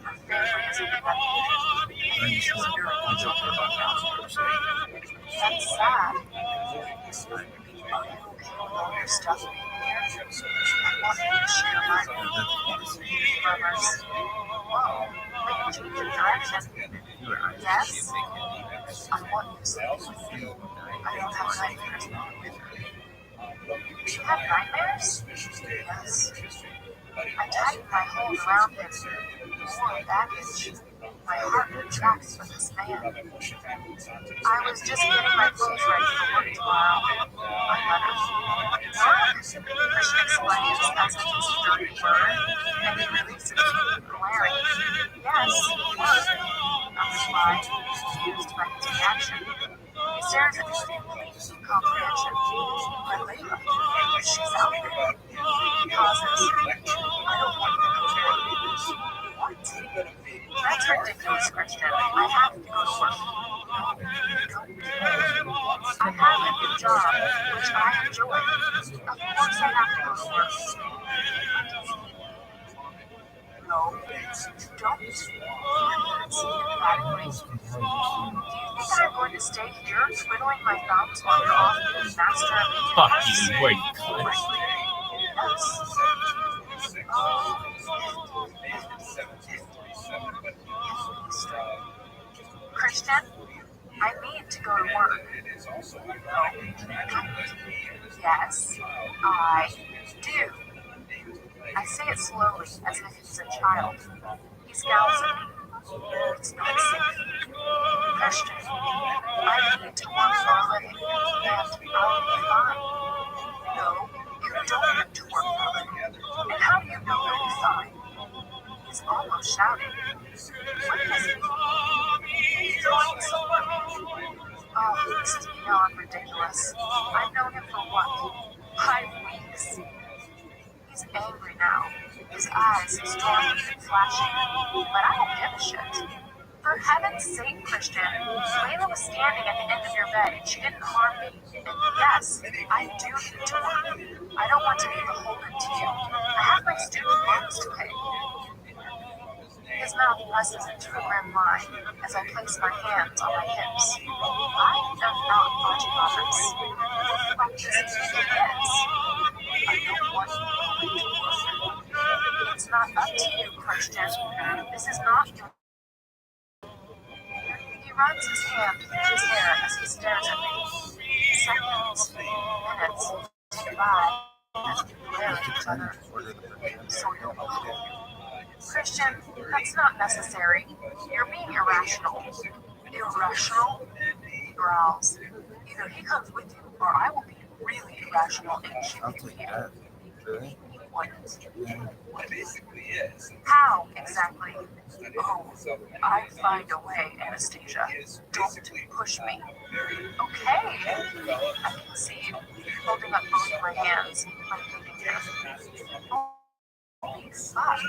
Her family is infected. She's neurological problems. That's sad. Are you okay with all your stuff being here? I want you to share mine. He murmurs. Whoa, will you change your direction? Yes? I want you to sleep with me. I don't have nightmares. Do you have nightmares? Yes. I tighten my hold around him. More baggage. My heart contracts for this man. I was just getting my clothes ready for work tomorrow. I mutter. Work? Christian explains as if it's a dirty word, and he releases me, glaring. Yes, work. I reply, confused by his reaction. He stares at me with complete comprehension. But Layla, she's out there. He pauses. I don't want you to go there. What? That's ridiculous, Christian. I have to go to work. I have a new job, which I enjoy. Of course I have to go to work. No, don't. Emphatically. Do you think I'm going to stay here twiddling my thumbs while you're off being master of the universe? Fucking wait. Christian, I need to go to work. Yes, I do. I say it slowly, as if he's a child. He scowls at me. It's not safe. Christian, I need to work for a living, and I'll be fine. No, you don't need to work for a living. And how do you know you'll be fine? He's almost shouting. What is it? He's going somewhere. Oh, this is beyond ridiculous. I've known him for what? 5 weeks? He's angry now. His eyes stormy and flashing. But I don't give a shit. For heaven's sake, Christian, Layla was standing at the end of your bed and she didn't harm me. And yes, I do need to work. I don't want to be beholden to you. I have my student loans to pay. His mouth presses into a grim line as I place my hands on my hips. I am not watching others. But this is. I don't want you to work. It's not up to you, Christian. This is not your. He runs his hand through his hair as he stares at me. Seconds, minutes, tick by as we glare at each other. Sort of. Christian, that's not necessary. You're being irrational. Irrational? He growls. Either he comes with you, or I will be really irrational and kill you here. Really? What? How, exactly? Oh, I find a way, Anastasia. Don't push me. Okay. I concede, holding up both my hands, my thinking. Holy fuck.